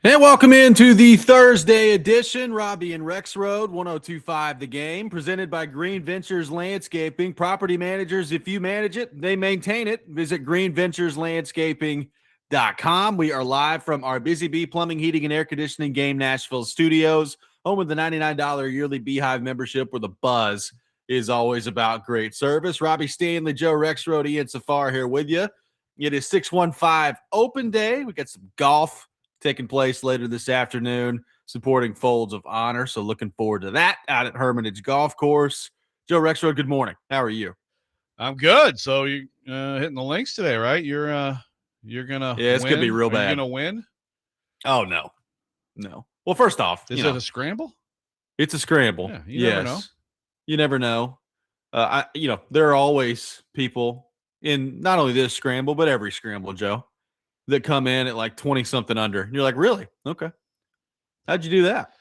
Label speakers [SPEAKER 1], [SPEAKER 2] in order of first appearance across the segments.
[SPEAKER 1] And welcome into the Thursday edition, Robby and Rexrode, 1025 The Game, presented by Green Ventures Landscaping. Property managers, if you manage it, they maintain it. Visit greenventureslandscaping.com. We are live from our Busy Bee Plumbing, Heating, and Air Conditioning Game Nashville studios, home of the $99 yearly Beehive membership where the buzz is always about great service. Robby Stanley, Joe Rexrode, Ian Safar here with you. It is 615 open day. We got some golf taking place later this afternoon, supporting Folds of Honor. So looking forward to that out at Hermitage Golf Course. Joe Rexrode, good morning. How are you?
[SPEAKER 2] I'm good. So you hitting the links today, right? You're gonna
[SPEAKER 1] it's gonna be real bad.
[SPEAKER 2] Are you gonna win?
[SPEAKER 1] Oh no. Well, first off,
[SPEAKER 2] is it a scramble?
[SPEAKER 1] It's a scramble.
[SPEAKER 2] Yeah, you never know.
[SPEAKER 1] You never know. There are always people in not only this scramble but every scramble, Joe, that come in at like 20 something under. And you're like, really? Okay. How'd you do that?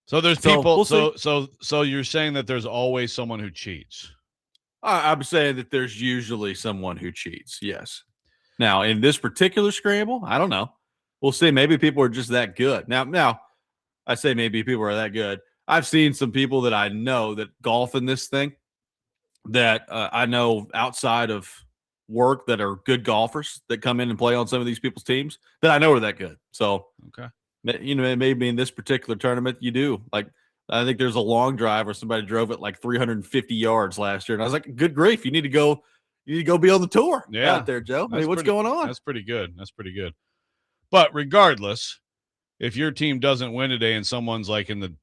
[SPEAKER 2] So there's people. So you're saying that there's always someone who cheats.
[SPEAKER 1] I'm saying that there's usually someone who cheats. Yes. Now in this particular scramble, I don't know. We'll see. Maybe people are just that good. Now I say maybe people are that good. I've seen some people that I know that golf in this thing that I know outside of work that are good golfers that come in and play on some of these people's teams that I know are that good. So,
[SPEAKER 2] okay.
[SPEAKER 1] Maybe in this particular tournament you do. Like, I think there's a long drive where somebody drove it like 350 yards last year. And I was like, good grief, you need to go be on the tour out there, Joe. I mean, what's going on?
[SPEAKER 2] That's pretty good. But regardless, if your team doesn't win today and someone's like in the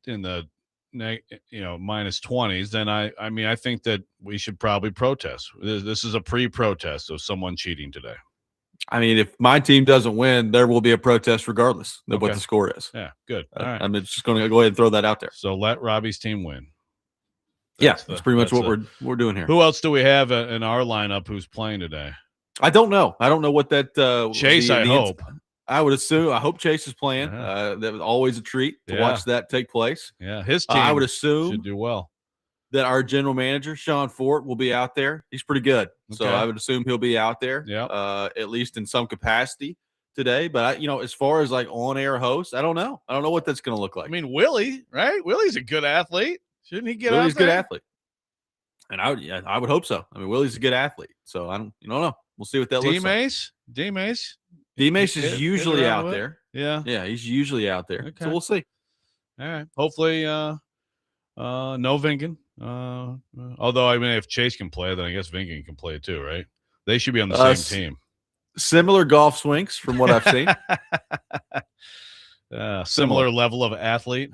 [SPEAKER 2] minus 20s, then I think that we should probably protest. This is a pre-protest of someone cheating today.
[SPEAKER 1] I mean, if my team doesn't win, there will be a protest regardless of what the score is.
[SPEAKER 2] Yeah, good. All right.
[SPEAKER 1] I'm just going to go ahead and throw that out there.
[SPEAKER 2] So let Robby's team win.
[SPEAKER 1] That's pretty much what we're doing here.
[SPEAKER 2] Who else do we have in our lineup who's playing today?
[SPEAKER 1] I don't know. I don't know what that
[SPEAKER 2] Chase. I hope.
[SPEAKER 1] I would assume. I hope Chase is playing. That was always a treat to watch that take place.
[SPEAKER 2] Yeah, his team.
[SPEAKER 1] I would assume
[SPEAKER 2] should do well.
[SPEAKER 1] That our general manager Sean Fort will be out there. He's pretty good, so I would assume he'll be out there.
[SPEAKER 2] Yeah,
[SPEAKER 1] at least in some capacity today. But as far as like on-air host, I don't know. I don't know what that's going to look like.
[SPEAKER 2] I mean, Willie, right? Willie's a good athlete. Shouldn't he get out there?
[SPEAKER 1] Willie's a good athlete, and I would hope so. I mean, Willie's a good athlete, so I don't know. We'll see what that looks like.
[SPEAKER 2] D-Mace.
[SPEAKER 1] D-Mace is usually out there.
[SPEAKER 2] Yeah,
[SPEAKER 1] he's usually out there.
[SPEAKER 2] Okay.
[SPEAKER 1] So we'll see.
[SPEAKER 2] All right. Hopefully, no Vingan. Although, I mean, if Chase can play, then I guess Vingan can play too, right? They should be on the same team.
[SPEAKER 1] Similar golf swings from what I've seen.
[SPEAKER 2] Similar level of athlete.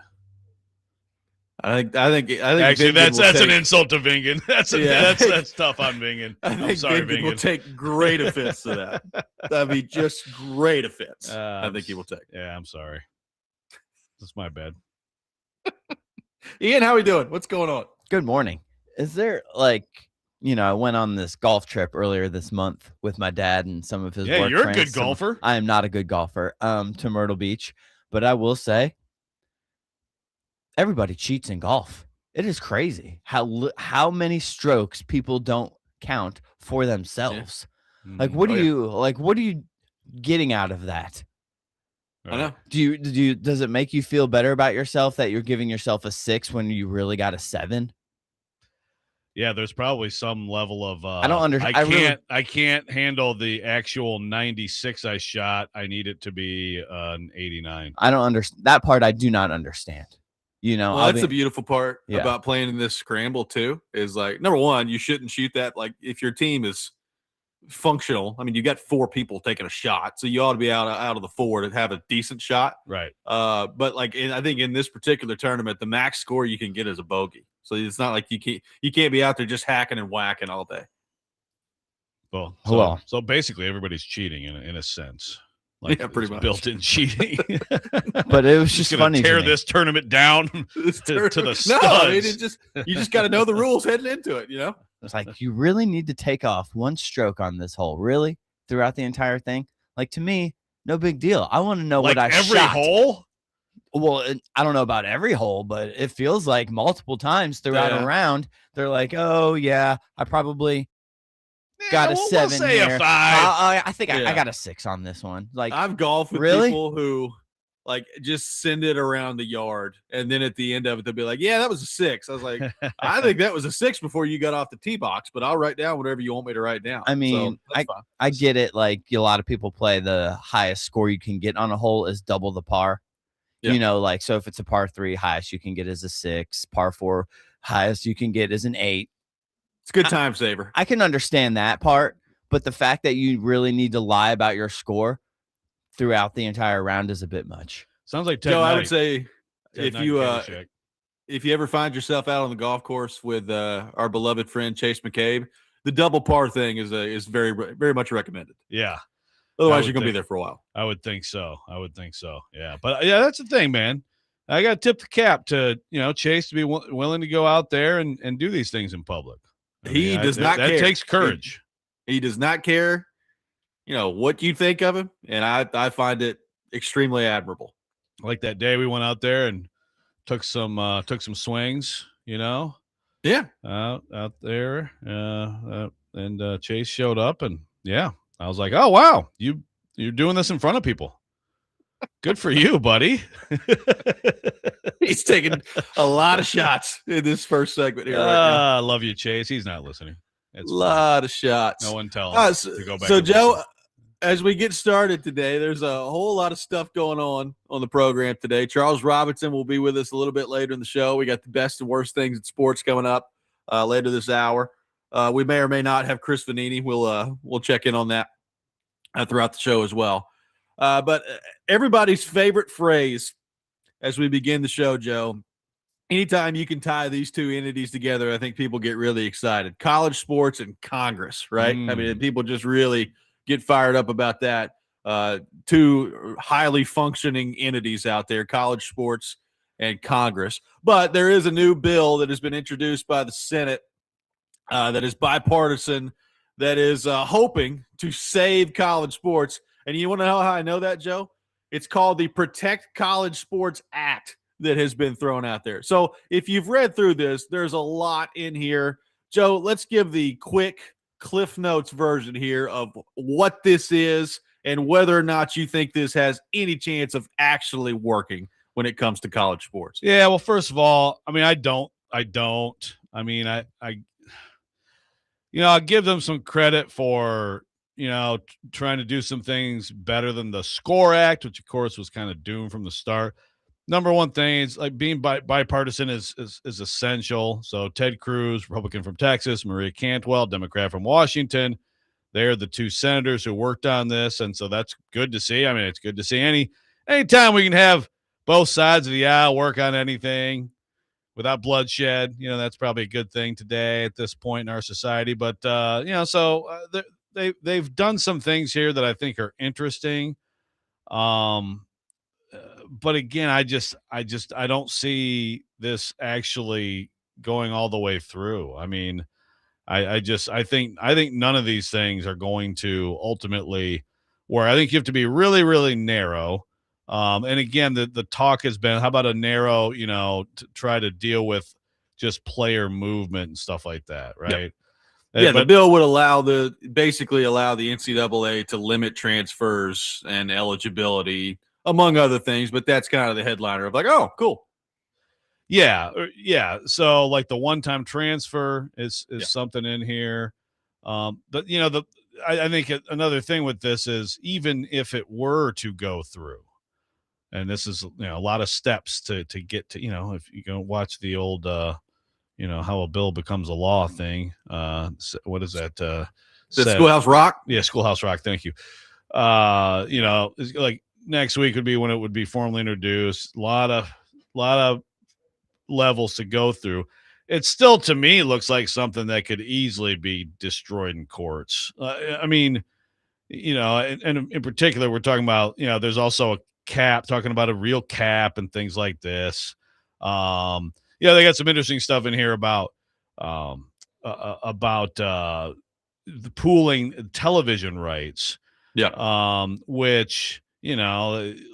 [SPEAKER 1] I think
[SPEAKER 2] actually that's an insult to Vingan. That's tough on Vingan. I'm sorry, Vingan
[SPEAKER 1] will take great offense to that. That'd be just great offense. I think he will take.
[SPEAKER 2] Yeah, I'm sorry. That's my bad.
[SPEAKER 1] Ian, how are we doing? What's going on?
[SPEAKER 3] Good morning. Is there I went on this golf trip earlier this month with my dad and some of his work friends.
[SPEAKER 2] Yeah, you're a good golfer.
[SPEAKER 3] I am not a good golfer. To Myrtle Beach, but I will say everybody cheats in golf. It is crazy how many strokes people don't count for themselves. Yeah. Like, what are you getting out of that?
[SPEAKER 1] I know.
[SPEAKER 3] Does it make you feel better about yourself that you're giving yourself a 6 when you really got a 7?
[SPEAKER 2] Yeah, there's probably some level of
[SPEAKER 3] I don't understand.
[SPEAKER 2] I can't handle the actual 96 I shot. I need it to be an 89.
[SPEAKER 3] I don't understand that part. I do not understand.
[SPEAKER 1] That's the beautiful part about playing in this scramble too. Is like, number one, you shouldn't shoot that. Like, if your team is functional, I mean, you got 4 people taking a shot, so you ought to be out of the 4 to have a decent shot,
[SPEAKER 2] right?
[SPEAKER 1] But like, I think in this particular tournament, the max score you can get is a bogey. So it's not like you can't be out there just hacking and whacking all day.
[SPEAKER 2] Well, so basically everybody's cheating in a sense. Like,
[SPEAKER 1] pretty much
[SPEAKER 2] built-in cheating.
[SPEAKER 3] But it was just funny.
[SPEAKER 2] Tear this tournament down to the studs.
[SPEAKER 1] No, I mean, you just got to know the rules heading into it.
[SPEAKER 3] It's like, you really need to take off 1 stroke on this hole, really, throughout the entire thing. Like, to me, no big deal. I want to know what I
[SPEAKER 2] every
[SPEAKER 3] shot.
[SPEAKER 2] Hole.
[SPEAKER 3] Well, I don't know about every hole, but it feels like multiple times throughout a round, they're like, "Oh yeah, I probably got a 7
[SPEAKER 2] we'll say
[SPEAKER 3] here.
[SPEAKER 2] A 5.
[SPEAKER 3] I think I got a 6 on this one. Like,
[SPEAKER 1] I've golfed with
[SPEAKER 3] really?
[SPEAKER 1] people who like just send it around the yard. And then at the end of it, they'll be like, yeah, that was a 6. I was like, I think that was a 6 before you got off the tee box, but I'll write down whatever you want me to write down.
[SPEAKER 3] I mean,
[SPEAKER 1] so
[SPEAKER 3] I get it. Like a lot of people play the highest score you can get on a hole is double the par.
[SPEAKER 1] Yeah.
[SPEAKER 3] You know, like, so if it's a par 3, highest you can get is a 6, par 4, highest you can get is an 8.
[SPEAKER 1] It's a good time saver.
[SPEAKER 3] I can understand that part, but the fact that you really need to lie about your score throughout the entire round is a bit much.
[SPEAKER 2] Sounds like Ted
[SPEAKER 1] Joe,
[SPEAKER 2] Knight.
[SPEAKER 1] I would say
[SPEAKER 2] Ted
[SPEAKER 1] if you ever find yourself out on the golf course with our beloved friend Chase McCabe, the double par thing is very, very much recommended.
[SPEAKER 2] Yeah.
[SPEAKER 1] Otherwise, you're going to be there for a while.
[SPEAKER 2] I would think so. Yeah. But yeah, that's the thing, man. I got to tip the cap to, Chase to be willing to go out there and do these things in public.
[SPEAKER 1] He does not care.
[SPEAKER 2] That takes courage.
[SPEAKER 1] He does not care, what you think of him. And I find it extremely admirable.
[SPEAKER 2] Like that day we went out there and took some swings,
[SPEAKER 1] Yeah.
[SPEAKER 2] Out there. And Chase showed up and yeah. I was like, oh, wow, you're doing this in front of people. Good for you, buddy.
[SPEAKER 1] He's taking a lot of shots in this first segment here. Right now.
[SPEAKER 2] I love you, Chase. He's not listening. It's
[SPEAKER 1] a lot of shots.
[SPEAKER 2] No one tell him to go back.
[SPEAKER 1] So, Joe, as we get started today, there's a whole lot of stuff going on the program today. Charles Robinson will be with us a little bit later in the show. We got the best and worst things in sports coming up later this hour. We may or may not have Chris Vanini. We'll check in on that throughout the show as well. But everybody's favorite phrase as we begin the show, Joe, anytime you can tie these two entities together, I think people get really excited. College sports and Congress, right? I mean, people just really get fired up about that. Two highly functioning entities out there, college sports and Congress. But there is a new bill that has been introduced by the Senate that is bipartisan, that is hoping to save college sports. And you want to know how I know that, Joe? It's called the Protect College Sports Act that has been thrown out there. So if you've read through this, there's a lot in here. Joe, let's give the quick Cliff Notes version here of what this is and whether or not you think this has any chance of actually working when it comes to college sports.
[SPEAKER 2] Yeah, well, first of all, I mean, I don't. I mean, I'll give them some credit for, trying to do some things better than the SCORE Act, which of course was kind of doomed from the start. Number one thing is like being bipartisan is essential. So Ted Cruz, Republican from Texas, Maria Cantwell, Democrat from Washington, they're the two senators who worked on this. And so that's good to see. I mean, it's good to see anytime we can have both sides of the aisle work on anything without bloodshed, that's probably a good thing today at this point in our society. But, they've done some things here that I think are interesting. But again, I don't see this actually going all the way through. I mean, I think none of these things are going to ultimately work. I think you have to be really, really narrow. And again, the talk has been, how about a narrow, to try to deal with just player movement and stuff like that, right?
[SPEAKER 1] Yeah, the bill would basically allow the NCAA to limit transfers and eligibility, among other things, but that's kind of the headliner of like, oh, cool.
[SPEAKER 2] Yeah. So like the one-time transfer is something in here. But I think another thing with this is, even if it were to go through, and this is a lot of steps to get to, if you go watch the old how a bill becomes a law thing. What is that?
[SPEAKER 1] The Schoolhouse Rock?
[SPEAKER 2] Yeah, Schoolhouse Rock. Thank you. It's like next week would be when it would be formally introduced. A lot of levels to go through. It still, to me, looks like something that could easily be destroyed in courts. I mean, and in particular, we're talking about, there's also a cap, talking about a real cap and things like this. They got some interesting stuff in here about the pooling television rights.
[SPEAKER 1] Yeah.
[SPEAKER 2] Which,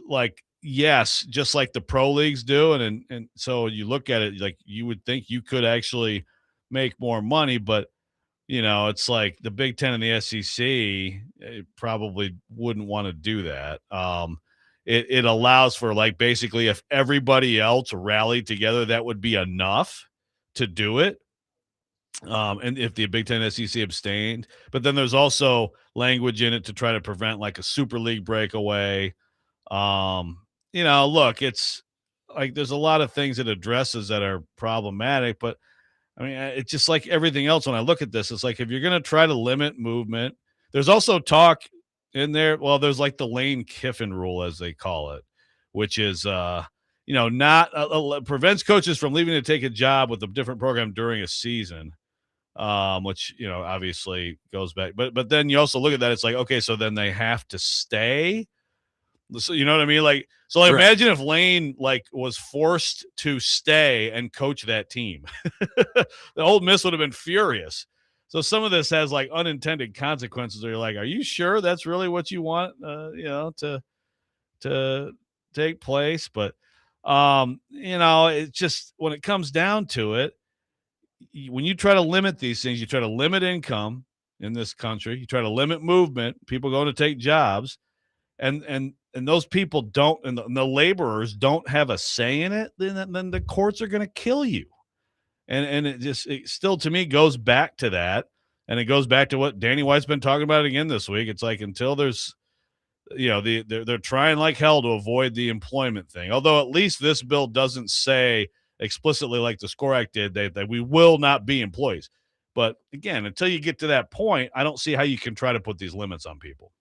[SPEAKER 2] like, yes, just like the pro leagues do. And so you look at it, like, you would think you could actually make more money, but it's like the Big Ten and the SEC probably wouldn't want to do that. it allows for, like, basically if everybody else rallied together, that would be enough to do it. And if the Big Ten SEC abstained, but then there's also language in it to try to prevent like a Super League breakaway. Look, it's like there's a lot of things it addresses that are problematic, but I mean, it's just like everything else. When I look at this, it's like if you're going to try to limit movement, there's also talk in there. Well, there's like the Lane Kiffin rule, as they call it, which is, not prevents coaches from leaving to take a job with a different program during a season. Which obviously goes back, but then you also look at that. It's like, okay, so then they have to stay. So you know what I mean? Like, so
[SPEAKER 1] Right.
[SPEAKER 2] imagine if Lane like was forced to stay and coach that team. The Old Miss would have been furious. So some of this has like unintended consequences. Where you're like, are you sure that's really what you want? To take place, but it's just when it comes down to it. When you try to limit these things, you try to limit income in this country. You try to limit movement. People going to take jobs, and those people don't, and the laborers don't have a say in it. Then the courts are going to kill you, and it still to me goes back to that, and it goes back to what Danny White's been talking about again this week. It's like until there's, they're trying like hell to avoid the employment thing. Although at least this bill doesn't say explicitly like the SCORE Act did that we will not be employees. But again, until you get to that point, I don't see how you can try to put these limits on people.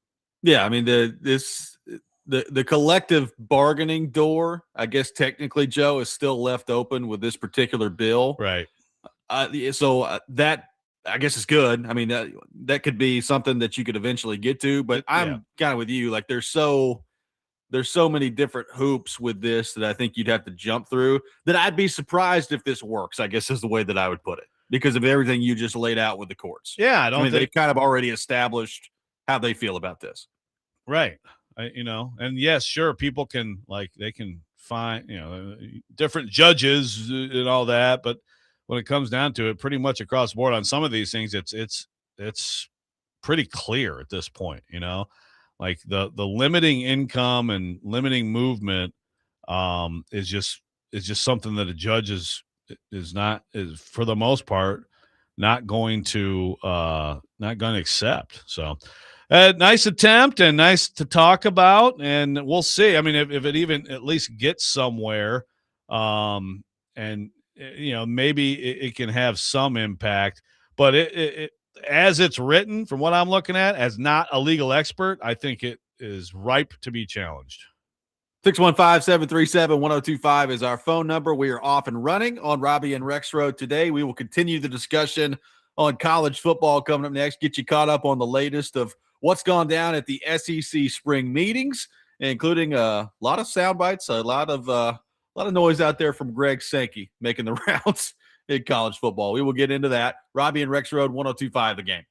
[SPEAKER 1] Yeah, I mean the collective bargaining door, I guess technically, Joe, is still left open with this particular bill.
[SPEAKER 2] Right.
[SPEAKER 1] So that I guess is good. I mean that could be something that you could eventually get to, but I'm kind of with you. Like there's so many different hoops with this that I think you'd have to jump through that I'd be surprised if this works, I guess is the way that I would put it, because of everything you just laid out with the courts.
[SPEAKER 2] Yeah, I mean,
[SPEAKER 1] they've kind of already established how they feel about this.
[SPEAKER 2] Right. And yes, sure, people can they can find, different judges and all that. But when it comes down to it, pretty much across the board on some of these things, it's pretty clear at this point, like the limiting income and limiting movement is just something that a judge is for the most part not going to accept. So nice attempt and nice to talk about, and we'll see. I mean, if it even at least gets somewhere, and maybe it can have some impact, but it as it's written, from what I'm looking at, as not a legal expert, I think it is ripe to be challenged.
[SPEAKER 1] 615-737-1025 is our phone number. We are off and running on Robby and Rexrode today. We will continue the discussion on college football coming up next, get you caught up on the latest of what's gone down at the SEC spring meetings, including a lot of sound bites, a lot of noise out there from Greg Sankey making the rounds in college football. We will get into that. Robby and Rexrode, 1025 The Game.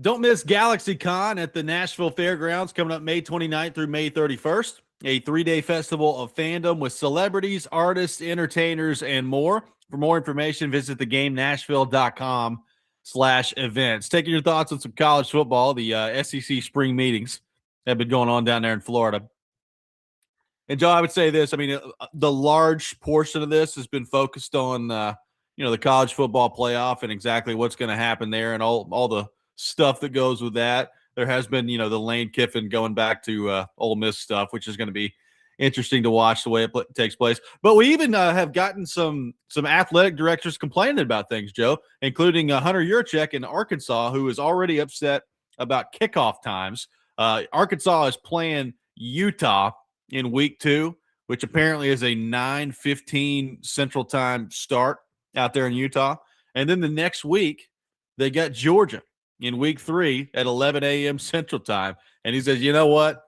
[SPEAKER 1] Don't miss GalaxyCon at the Nashville Fairgrounds coming up May 29th through May 31st. A 3-day festival of fandom with celebrities, artists, entertainers, and more. For more information, visit thegamenashville.com/events. Taking your thoughts on some college football, the SEC spring meetings have been going on down there in Florida. And Joe, I would say this. I mean, the large portion of this has been focused on, the college football playoff and exactly what's going to happen there and all the stuff that goes with that. There has been, the Lane Kiffin going back to Ole Miss stuff, which is going to be interesting to watch the way it takes place. But we even have gotten some athletic directors complaining about things, Joe, including Hunter Yurachek in Arkansas, who is already upset about kickoff times. Arkansas is playing Utah in week 2, which apparently is a 9:15 Central Time start out there in Utah. And then the next week, they got Georgia in week 3 at 11 a.m. Central Time. And he says, you know what?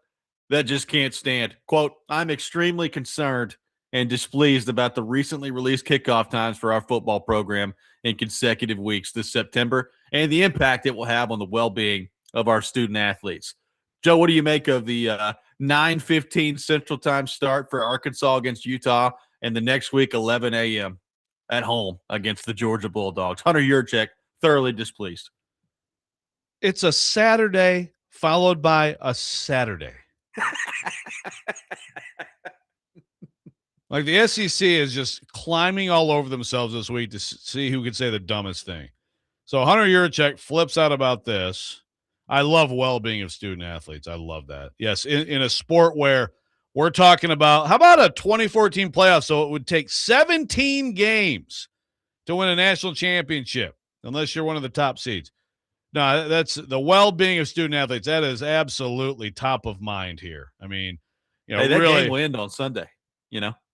[SPEAKER 1] That just can't stand. Quote, I'm extremely concerned and displeased about the recently released kickoff times for our football program in consecutive weeks this September and the impact it will have on the well-being of our student athletes. Joe, what do you make of the 9:15 Central Time start for Arkansas against Utah and the next week 11 a.m. at home against the Georgia Bulldogs? Hunter Yurachek thoroughly displeased.
[SPEAKER 2] It's a Saturday followed by a Saturday. Like the SEC is just climbing all over themselves this week to see who could say the dumbest thing. So Hunter Yurachek flips out about this. I love well-being of student athletes. I love that. Yes, in a sport where we're talking about, how about a 2014 playoff? So it would take 17 games to win a national championship, unless you're one of the top seeds. No, that's the well-being of student athletes. That is absolutely top of mind here. I mean,
[SPEAKER 1] that
[SPEAKER 2] really,
[SPEAKER 1] game will end on Sunday.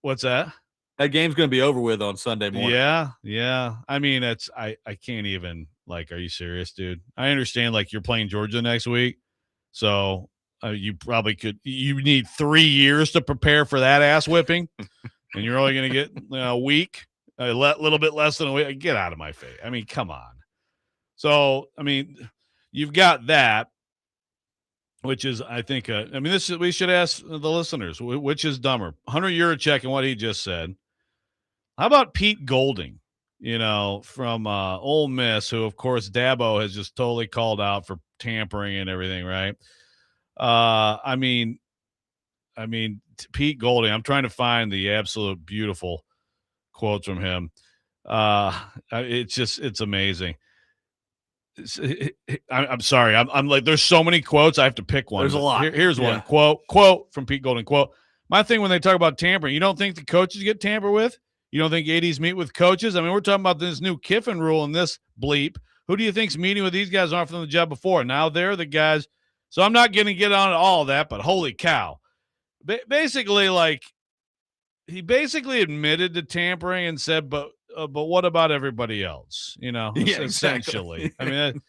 [SPEAKER 2] What's that?
[SPEAKER 1] That game's going to be over with on Sunday morning.
[SPEAKER 2] Yeah. I mean, I can't even, are you serious, dude? I understand, you're playing Georgia next week, so you probably you need 3 years to prepare for that ass whipping, and you're only going to get a week, a little bit less than a week. Get out of my face. I mean, come on. So, I mean, you've got that, which is, I think, we should ask the listeners, which is dumber, Hunter Yurachek and what he just said. How about Pete Golding, from Ole Miss, who, of course, Dabo has just totally called out for tampering and everything, right? I mean, Pete Golding, I'm trying to find the absolute beautiful quotes from him. It's amazing. I'm sorry. I'm there's so many quotes. I have to pick one.
[SPEAKER 1] There's a lot.
[SPEAKER 2] Here's one quote from Pete Golding. Quote, my thing when they talk about tampering, you don't think the coaches get tampered with? You don't think ADs meet with coaches? I mean, we're talking about this new Kiffin rule and this bleep. Who do you think's meeting with these guys offering the job before? Now they're the guys. So I'm not going to get on all of that, but holy cow. Basically, he basically admitted to tampering and said, but what about everybody else? Essentially. I mean,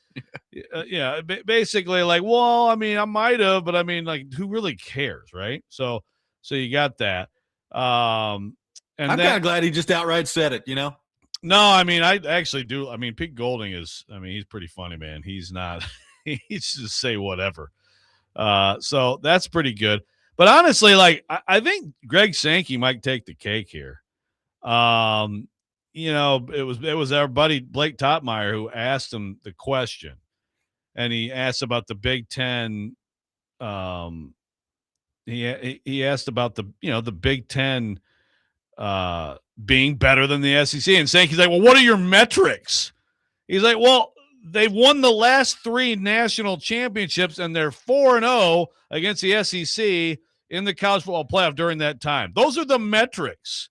[SPEAKER 2] basically well, I mean, I might have, but I mean, who really cares, right? So you got that. And
[SPEAKER 1] I'm kind of glad he just outright said it, No,
[SPEAKER 2] I mean, I actually do. I mean, Pete Golding is, he's pretty funny, man. He's not, he's just say whatever. So that's pretty good. But honestly, I think Greg Sankey might take the cake here. It was our buddy Blake Topmeyer who asked him the question, and he asked about the Big Ten. He asked about the Big Ten being better than the SEC, and Sankey's like, well, what are your metrics? He's like, well, they've won the last 3 national championships, and they're 4-0 against the SEC in the college football playoff during that time. Those are the metrics.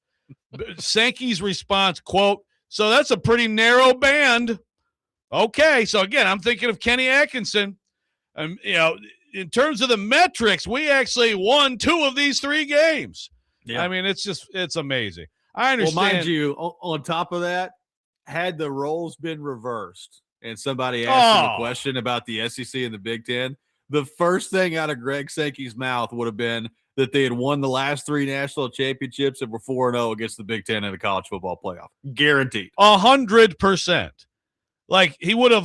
[SPEAKER 2] Sankey's response, quote, so that's a pretty narrow band. Okay, so again, I'm thinking of Kenny Atkinson. In terms of the metrics, we actually won 2 of these 3 games. Yeah. I mean, it's amazing. I understand.
[SPEAKER 1] Well, mind you, on top of that, had the roles been reversed and somebody asked him a question about the SEC and the Big Ten, the first thing out of Greg Sankey's mouth would have been that they had won the last 3 national championships and were 4-0 against the Big Ten in the college football playoff. Guaranteed.
[SPEAKER 2] 100%. Like he would have,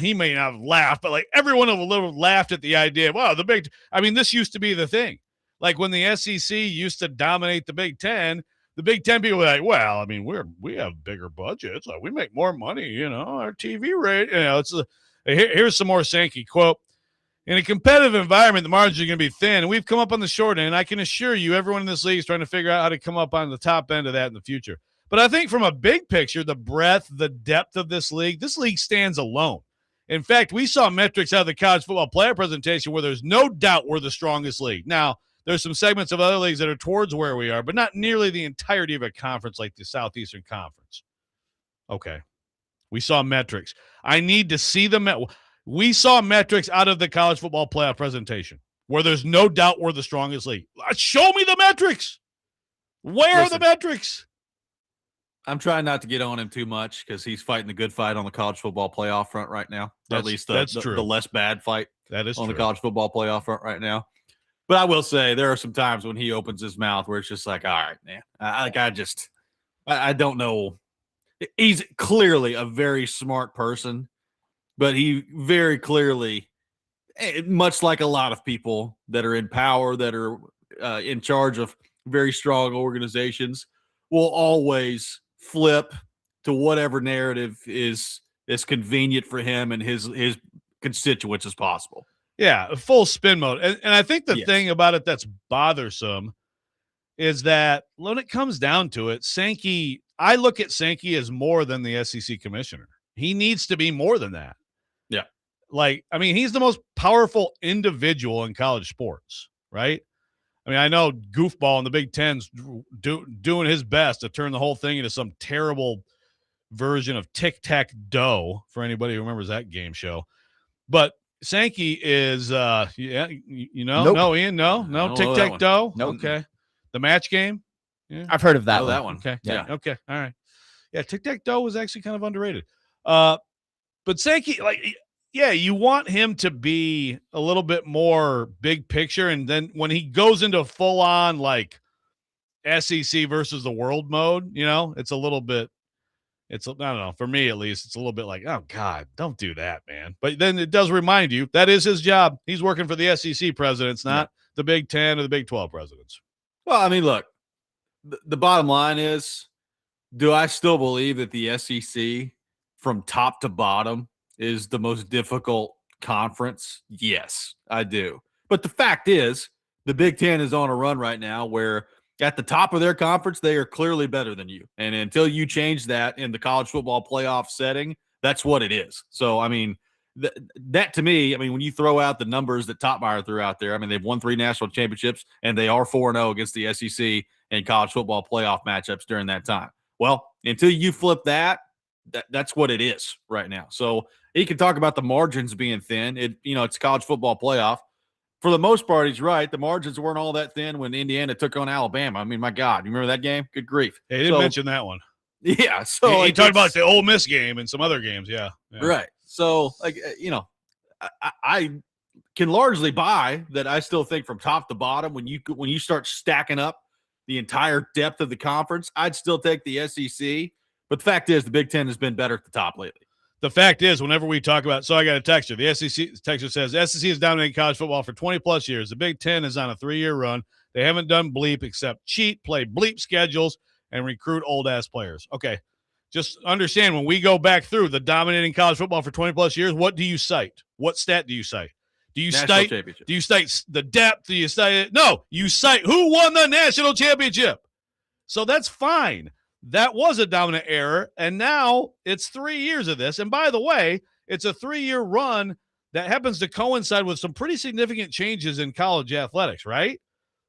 [SPEAKER 2] he may not have laughed, but like everyone would have laughed at the idea. Wow, this used to be the thing. Like when the SEC used to dominate the Big Ten people were like, well, I mean, we have bigger budgets, like we make more money, our TV rate, here's some more Sankey quote. In a competitive environment, the margins are going to be thin, and we've come up on the short end. And I can assure you, everyone in this league is trying to figure out how to come up on the top end of that in the future. But I think from a big picture, the breadth, the depth of this league stands alone. In fact, we saw metrics out of the college football player presentation where there's no doubt we're the strongest league. Now, there's some segments of other leagues that are towards where we are, but not nearly the entirety of a conference like the Southeastern Conference. Okay. We saw metrics. I need to see them. We saw metrics out of the college football playoff presentation where there's no doubt we're the strongest league. Show me the metrics. Where are the metrics?
[SPEAKER 1] I'm trying not to get on him too much because he's fighting the good fight on the college football playoff front right now. At least the less bad fight
[SPEAKER 2] that is
[SPEAKER 1] on
[SPEAKER 2] true.
[SPEAKER 1] The college football playoff front right now. But I will say there are some times when he opens his mouth where it's just like, all right, man. I don't know. He's clearly a very smart person, but he very clearly, much like a lot of people that are in power, that are in charge of very strong organizations, will always flip to whatever narrative is as convenient for him and his constituents as possible.
[SPEAKER 2] Yeah, full spin mode. And I think the thing about it that's bothersome is that when it comes down to it, Sankey, I look at Sankey as more than the SEC commissioner. He needs to be more than that.
[SPEAKER 1] Yeah.
[SPEAKER 2] Like, I mean, he's the most powerful individual in college sports, right? I mean, I know Goofball in the Big Ten's doing his best to turn the whole thing into some terrible version of Tic-Tac-Doe for anybody who remembers that game show. But Sankey is,
[SPEAKER 3] Nope.
[SPEAKER 2] No, Ian, no, Tic-Tac-Doe?
[SPEAKER 3] Nope.
[SPEAKER 2] Okay. The match game? Yeah.
[SPEAKER 3] I've heard of that one.
[SPEAKER 1] That one.
[SPEAKER 2] Okay.
[SPEAKER 1] Yeah.
[SPEAKER 2] Okay. All right. Yeah, Tic-Tac-Doe was actually kind of underrated. But Sankey, you want him to be a little bit more big picture. And then when he goes into full on SEC versus the world mode, it's a little bit, I don't know, for me at least, it's a little bit like, oh God, don't do that, man. But then it does remind you that is his job. He's working for the SEC presidents, not the Big 10 or the Big 12 presidents.
[SPEAKER 1] Well, I mean, look, the bottom line is, do I still believe that the SEC from top to bottom is the most difficult conference? Yes, I do. But the fact is, the Big Ten is on a run right now where at the top of their conference, they are clearly better than you. And until you change that in the college football playoff setting, that's what it is. So, I mean, that to me, I mean, when you throw out the numbers that Topmeyer threw out there, I mean, they've won 3 national championships and they are 4-0 against the SEC in college football playoff matchups during that time. Well, until you flip that's what it is right now. So he can talk about the margins being thin. It's college football playoff. For the most part, he's right. The margins weren't all that thin when Indiana took on Alabama. I mean, my God, you remember that game? Good grief.
[SPEAKER 2] He didn't mention that one.
[SPEAKER 1] Yeah. So
[SPEAKER 2] he talked about the Ole Miss game and some other games. Yeah.
[SPEAKER 1] Right. So, I can largely buy that. I still think from top to bottom, when you start stacking up the entire depth of the conference, I'd still take the SEC. But the fact is, the Big Ten has been better at the top lately.
[SPEAKER 2] The fact is, whenever we talk about, so I got a texture. The SEC texture says SEC has dominated college football for 20 plus years. The Big Ten is on a 3-year run. They haven't done bleep except cheat, play bleep schedules, and recruit old ass players. Okay, just understand when we go back through the dominating college football for 20 plus years, what do you cite? What stat do you cite? Do you cite the depth? Do you cite no? You cite who won the national championship. So that's fine. That was a dominant error, and now it's 3 years of this. And by the way, it's a 3-year run that happens to coincide with some pretty significant changes in college athletics, right?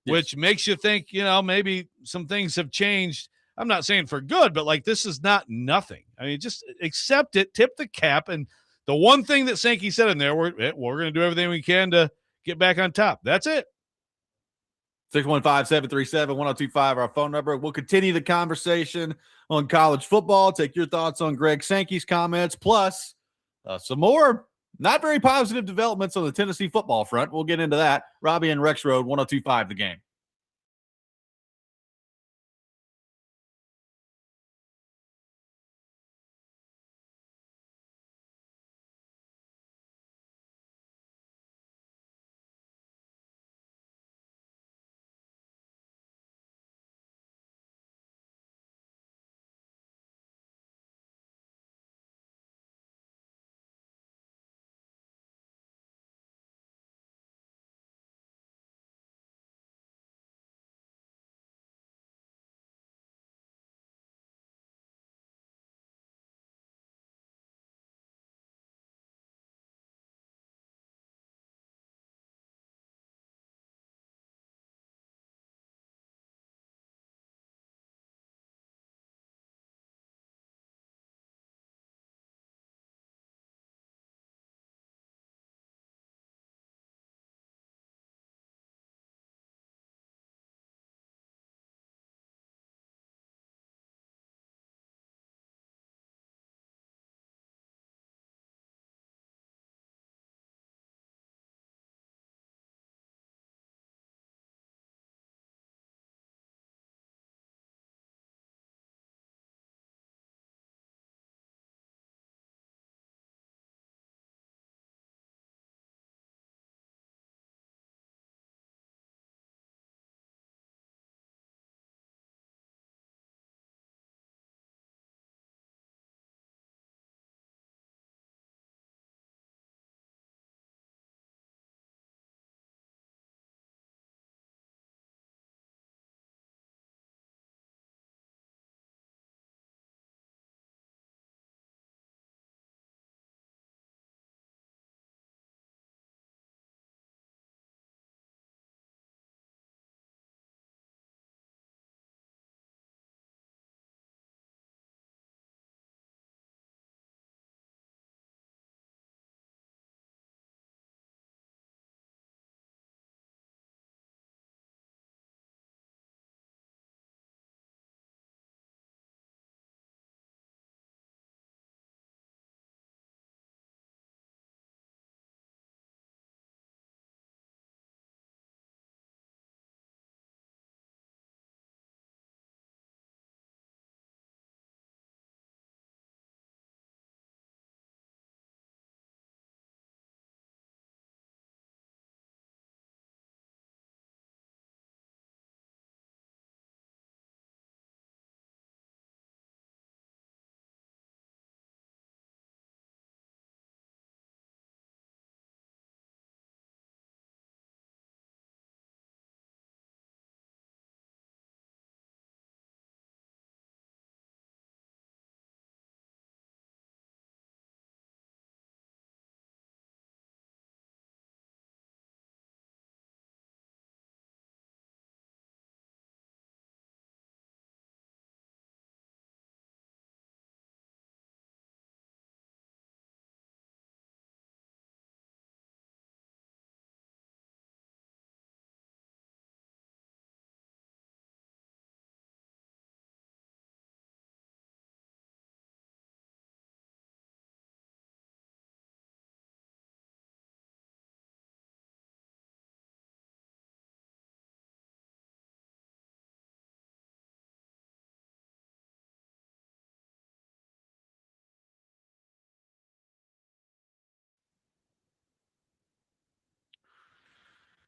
[SPEAKER 2] Yes. Which makes you think, maybe some things have changed. I'm not saying for good, but this is not nothing. I mean, just accept it, tip the cap, and the one thing that Sankey said in there, we're going to do everything we can to get back on top. That's it.
[SPEAKER 1] 615-737-1025, our phone number. We'll continue the conversation on college football, take your thoughts on Greg Sankey's comments, plus some more not very positive developments on the Tennessee football front. We'll get into that. Robby and Rexrode, 1025 The Game.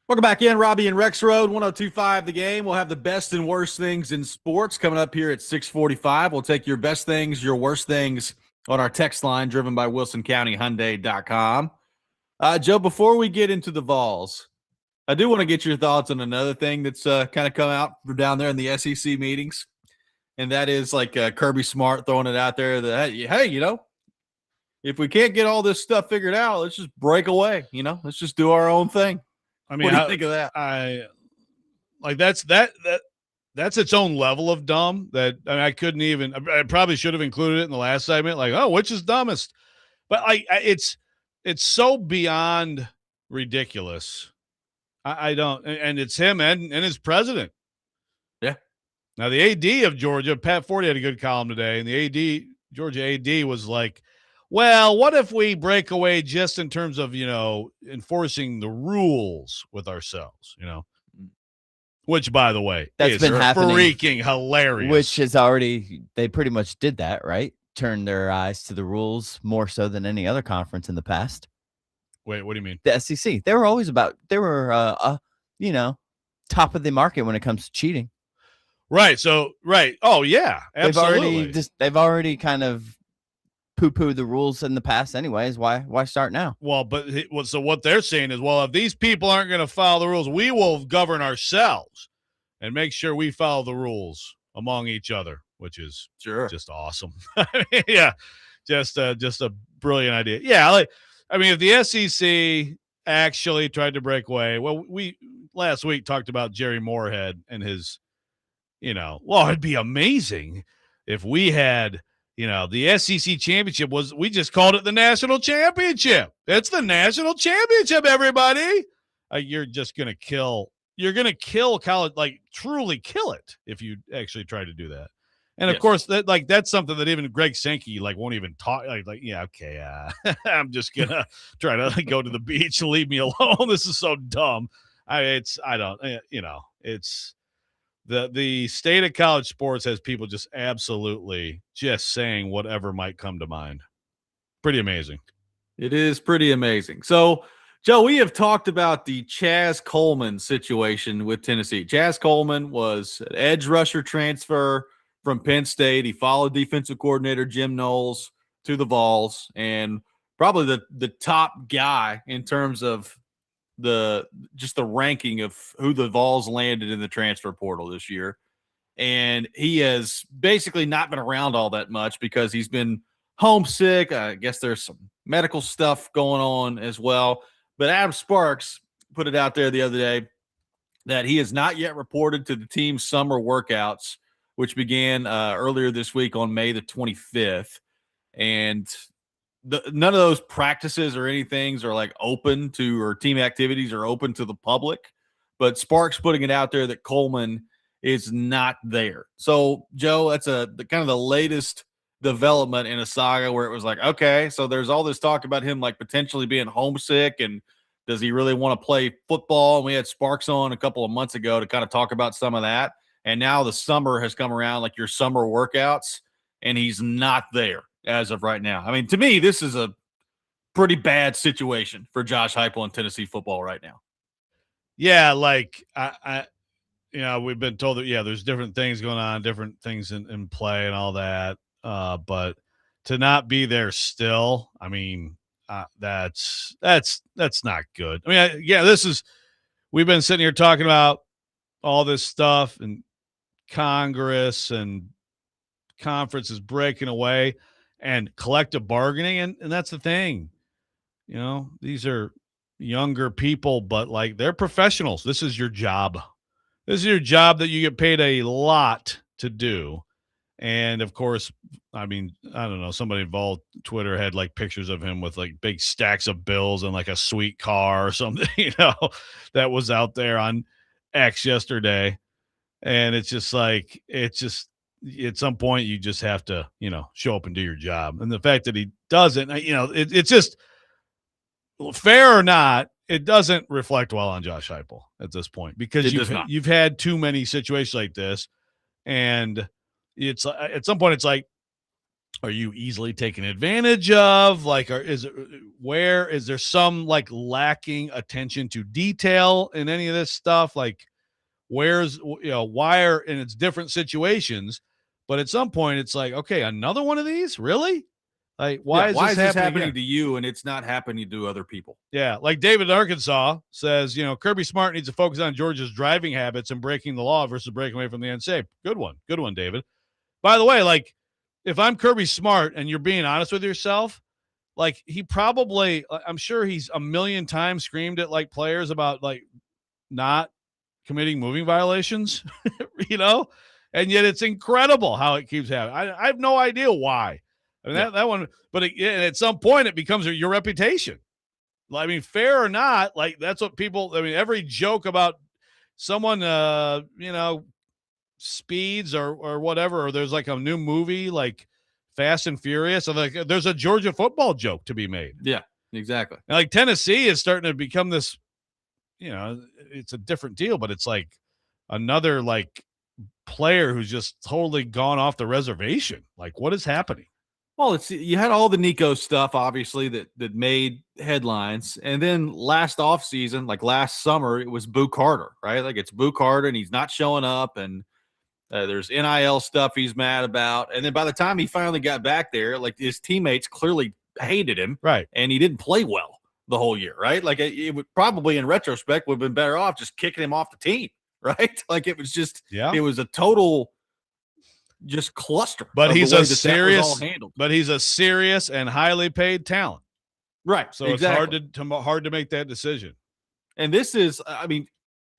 [SPEAKER 1] Welcome back in, Robby and Rexrode, 102.5 The Game. We'll have the best and worst things in sports coming up here at 6:45. We'll take your best things, your worst things on our text line driven by WilsonCountyHyundai.com. Joe, before we get into the Vols, I do want to get your thoughts on another thing that's kind of come out from down there in the SEC meetings, and that is like Kirby Smart throwing it out there that, hey, you know, if we can't get all this stuff figured out, let's just break away. You know, let's just do our own thing.
[SPEAKER 2] I mean,
[SPEAKER 1] what do you think of that?
[SPEAKER 2] That's its own level of dumb that I couldn't even. I probably should have included it in the last segment. Like, oh, which is dumbest? But it's so beyond ridiculous. I don't, and it's him and his president.
[SPEAKER 1] Yeah.
[SPEAKER 2] Now the AD of Georgia, Pat Forty, had a good column today, and the Georgia AD was like, well, what if we break away just in terms of, you know, enforcing the rules with ourselves, you know, which, by the way,
[SPEAKER 3] that's been happening,
[SPEAKER 2] freaking hilarious.
[SPEAKER 3] Which is already, they pretty much did that, right? Turned their eyes to the rules more so than any other conference in the past.
[SPEAKER 2] Wait, what do you mean?
[SPEAKER 3] The SEC. They were you know, top of the market when it comes to cheating.
[SPEAKER 2] Right. So, right. Oh, yeah, absolutely.
[SPEAKER 3] They've already kind of poo-poo the rules in the past anyways. Why start now?
[SPEAKER 2] Well, so what they're saying is, well, if these people aren't going to follow the rules, we will govern ourselves and make sure we follow the rules among each other, which is just awesome. Yeah, just a brilliant idea. Yeah, I mean, if the SEC actually tried to break away, well, we last week talked about Jerry Moorhead and his, you know, well, it'd be amazing if we had, you know, the SEC championship we just called it the national championship. It's the national championship, everybody. You're going to kill college, like truly kill it if you actually try to do that. And of course, that's something that even Greg Sankey won't even talk. Yeah, okay, I'm just gonna try to go to the beach and leave me alone. This is so dumb. It's the state of college sports has people just absolutely just saying whatever might come to mind. Pretty amazing.
[SPEAKER 1] It is pretty amazing. So, Joe, we have talked about the Chaz Coleman situation with Tennessee. Chaz Coleman was an edge rusher transfer from Penn State. He followed defensive coordinator Jim Knowles to the Vols, and probably the top guy in terms of the ranking of who the Vols landed in the transfer portal this year. And he has basically not been around all that much because he's been homesick. I guess there's some medical stuff going on as well. But Adam Sparks put it out there the other day that he has not yet reported to the team's summer workouts, which began earlier this week on May the 25th. And none of those practices or anything are open to, or team activities are open to the public. But Sparks putting it out there that Coleman is not there. So, Joe, that's kind of the latest development in a saga where it was okay, so there's all this talk about him potentially being homesick, and does he really want to play football? And we had Sparks on a couple of months ago to kind of talk about some of that. And now the summer has come around, your summer workouts, and he's not there as of right now. I mean, to me, this is a pretty bad situation for Josh Heupel in Tennessee football right now.
[SPEAKER 2] Yeah, we've been told that, there's different things going on, different things in play and all that. But to not be there still, I mean, that's not good. I mean, we've been sitting here talking about all this stuff and Congress and conferences breaking away and collective bargaining. And that's the thing, these are younger people, but they're professionals. This is your job. This is your job that you get paid a lot to do. And of course, I mean, I don't know, somebody involved Twitter had pictures of him with big stacks of bills and a sweet car or something, that was out there on X yesterday. And it's just at some point you just have to, show up and do your job. And the fact that he doesn't, it's just fair or not, it doesn't reflect well on Josh Heupel at this point, because you've had too many situations like this. And it's at some point, it's are you easily taken advantage of? Like, is there some like lacking attention to detail in any of this stuff? Like, why are, and it's different situations, but at some point it's like, okay, another one of these, really? Like, why is this happening
[SPEAKER 1] to you and it's not happening to other people?
[SPEAKER 2] Yeah, like David in Arkansas says, Kirby Smart needs to focus on Georgia's driving habits and breaking the law versus breaking away from the NSA. Good one, David. By the way, like, if I'm Kirby Smart and you're being honest with yourself, like, he probably, I'm sure he's a million times screamed at like players about like not committing moving violations, and yet it's incredible how it keeps happening. I have no idea why. I mean, that one, but at some point it becomes your reputation. I mean, fair or not, like, that's what people, I mean, every joke about someone, speeds or whatever, or there's like a new movie like Fast and Furious, or like there's a Georgia football joke to be made.
[SPEAKER 1] Yeah, exactly.
[SPEAKER 2] And like Tennessee is starting to become this, it's a different deal, but it's like another like player who's just totally gone off the reservation. Like, what is happening?
[SPEAKER 1] Well, you had all the Nico stuff, obviously, that made headlines. And then last offseason, like last summer, it was Boo Carter, right? Like, it's Boo Carter, and he's not showing up, and there's NIL stuff he's mad about. And then by the time he finally got back there, like, his teammates clearly hated him.
[SPEAKER 2] Right.
[SPEAKER 1] And he didn't play well the whole year, right? Like, it would probably, in retrospect, would have been better off just kicking him off the team, right? Like, it was just, it was a total just cluster.
[SPEAKER 2] But he's a serious and highly paid talent.
[SPEAKER 1] Right.
[SPEAKER 2] So exactly. It's hard to make that decision.
[SPEAKER 1] And this is, I mean,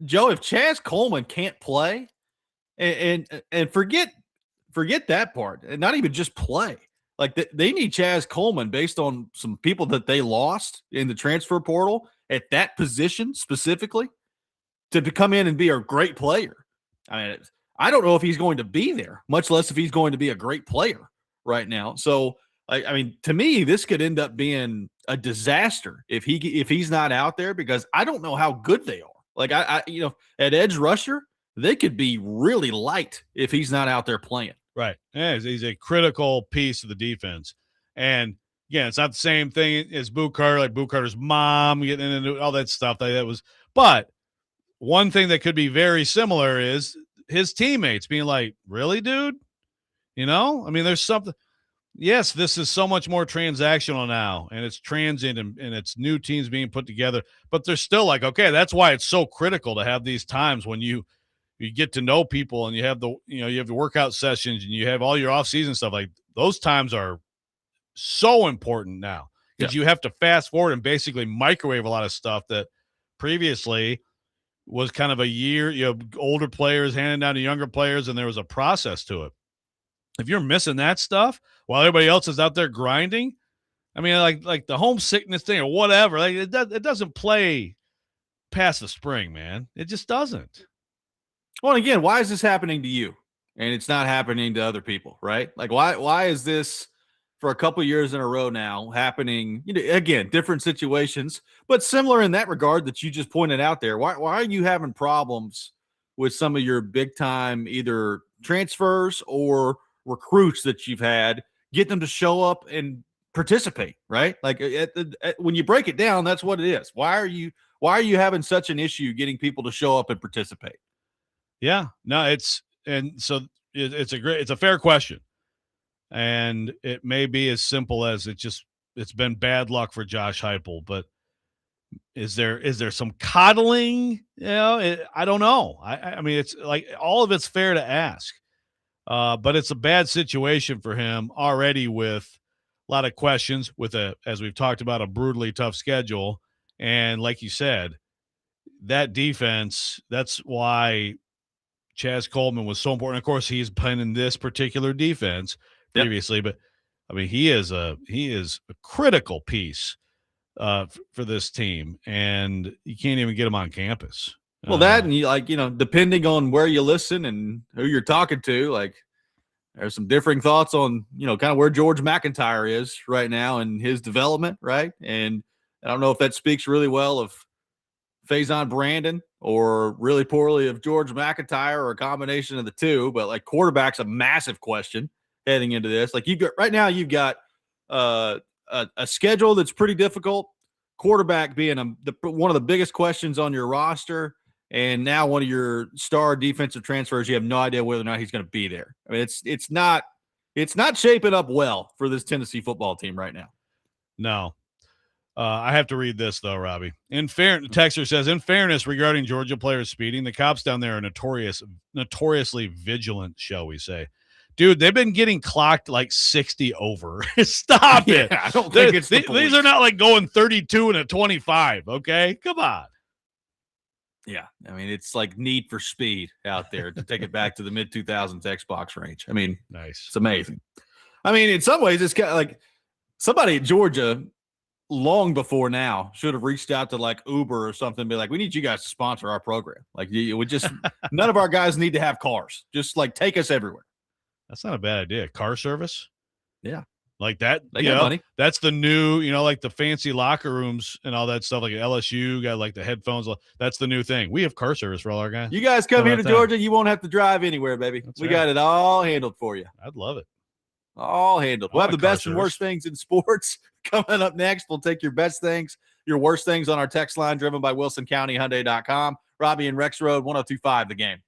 [SPEAKER 1] Joe, if Chaz Coleman can't play, and forget that part, and not even just play, like they need Chaz Coleman based on some people that they lost in the transfer portal at that position specifically to come in and be a great player. I mean, I don't know if he's going to be there, much less if he's going to be a great player right now. So, I mean, to me, this could end up being a disaster if he's not out there, because I don't know how good they are. Like, I at edge rusher, they could be really light if he's not out there playing.
[SPEAKER 2] Right. Yeah, he's a critical piece of the defense. And again, it's not the same thing as Boo Carter, like Boo Carter's mom getting into all that stuff. But one thing that could be very similar is his teammates being like, really, dude? I mean, there's something. Yes, this is so much more transactional now, and it's transient, and it's new teams being put together. But they're still like, okay, that's why it's so critical to have these times when you get to know people, and you have the workout sessions, and you have all your off-season stuff. Like, those times are so important now, because you have to fast forward and basically microwave a lot of stuff that previously was kind of a year, older players handing down to younger players, and there was a process to it. If you're missing that stuff while everybody else is out there grinding, I mean, like the homesickness thing or whatever, like it doesn't play past the spring, man. It just doesn't.
[SPEAKER 1] Well, again, why is this happening to you and it's not happening to other people, right? Like, why is this for a couple years in a row now happening? Again, different situations, but similar in that regard that you just pointed out there. Why are you having problems with some of your big time either transfers or recruits that you've had, get them to show up and participate, right? Like, when you break it down, that's what it is. Why are you having such an issue getting people to show up and participate?
[SPEAKER 2] Yeah, no, it's a fair question. And it may be as simple as it's been bad luck for Josh Heupel, but is there some coddling? I don't know. I mean, it's like all of it's fair to ask. But it's a bad situation for him already, with a lot of questions, with as we've talked about, a brutally tough schedule. And like you said, that defense, that's why Chaz Coleman was so important. Of course, he's playing in this particular defense previously, but I mean, he is a critical piece for this team, and you can't even get him on campus.
[SPEAKER 1] Well, that, and depending on where you listen and who you're talking to, like, there's some differing thoughts on, kind of where George McIntyre is right now in his development, right? And I don't know if that speaks really well of Faison Brandon or really poorly of George McIntyre, or a combination of the two, but like, quarterback's a massive question heading into this. Like you've got a schedule that's pretty difficult. Quarterback being one of the biggest questions on your roster, and now one of your star defensive transfers. You have no idea whether or not he's going to be there. I mean, it's not shaping up well for this Tennessee football team right now.
[SPEAKER 2] No. I have to read this, though, Robbie. Texter says, in fairness regarding Georgia players speeding, the cops down there are notoriously vigilant, shall we say. Dude, they've been getting clocked like 60 over. Stop it.
[SPEAKER 1] I don't think it's
[SPEAKER 2] these are not like going 32 and a 25, okay? Come on.
[SPEAKER 1] Yeah, I mean, it's like Need for Speed out there to take it back to the mid-2000s Xbox range. I mean,
[SPEAKER 2] nice.
[SPEAKER 1] It's amazing. I mean, in some ways, it's kind of like somebody at Georgia long before now should have reached out to like Uber or something and be like, we need you guys to sponsor our program. Like, we just none of our guys need to have cars. Just like take us everywhere.
[SPEAKER 2] That's not a bad idea. Car service?
[SPEAKER 1] Yeah.
[SPEAKER 2] Like that.
[SPEAKER 1] They got money.
[SPEAKER 2] That's the new, like the fancy locker rooms and all that stuff. Like LSU got like the headphones. That's the new thing. We have car service for all our guys.
[SPEAKER 1] You guys come here to Georgia, you won't have to drive anywhere, baby. We got it all handled for you.
[SPEAKER 2] I'd love it.
[SPEAKER 1] All handled. We'll have the best and worst things in sports coming up next. We'll take your best things, your worst things on our text line driven by WilsonCountyHyundai.com. Robby and Rexrode, 102.5 The Game.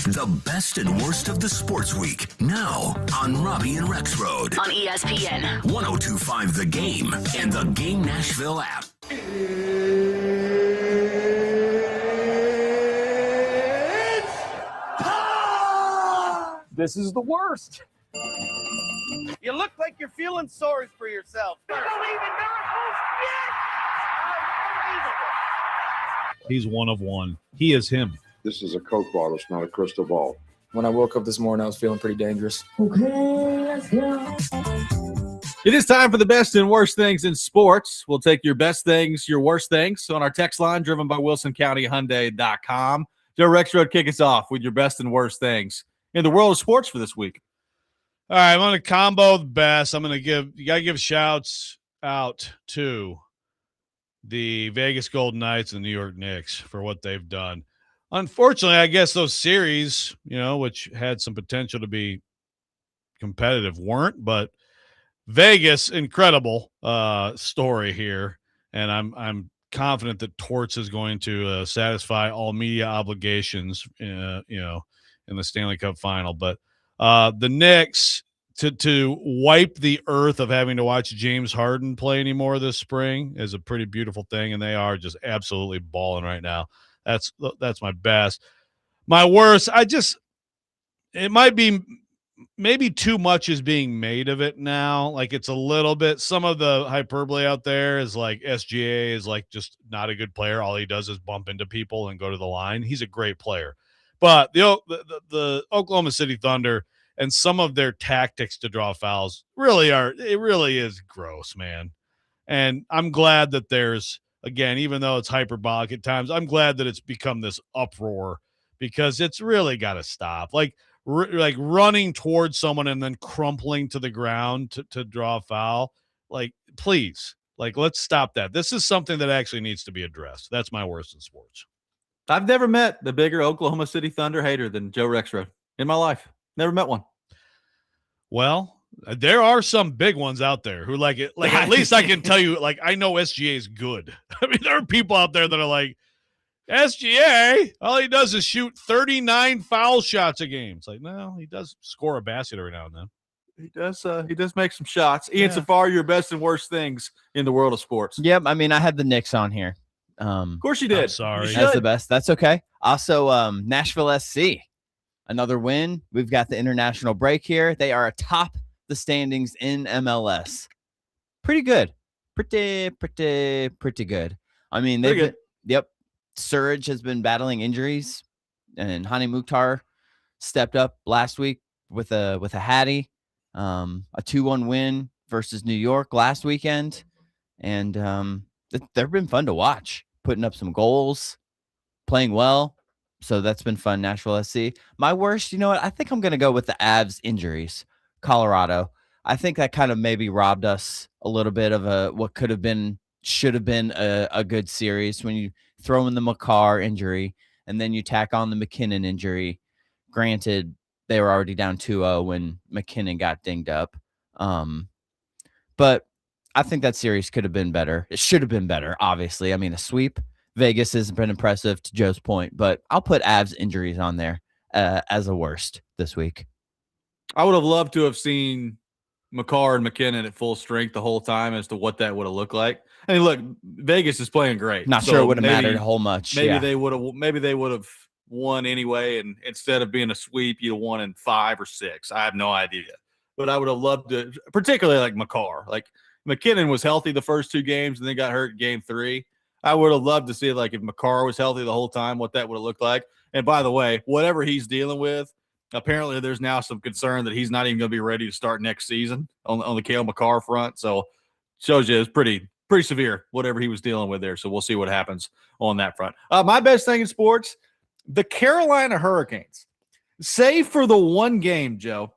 [SPEAKER 4] The best and worst of the sports week. Now on Robby and Rexrode.
[SPEAKER 5] On ESPN.
[SPEAKER 4] 102.5 The Game and the Game Nashville app.
[SPEAKER 6] This is the worst. You look like you're feeling sorry for yourself. You don't even know
[SPEAKER 2] He's one of one. He is him.
[SPEAKER 7] This is a Coke bottle. It's not a crystal ball.
[SPEAKER 6] When I woke up this morning, I was feeling pretty dangerous.
[SPEAKER 1] It is time for the best and worst things in sports. We'll take your best things, your worst things on our text line driven by WilsonCountyHyundai.com. Joe Rexrode, kick us off with your best and worst things in the world of sports for this week.
[SPEAKER 2] All right, I'm going to combo the best. You got to give shouts out to the Vegas Golden Knights and the New York Knicks for what they've done. Unfortunately, I guess those series, which had some potential to be competitive, weren't, but Vegas, incredible story here, and I'm confident that Torts is going to satisfy all media obligations, in the Stanley Cup final. But the Knicks, to wipe the earth of having to watch James Harden play anymore this spring is a pretty beautiful thing, and they are just absolutely balling right now. That's my best. My worst, it might be maybe too much is being made of it now. Like, it's a little bit, some of the hyperbole out there is like SGA is like just not a good player. All he does is bump into people and go to the line. He's a great player. But the Oklahoma City Thunder and some of their tactics to draw fouls really is gross, man. And I'm glad that there's, again, even though it's hyperbolic at times, I'm glad that it's become this uproar because it's really got to stop. Like running towards someone and then crumpling to the ground to draw a foul. Like, please, let's stop that. This is something that actually needs to be addressed. That's my worst in sports.
[SPEAKER 1] I've never met the bigger Oklahoma City Thunder hater than Joe Rexrode in my life. Never met one.
[SPEAKER 2] Well, there are some big ones out there who like it. Like, at least I can tell you, I know SGA is good. I mean, there are people out there that are like, SGA, all he does is shoot 39 foul shots a game. It's like, no, he does score a basket every now and then.
[SPEAKER 1] He does make some shots. Ian Safari, your best and worst things in the world of sports.
[SPEAKER 3] Yep, I mean, I had the Knicks on here.
[SPEAKER 1] Of course you did.
[SPEAKER 2] I'm sorry.
[SPEAKER 3] That's the best. That's okay. Also, Nashville SC, another win. We've got the international break here. They are atop the standings in MLS. Pretty good. Pretty good. I mean, yep. Surge has been battling injuries, and Hani Mukhtar stepped up last week with a Hattie, a 2-1 win versus New York last weekend, and they've been fun to watch, putting up some goals, playing well. So that's been fun. Nashville SC. My worst, you know what? I think I'm going to go with the Avs injuries. Colorado. I think that kind of maybe robbed us a little bit of what should have been a good series when you throw in the Makar injury and then you tack on the McKinnon injury. Granted, they were already down 2-0 when McKinnon got dinged up. But I think that series could have been better. It should have been better, obviously. I mean, a sweep. Vegas has been impressive to Joe's point, but I'll put Avs injuries on there as a worst this week.
[SPEAKER 1] I would have loved to have seen Makar and McKinnon at full strength the whole time as to what that would have looked like. I mean, look, Vegas is playing great.
[SPEAKER 3] Not sure it would have mattered a whole much.
[SPEAKER 1] Maybe they would have won anyway, and instead of being a sweep, you'd have won in 5 or 6. I have no idea. But I would have loved to, particularly like Makar. Like, McKinnon was healthy the first 2 games and then got hurt in game 3. I would have loved to see, like, if Makar was healthy the whole time, what that would have looked like. And by the way, whatever he's dealing with, apparently there's now some concern that he's not even going to be ready to start next season on the Cale Makar front. So shows you it's pretty severe, whatever he was dealing with there. So we'll see what happens on that front. My best thing in sports, the Carolina Hurricanes, save for the one game, Joe,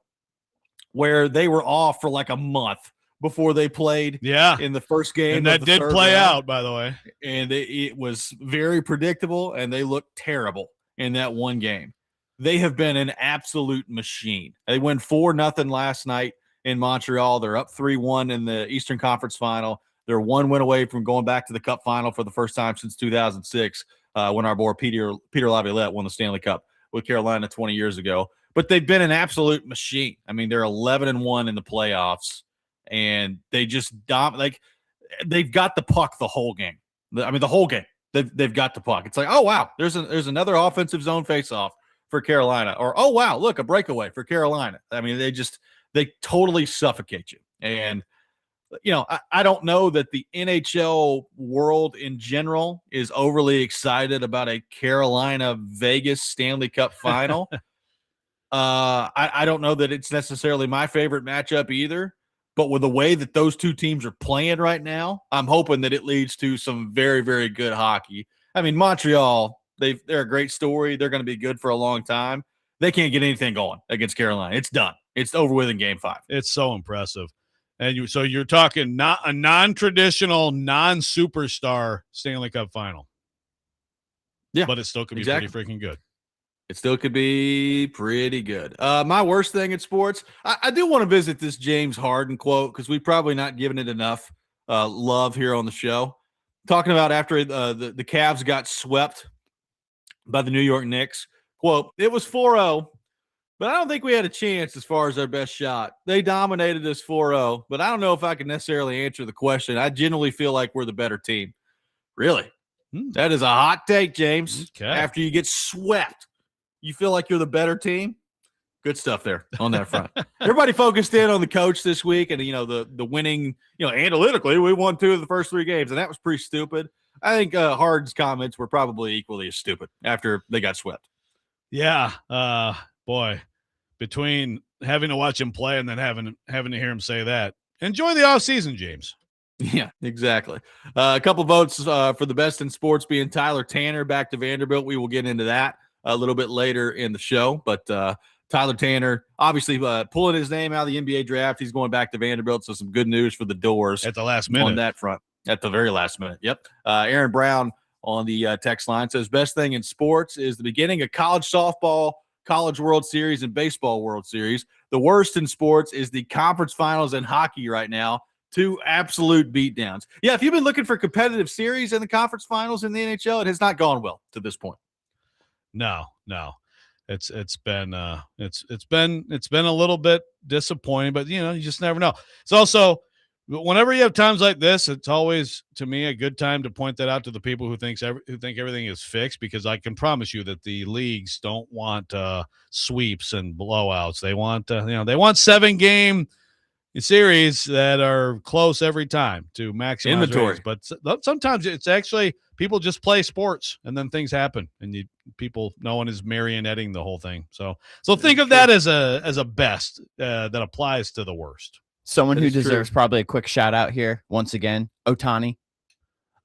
[SPEAKER 1] where they were off for like a month before they played in the first game.
[SPEAKER 2] And that did play out, by the way.
[SPEAKER 1] And it was very predictable, and they looked terrible in that one game. They have been an absolute machine. They won 4-0 last night in Montreal. They're up 3-1 in the Eastern Conference Final. They're 1 win away from going back to the Cup Final for the first time since 2006 when our boy Peter Laviolette won the Stanley Cup with Carolina 20 years ago. But they've been an absolute machine. I mean, they're 11-1 in the playoffs, and they just they've got the puck the whole game. I mean, the whole game. They've got the puck. It's like, oh wow, there's another offensive zone faceoff for Carolina, or oh wow, look, a breakaway for Carolina. I mean, they totally suffocate you. And I don't know that the NHL world in general is overly excited about a Carolina Vegas Stanley Cup final. I don't know that it's necessarily my favorite matchup either. But with the way that those two teams are playing right now, I'm hoping that it leads to some very, very good hockey. I mean, Montreal, they're a great story. They're going to be good for a long time. They can't get anything going against Carolina. It's done. It's over with in Game 5.
[SPEAKER 2] It's so impressive. And so you're talking not a non-traditional, non-superstar Stanley Cup final.
[SPEAKER 1] Yeah.
[SPEAKER 2] But it still could be
[SPEAKER 1] exactly.
[SPEAKER 2] pretty freaking good.
[SPEAKER 1] It still could be pretty good. My worst thing in sports, I do want to visit this James Harden quote because we've probably not given it enough love here on the show. Talking about after the Cavs got swept by the New York Knicks. Quote, it was 4-0, but I don't think we had a chance as far as our best shot. They dominated us 4-0, but I don't know if I can necessarily answer the question. I genuinely feel like we're the better team. Really? That is a hot take, James.
[SPEAKER 2] Okay.
[SPEAKER 1] After you get swept. You feel like you're the better team? Good stuff there on that front. Everybody focused in on the coach this week and, the winning, analytically, we won 2 of the first 3 games, and that was pretty stupid. I think Harden's comments were probably equally as stupid after they got swept.
[SPEAKER 2] Yeah. Boy, between having to watch him play and then having to hear him say that, enjoy the offseason, James.
[SPEAKER 1] Yeah, exactly. A couple votes for the best in sports being Tyler Tanner back to Vanderbilt. We will get into that a little bit later in the show, but Tyler Tanner obviously pulling his name out of the NBA draft. He's going back to Vanderbilt, so some good news for the Doors
[SPEAKER 2] at the last minute
[SPEAKER 1] on that front. At the very last minute, yep. Aaron Brown on the text line says best thing in sports is the beginning of college softball, college World Series, and baseball World Series. The worst in sports is the conference finals in hockey right now. 2 absolute beatdowns. Yeah, if you've been looking for competitive series in the conference finals in the NHL, it has not gone well to this point.
[SPEAKER 2] No. It's been a little bit disappointing, but you just never know. It's also whenever you have times like this, it's always to me a good time to point that out to the people who think everything is fixed, because I can promise you that the leagues don't want sweeps and blowouts. They want they want 7-game series that are close every time to maximize
[SPEAKER 1] inventory.
[SPEAKER 2] Ratings. But sometimes it's actually people just play sports and then things happen and no one is marionetting the whole thing. So think of that as a best that applies to the worst.
[SPEAKER 3] Someone who deserves probably a quick shout out here once again, Ohtani,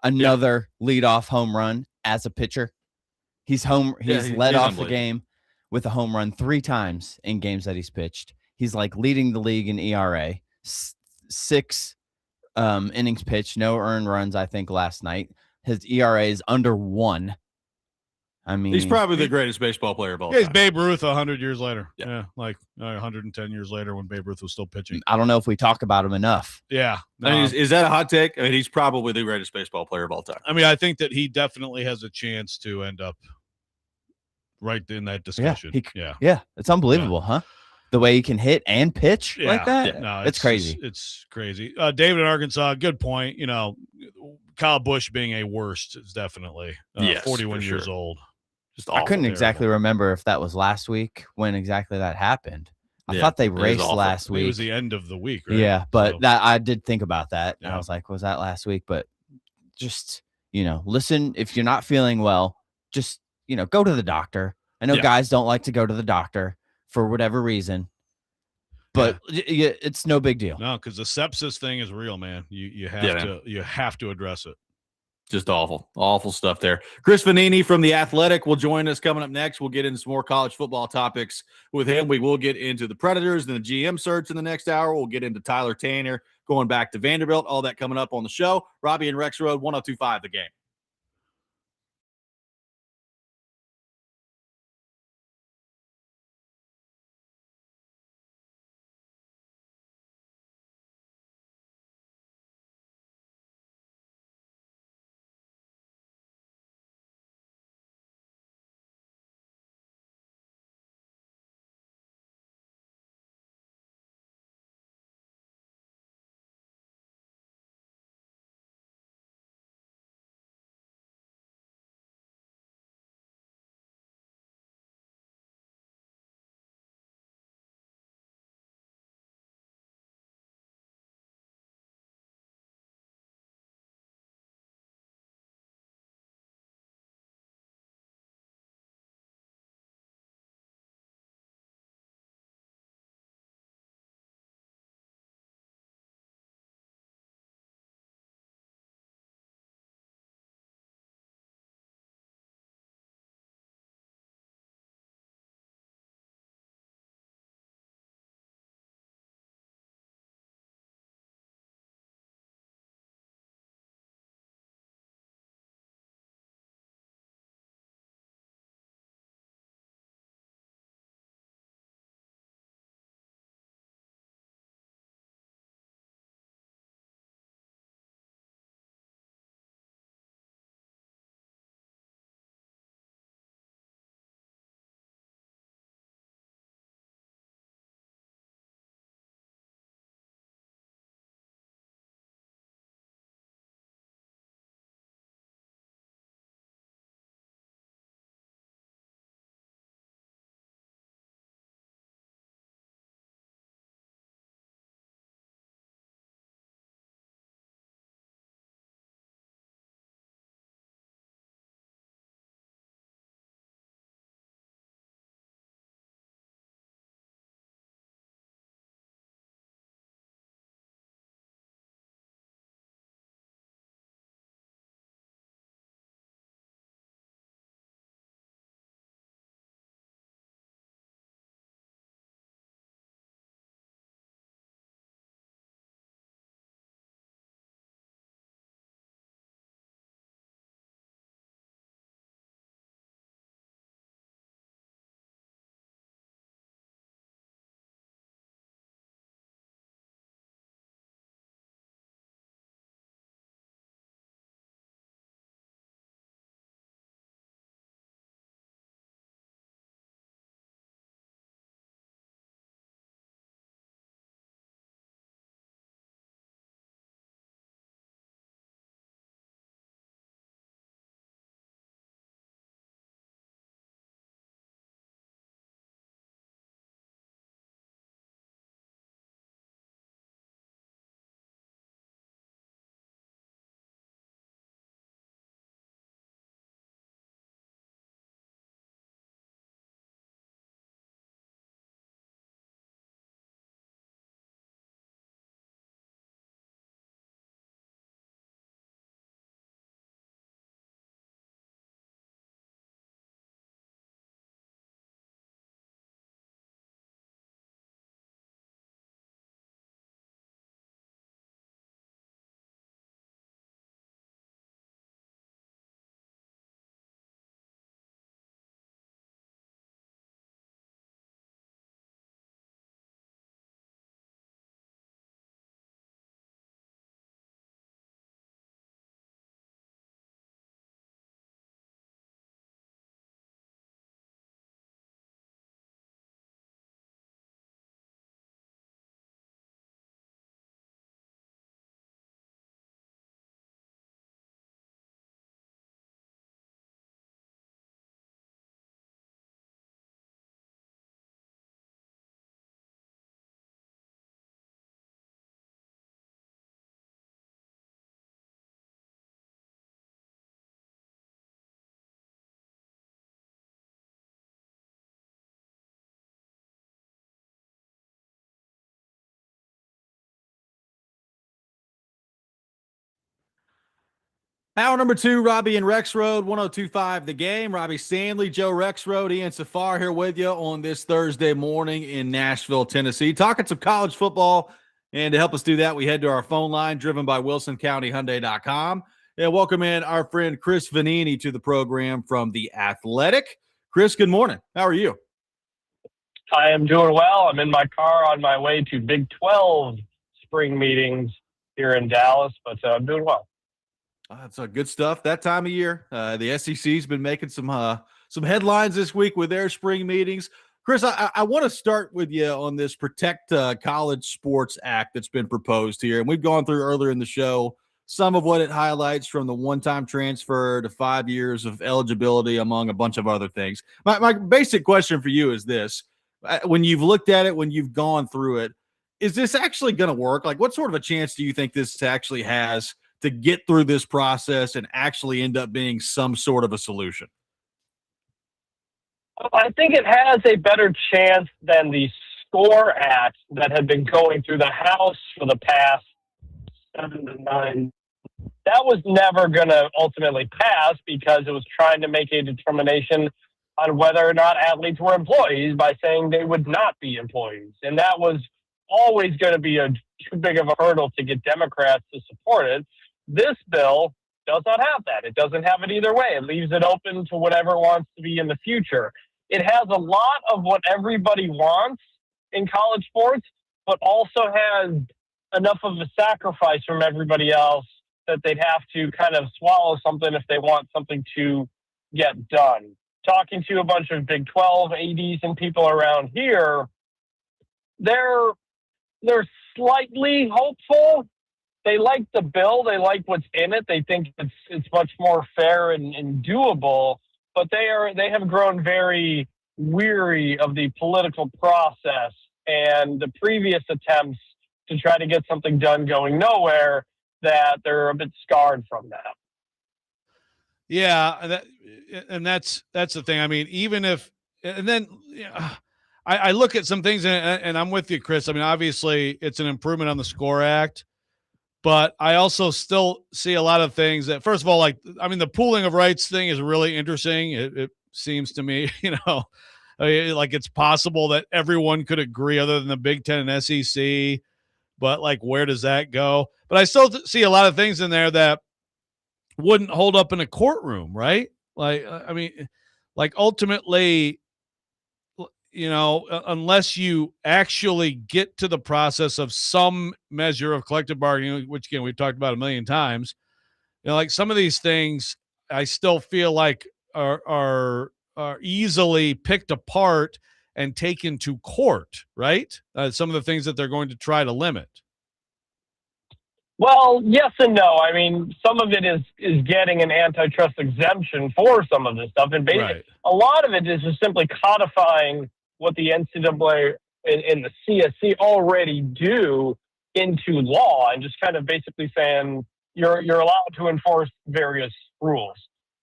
[SPEAKER 3] another leadoff home run as a pitcher. He's led off the game with a home run 3 times in games that he's pitched. He's leading the league in ERA, 6 innings pitched, no earned runs. I think last night his ERA is under 1. I mean,
[SPEAKER 1] he's probably the greatest baseball player of all time.
[SPEAKER 2] He's Babe Ruth 100 years later. Yeah, 110 years later when Babe Ruth was still pitching.
[SPEAKER 3] I don't know if we talk about him enough.
[SPEAKER 2] Yeah.
[SPEAKER 1] I mean, is that a hot take? I mean, he's probably the greatest baseball player of all time.
[SPEAKER 2] I mean, I think that he definitely has a chance to end up right in that discussion.
[SPEAKER 3] Yeah. It's unbelievable, huh? The way he can hit and pitch like that.
[SPEAKER 2] Yeah. No,
[SPEAKER 3] it's crazy.
[SPEAKER 2] It's crazy. David in Arkansas, good point. Kyle Busch being a worst is definitely 41 years old.
[SPEAKER 3] Just I couldn't exactly remember if that was last week when exactly that happened. I thought they raced last week.
[SPEAKER 2] It was the end of the week, right?
[SPEAKER 3] Yeah, but that I did think about that. And I was like, was that last week? But just, listen, if you're not feeling well, just, go to the doctor. I know guys don't like to go to the doctor for whatever reason, but it's no big deal.
[SPEAKER 2] No, because the sepsis thing is real, man. You have to address it.
[SPEAKER 1] Just awful stuff there. Chris Vanini from The Athletic will join us coming up next. We'll get into some more college football topics with him. We will get into the Predators and the GM search in the next hour. We'll get into Tyler Tanner going back to Vanderbilt. All that coming up on the show. Robby and Rexrode, 102.5 The Game. Hour number 2, Robby and Rexrode, 102.5 The Game. Robby Stanley, Joe Rexrode, Ian Safar here with you on this Thursday morning in Nashville, Tennessee, talking some college football. And to help us do that, we head to our phone line driven by WilsonCountyHyundai.com. And welcome in our friend Chris Vanini to the program from The Athletic. Chris, good morning. How are you?
[SPEAKER 5] I am doing well. I'm in my car on my way to Big 12 spring meetings here in Dallas, but I'm doing well.
[SPEAKER 1] That's good stuff that time of year. The SEC's been making some headlines this week with their spring meetings. Chris, I want to start with you on this Protect College Sports Act that's been proposed here. And we've gone through earlier in the show some of what it highlights, from the one-time transfer to 5 years of eligibility, among a bunch of other things. My basic question for you is this. When you've looked at it, when you've gone through it, is this actually going to work? Like, what sort of a chance do you think this actually has to get through this process and actually end up being some sort of a solution?
[SPEAKER 5] I think it has a better chance than the SCORE Act that had been going through the House for the past 7 to 9. That was never going to ultimately pass because it was trying to make a determination on whether or not athletes were employees by saying they would not be employees. And that was always going to be too big of a hurdle to get Democrats to support it. This bill does not have that. It doesn't have it either way. It leaves it open to whatever it wants to be in the future. It has a lot of what everybody wants in college sports, but also has enough of a sacrifice from everybody else that they'd have to kind of swallow something if they want something to get done. Talking to a bunch of Big 12 ADs and people around here, they're slightly hopeful. They like the bill. They like what's in it. They think it's much more fair and doable. But they have grown very weary of the political process and the previous attempts to try to get something done going nowhere, that they're a bit scarred from that.
[SPEAKER 2] Yeah, that's the thing. I mean, even if, and then I look at some things, and I'm with you, Chris. I mean, obviously, it's an improvement on the SCORE Act. But I also still see a lot of things that, first of all, the pooling of rights thing is really interesting. It seems to me, like it's possible that everyone could agree other than the Big Ten and SEC. But, where does that go? But I still see a lot of things in there that wouldn't hold up in a courtroom, right? Ultimately, unless you actually get to the process of some measure of collective bargaining, which, again, we've talked about a million times, some of these things I still feel like are easily picked apart and taken to court, right? Some of the things that they're going to try to limit.
[SPEAKER 5] Well, yes and no. I mean, some of it is getting an antitrust exemption for some of this stuff. And basically, right, a lot of it is just simply codifying what the NCAA and the CSC already do into law, and just kind of basically saying you're allowed to enforce various rules.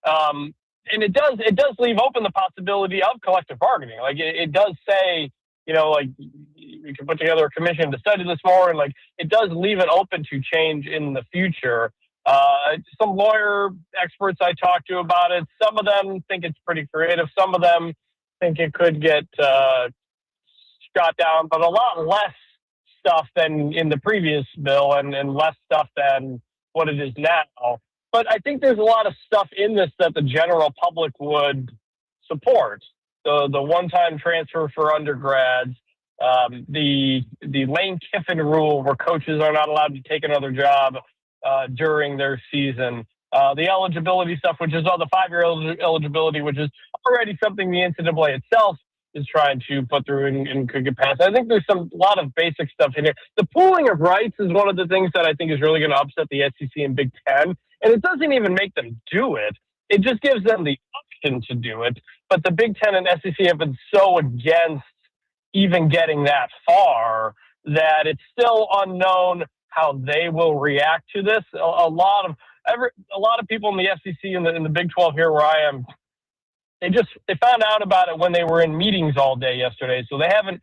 [SPEAKER 5] And it does leave open the possibility of collective bargaining. It does say, we can put together a commission to study this more, and it does leave it open to change in the future. Some lawyer experts I talked to about it, some of them think it's pretty creative. Some of them think it could get shot down, but a lot less stuff than in the previous bill, and less stuff than what it is now. But I think there's a lot of stuff in this that the general public would support. The one-time transfer for undergrads, the Lane Kiffin rule where coaches are not allowed to take another job during their season, the eligibility stuff, which is the 5-year eligibility, which is already something the NCAA itself is trying to put through and could get passed. I think there's a lot of basic stuff in here. The pooling of rights is one of the things that I think is really going to upset the SEC and Big Ten, and it doesn't even make them do it. It just gives them the option to do it. But the Big Ten and SEC have been so against even getting that far that it's still unknown how they will react to this. A lot of people in the SEC and in the Big 12 here where I am, they found out about it when they were in meetings all day yesterday. So they hadn't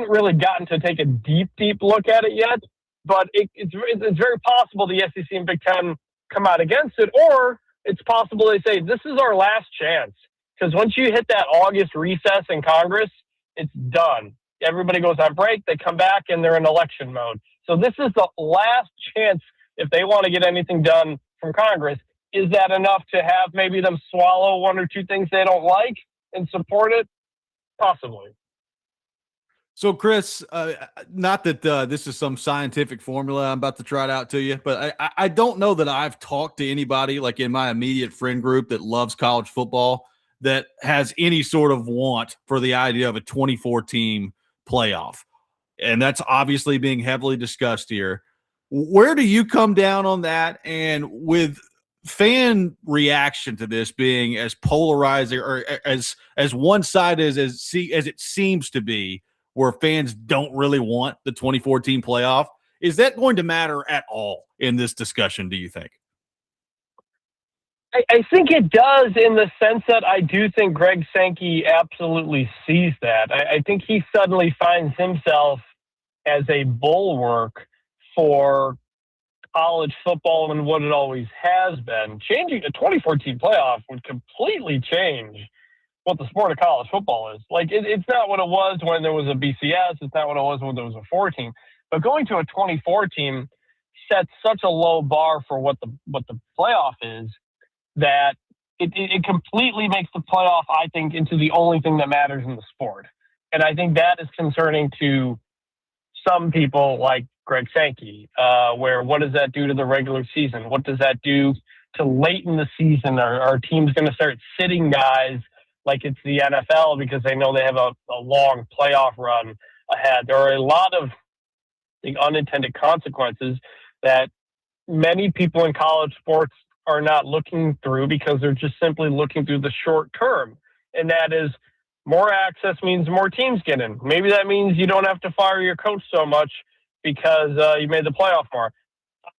[SPEAKER 5] really gotten to take a deep look at it yet. But it's very possible the SEC and Big Ten come out against it, or it's possible they say, this is our last chance. Because once you hit that August recess in Congress, it's done. Everybody goes on break, they come back, and they're in election mode. So this is the last chance if they want to get anything done from Congress. Is that enough to have maybe them swallow one or two things they don't like and support it? Possibly.
[SPEAKER 1] So, Chris, not that this is some scientific formula I'm about to trot out to you, but I don't know that I've talked to anybody like in my immediate friend group that loves college football that has any sort of want for the idea of a 24-team playoff. And that's obviously being heavily discussed here. Where do you come down on that? And with fan reaction to this being as polarizing or as one-sided as it seems to be, where fans don't really want the 24-team playoff, is that going to matter at all in this discussion, do you think?
[SPEAKER 5] I think it does, in the sense that I do think Greg Sankey absolutely sees that. I think he suddenly finds himself as a bulwark for college football and what it always has been. Changing a 24-team playoff would completely change what the sport of college football is. Like, it's not what it was when there was a BCS. It's not what it was when there was a 4-team. But going to a 24-team sets such a low bar for what the playoff is that it completely makes the playoff, I think, into the only thing that matters in the sport. And I think that is concerning to some people like Greg Sankey, where what does that do to the regular season? What does that do to late in the season? Are teams going to start sitting guys like it's the NFL because they know they have a long playoff run ahead? There are a lot of unintended consequences that many people in college sports are not looking through because they're just simply looking through the short term. And that is, more access means more teams get in. Maybe that means you don't have to fire your coach so much because you made the playoff more.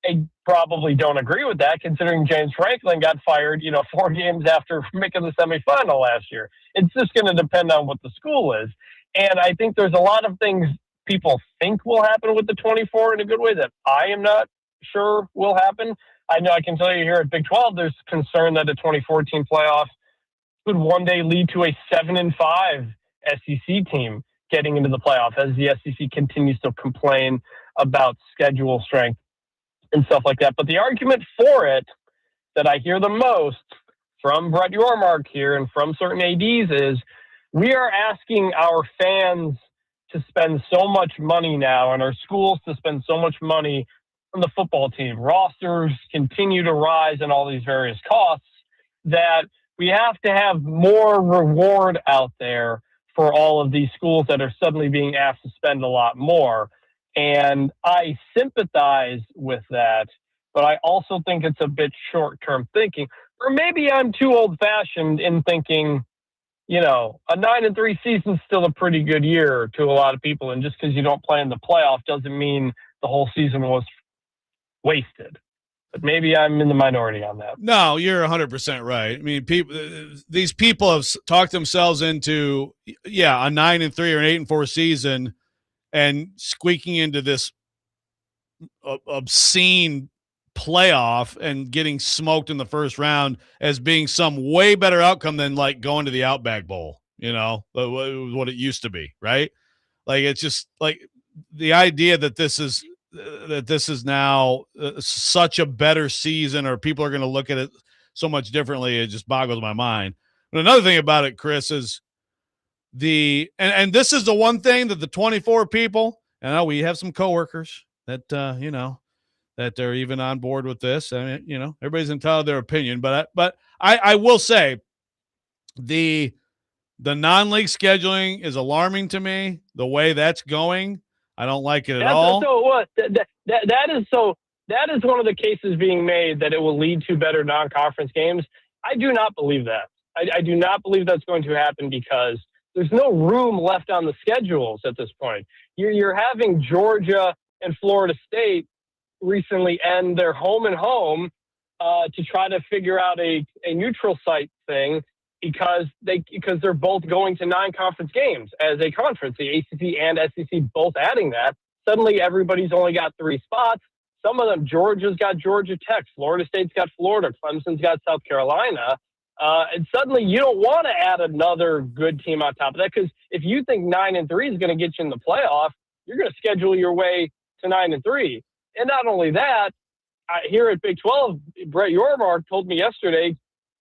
[SPEAKER 5] I probably don't agree with that, considering James Franklin got fired, 4 games after making the semifinal last year. It's just going to depend on what the school is. And I think there's a lot of things people think will happen with the 24 in a good way that I am not sure will happen. I know I can tell you here at Big 12, there's concern that a 24-team playoff could one day lead to a 7-5 SEC team getting into the playoff as the SEC continues to complain about schedule strength and stuff like that. But the argument for it that I hear the most from Brett Yormark here and from certain ADs is we are asking our fans to spend so much money now and our schools to spend so much money on the football team. Rosters continue to rise and all these various costs that we have to have more reward out there for all of these schools that are suddenly being asked to spend a lot more. And I sympathize with that, but I also think it's a bit short-term thinking. Or maybe I'm too old-fashioned in thinking, a 9-3 season is still a pretty good year to a lot of people. And just because you don't play in the playoff doesn't mean the whole season was wasted. But maybe I'm in the minority on that.
[SPEAKER 2] No, you're 100% right. I mean, these people have talked themselves into, a 9-3 or an 8-4 season and squeaking into this obscene playoff and getting smoked in the first round as being some way better outcome than like going to the Outback Bowl, what it used to be, right? Like, it's just like the idea that this is now such a better season, or people are going to look at it so much differently. It just boggles my mind. But another thing about it, Chris, is and this is the one thing that the 24 people, and I know we have some coworkers that, that they're even on board with this. I mean, everybody's entitled to their opinion, but I will say the non-league scheduling is alarming to me, the way that's going. I don't like it at all.
[SPEAKER 5] So what? That is one of the cases being made that it will lead to better non-conference games. I do not believe that. I do not believe that's going to happen because there's no room left on the schedules at this point. You're having Georgia and Florida State recently end their home and home to try to figure out a neutral site thing because they're both going to 9 conference games as a conference, the ACC and SEC both adding that. Suddenly everybody's only got 3 spots. some of them, Georgia's got Georgia Tech, Florida State's got Florida, Clemson's got South Carolina. And suddenly you don't want to add another good team on top of that, because if you think 9-3 is going to get you in the playoff, you're going to schedule your way to 9-3. And not only that, here at Big 12, Brett Yormark told me yesterday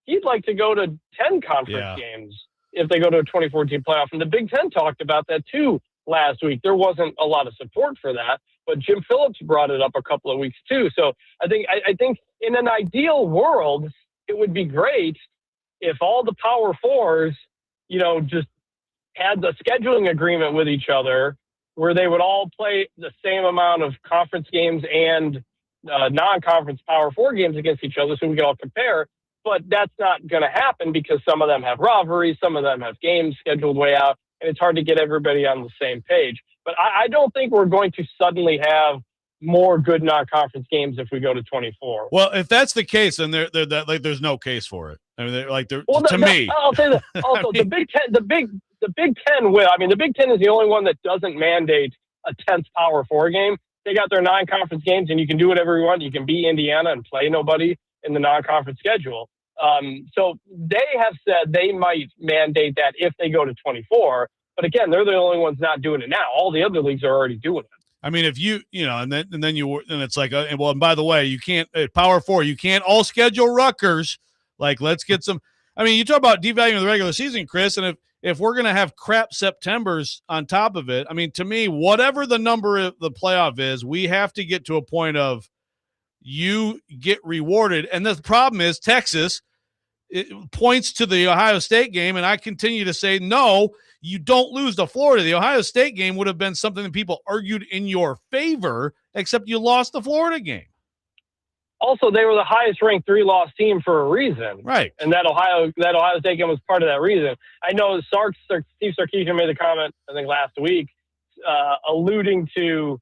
[SPEAKER 5] he'd like to go to 10 conference games if they go to a 2014 playoff. And the Big Ten talked about that too last week. There wasn't a lot of support for that, but Jim Phillips brought it up a couple of weeks too. So I think in an ideal world, it would be great if all the Power Fours, just had the scheduling agreement with each other where they would all play the same amount of conference games and non-conference Power Four games against each other so we can all compare. But that's not going to happen because some of them have rivalries, some of them have games scheduled way out, and it's hard to get everybody on the same page. But I don't think we're going to suddenly have more good non-conference games if we go to 24.
[SPEAKER 2] Well, if that's the case, then there's no case for it. I mean, to me.
[SPEAKER 5] I'll say that. Also, the Big Ten, the Big Ten will. I mean, the Big Ten is the only one that doesn't mandate a 10th Power Four game. They got their non-conference games, and you can do whatever you want. You can beat Indiana and play nobody in the non-conference schedule. So they have said they might mandate that if they go to 24. But again, they're the only ones not doing it now. All the other leagues are already doing it.
[SPEAKER 2] I mean, if and it's like, and by the way, you can't at Power Four, you can't all schedule Rutgers. Like, let's get some. I mean, you talk about devaluing the regular season, Chris, and if we're gonna have crap Septembers on top of it, I mean, to me, whatever the number of the playoff is, we have to get to a point of you get rewarded. And the problem is Texas. It points to the Ohio State game, and I continue to say, no, you don't lose to Florida. The Ohio State game would have been something that people argued in your favor, except you lost the Florida game.
[SPEAKER 5] Also, they were the highest-ranked 3-loss team for a reason.
[SPEAKER 2] Right.
[SPEAKER 5] And that Ohio State game was part of that reason. I know Steve Sarkisian made the comment, I think, last week, alluding to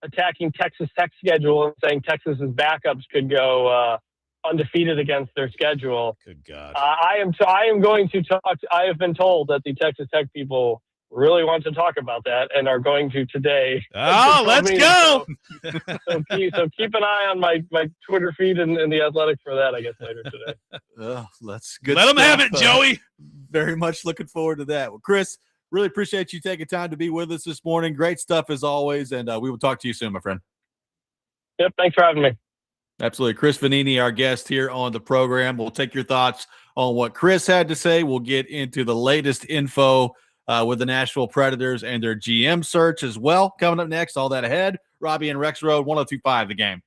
[SPEAKER 5] attacking Texas Tech's schedule and saying Texas's backups could go undefeated against their schedule.
[SPEAKER 2] Good God.
[SPEAKER 5] I am going to talk. I have been told that the Texas Tech people really want to talk about that and are going to today.
[SPEAKER 2] Oh, let's go.
[SPEAKER 5] So keep an eye on my Twitter feed and the Athletic for that, I guess, later today.
[SPEAKER 1] Let's good.
[SPEAKER 2] Let them have it, Joey.
[SPEAKER 1] Very much looking forward to that. Well, Chris, really appreciate you taking time to be with us this morning. Great stuff as always, and we will talk to you soon, my friend.
[SPEAKER 5] Yep, thanks for having me.
[SPEAKER 1] Absolutely. Chris Vanini, our guest here on the program. We'll take your thoughts on what Chris had to say. We'll get into the latest info with the Nashville Predators and their GM search as well. Coming up next, all that ahead. Robby and Rexrode, 102.5 The Game.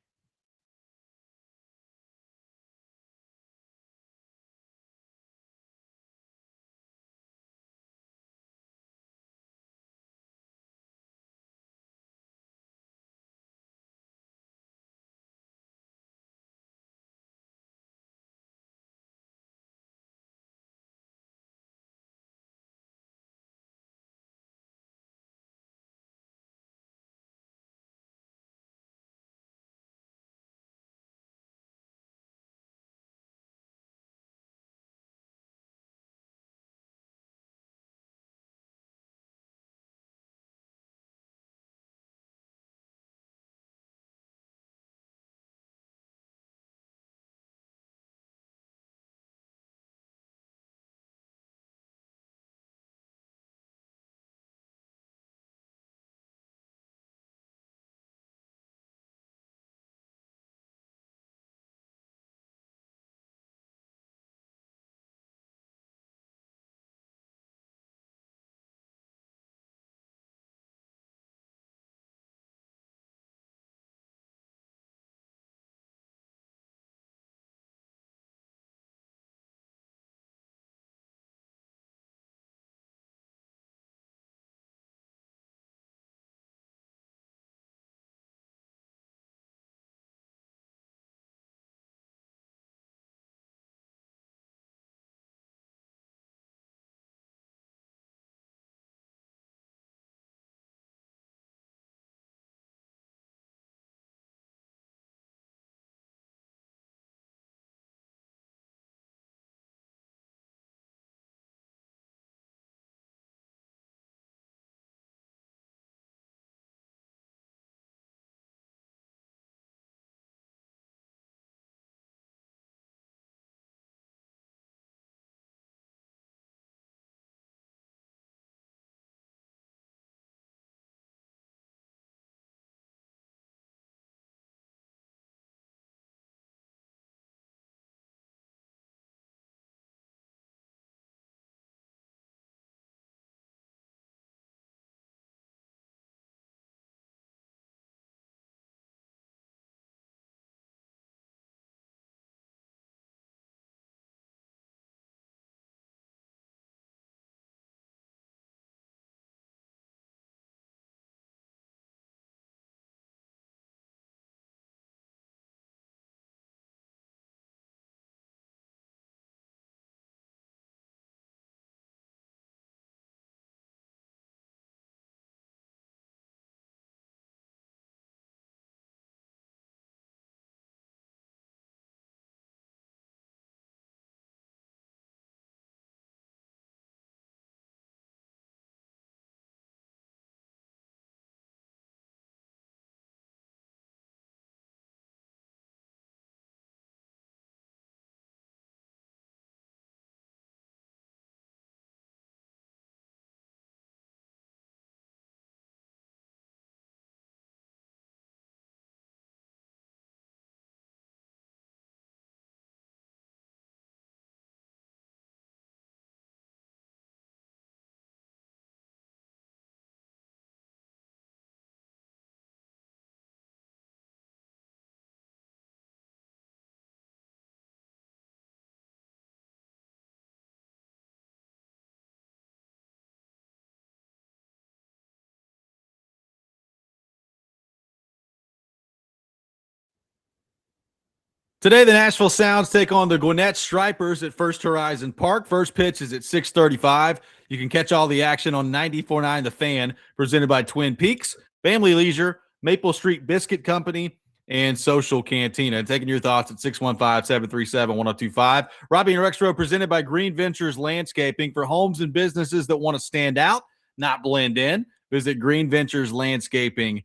[SPEAKER 1] Today, the Nashville Sounds take on the Gwinnett Stripers at First Horizon Park. First pitch is at 6:35. You can catch all the action on 94.9 The Fan, presented by Twin Peaks, Family Leisure, Maple Street Biscuit Company, and Social Cantina. And taking your thoughts at 615-737-1025. Robby and Rexrode, presented by Green Ventures Landscaping, for homes and businesses that want to stand out, not blend in. Visit greenventureslandscaping.com.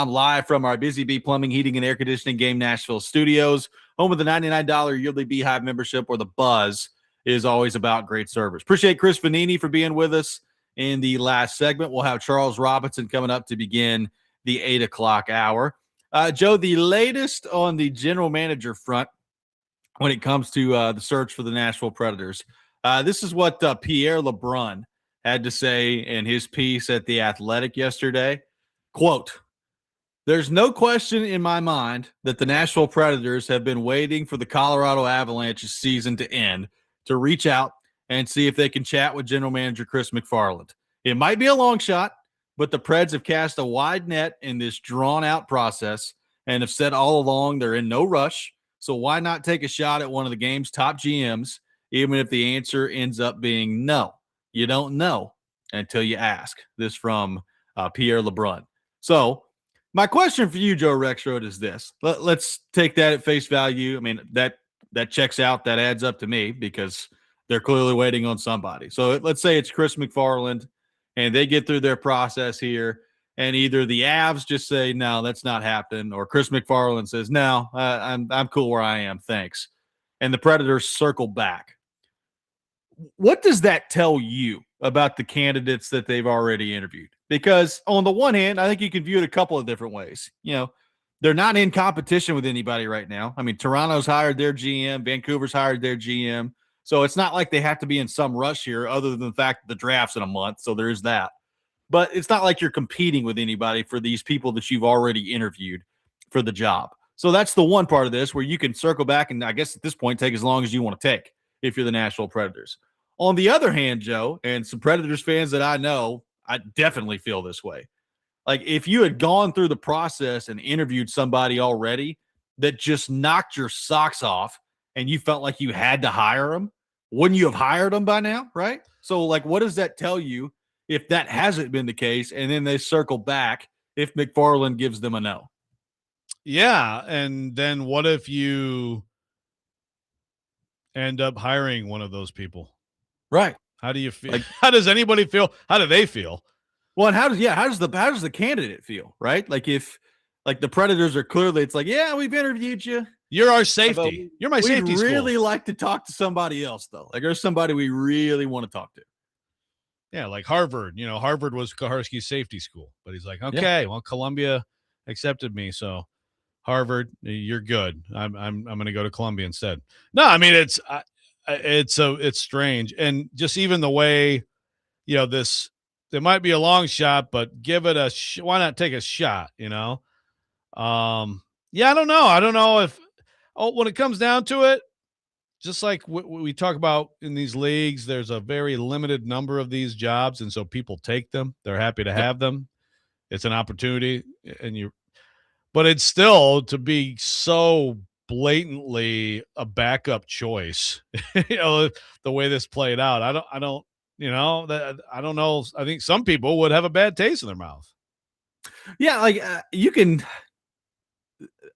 [SPEAKER 1] Live from our Busy Bee Plumbing, Heating, and Air Conditioning Game Nashville studios, home of the $99 yearly Beehive membership, where the buzz is always about great service. Appreciate Chris Vanini for being with us in the last segment. We'll have Charles Robinson coming up to begin the 8 o'clock hour. Joe, the latest on the general manager front when it comes to the search for the Nashville Predators. This is what Pierre LeBrun had to say in his piece at The Athletic yesterday. Quote, "There's no question in my mind that the Nashville Predators have been waiting for the Colorado Avalanche's season to end to reach out and see if they can chat with general manager Chris McFarland. It might be a long shot, but the Preds have cast a wide net in this drawn-out process and have said all along they're in no rush, so why not take a shot at one of the game's top GMs, even if the answer ends up being no? You don't know until you ask." This from Pierre LeBrun. So my question for you, Joe Rexrode, is this. Let's take that at face value. I mean, that checks out. That adds up to me because they're clearly waiting on somebody. So let's say it's Chris McFarland, and they get through their process here, and either the Avs just say, no, that's not happening, or Chris McFarland says, no, I'm cool where I am, thanks. And the Predators circle back. What does that tell you about the candidates that they've already interviewed? Because on the one hand, I think you can view it a couple of different ways. You know, they're not in competition with anybody right now. I mean, Toronto's hired their GM, Vancouver's hired their GM. So it's not like they have to be in some rush here other than the fact that the draft's in a month. So there's that. But it's not like you're competing with anybody for these people that you've already interviewed for the job. So that's the one part of this where you can circle back and I guess at this point take as long as you want to take if you're the Nashville Predators. On the other hand, Joe, and some Predators fans that I know, I definitely feel this way. Like if you had gone through the process and interviewed somebody already that just knocked your socks off and you felt like you had to hire them, wouldn't you have hired them by now, right? So like what does that tell you if that hasn't been the case and then they circle back if McFarland gives them a no?
[SPEAKER 2] Yeah, and then what if you end up hiring one of those people?
[SPEAKER 1] Right.
[SPEAKER 2] How do you feel? Like, how does anybody feel? How do they feel?
[SPEAKER 1] Well, and how does the candidate feel, right? Like if like the Predators are clearly, it's like, yeah, we've interviewed you.
[SPEAKER 2] You're our safety. You're my safety.
[SPEAKER 1] We'd really like to talk to somebody else, though. Like there's somebody we really want to talk to.
[SPEAKER 2] Yeah, like Harvard. You know, Harvard was Kaharski's safety school, but he's like, okay, well, Columbia accepted me, so Harvard, you're good. I'm going to go to Columbia instead. No, I mean it's strange, and just even the way, you know, this. It might be a long shot, but give it why not take a shot, you know? Yeah, I don't know. I don't know if when it comes down to it, just like we talk about in these leagues, there's a very limited number of these jobs, and so people take them. They're happy to have them. It's an opportunity, but it's still to be so blatantly a backup choice. You know, the way this played out, I don't. You know, that I don't know. I think some people would have a bad taste in their mouth.
[SPEAKER 1] Yeah, like you can.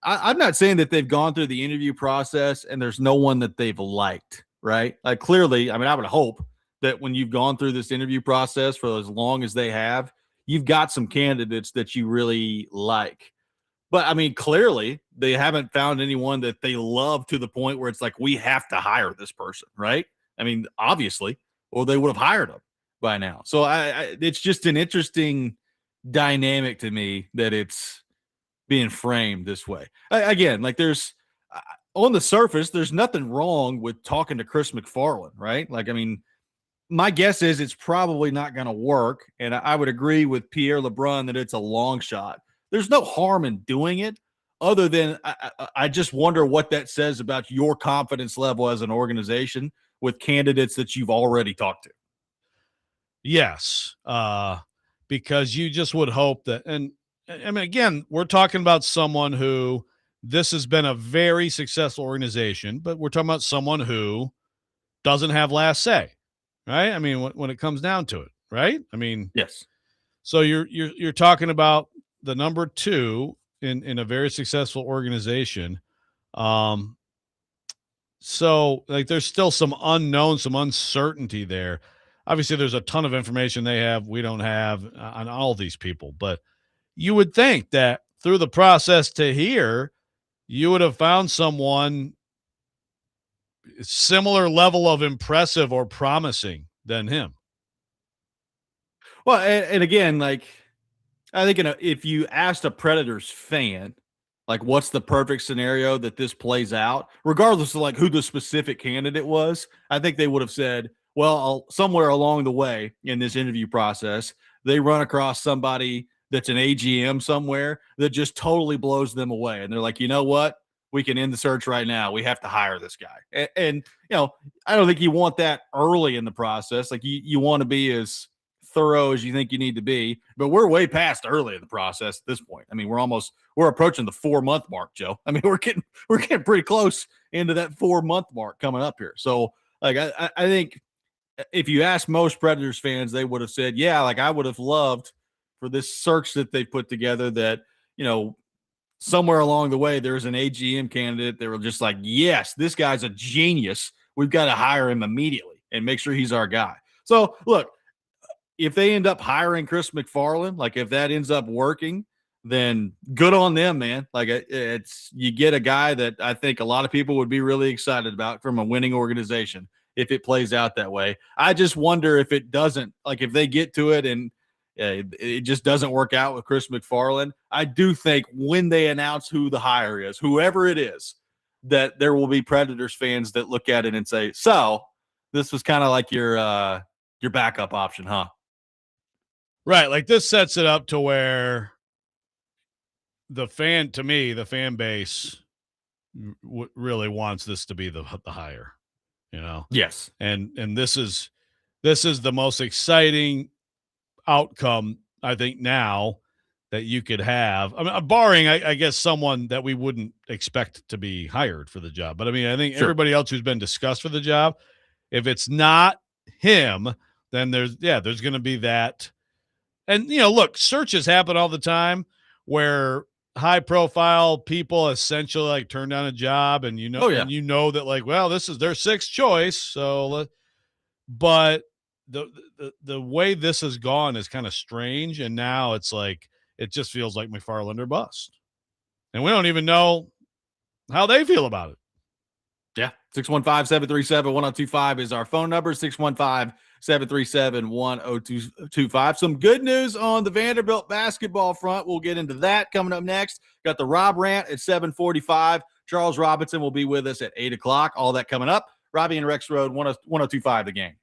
[SPEAKER 1] I'm not saying that they've gone through the interview process and there's no one that they've liked, right? Like clearly, I mean, I would hope that when you've gone through this interview process for as long as they have, you've got some candidates that you really like. But I mean, clearly, they haven't found anyone that they love to the point where it's like, we have to hire this person, right? I mean, obviously. Or they would have hired him by now. So it's just an interesting dynamic to me that it's being framed this way. Again, like there's on the surface, there's nothing wrong with talking to Chris McFarland, right? Like, I mean, my guess is it's probably not going to work. And I would agree with Pierre LeBrun that it's a long shot. There's no harm in doing it other than I just wonder what that says about your confidence level as an organization with candidates that you've already talked to.
[SPEAKER 2] Yes, because you just would hope that, and I mean, again, we're talking about someone who this has been a very successful organization, but we're talking about someone who doesn't have last say, right? I mean, when it comes down to it, right? I mean,
[SPEAKER 1] Yes.
[SPEAKER 2] so you're talking about the number 2 in a very successful organization. So like there's still some unknown, some uncertainty there. Obviously, there's a ton of information they have we don't have on all these people, but you would think that through the process to here, you would have found someone similar level of impressive or promising than him.
[SPEAKER 1] Well, and again, like I think if you asked a Predators fan, like what's the perfect scenario that this plays out, regardless of like who the specific candidate was, I think they would have said, well, somewhere along the way in this interview process, they run across somebody that's an AGM somewhere that just totally blows them away. And they're like, you know what? We can end the search right now. We have to hire this guy. And I don't think you want that early in the process. Like you want to be as thorough as you think you need to be, but we're way past early in the process at this point. I mean, we're approaching the 4-month mark, Joe. I mean, we're getting pretty close into that 4-month mark coming up here. So like, I think if you ask most Predators fans, they would have said, yeah, like I would have loved for this search that they put together that, somewhere along the way, there's an AGM candidate. They were just like, yes, this guy's a genius. We've got to hire him immediately and make sure he's our guy. So look, if they end up hiring Chris McFarland, like if that ends up working, then good on them, man. Like it's you get a guy that I think a lot of people would be really excited about from a winning organization if it plays out that way. I just wonder if it doesn't, like if they get to it and it just doesn't work out with Chris McFarland. I do think when they announce who the hire is, whoever it is, that there will be Predators fans that look at it and say, so this was kind of like your backup option, huh?
[SPEAKER 2] Right. Like this sets it up to where the fan base really wants this to be the hire,
[SPEAKER 1] Yes.
[SPEAKER 2] And this is the most exciting outcome, I think, now that you could have. I mean, barring, I guess, someone that we wouldn't expect to be hired for the job. But I mean, I think everybody else who's been discussed for the job, if it's not him, then there's going to be that. And, look, searches happen all the time where high profile people essentially like turn down a job and, and that like, well, this is their 6th choice. So, but the way this has gone is kind of strange. And now it's like, it just feels like McFarland or bust. And we don't even know how they feel about it.
[SPEAKER 1] Yeah. 615-737-1025 is our phone number. 615-737-1025. Some good news on the Vanderbilt basketball front. We'll get into that coming up next. Got the Rob rant at 7:45. Charles Robinson will be with us at 8 o'clock. All that coming up. Robby and Rexrode 1025 the game.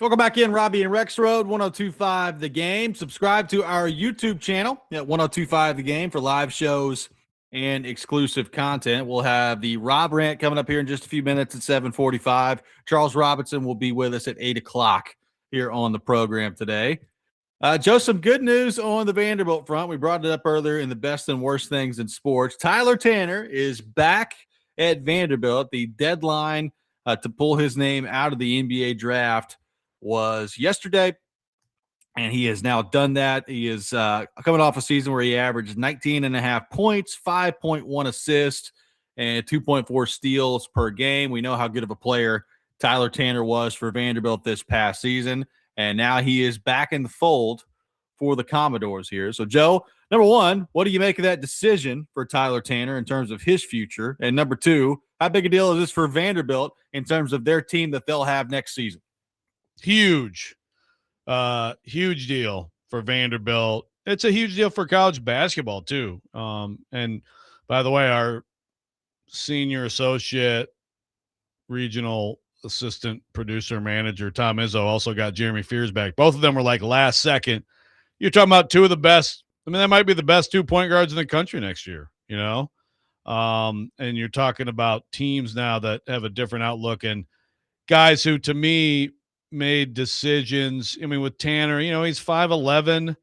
[SPEAKER 1] Welcome back in, Robby and Rexrode, 1025 The Game. Subscribe to our YouTube channel at 1025 The Game for live shows and exclusive content. We'll have the Rob Rant coming up here in just a few minutes at 7:45. Charles Robinson will be with us at 8 o'clock here on the program today. Joe, some good news on the Vanderbilt front. We brought it up earlier in the best and worst things in sports. Tyler Tanner is back at Vanderbilt. The deadline to pull his name out of the NBA draft was yesterday, and he has now done that. He is coming off a season where he averaged 19.5 points, 5.1 assists, and 2.4 steals per game. We know how good of a player Tyler Tanner was for Vanderbilt this past season, and now he is back in the fold for the Commodores here. So, Joe, number one, what do you make of that decision for Tyler Tanner in terms of his future? And number two, how big a deal is this for Vanderbilt in terms of their team that they'll have next season?
[SPEAKER 2] Huge deal for Vanderbilt. It's a huge deal for college basketball too. And by the way, our senior associate regional assistant producer manager, Tom Izzo, also got Jeremy Fears back. Both of them were like last second. You're talking about two of the best. I mean, that might be the best 2-point guards in the country next year, you know? And you're talking about teams now that have a different outlook and guys who, to me, made decisions. I mean, with Tanner, you know, he's 5'11".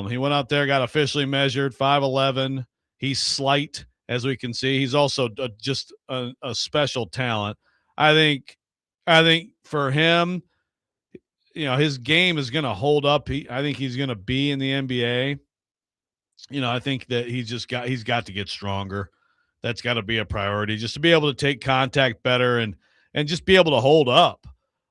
[SPEAKER 2] He went out there, got officially measured, 5'11". He's slight, as we can see. He's also just a special talent. I think for him, you know, his game is going to hold up. I think he's going to be in the NBA. You know, I think that he's got to get stronger. That's got to be a priority, just to be able to take contact better and just be able to hold up.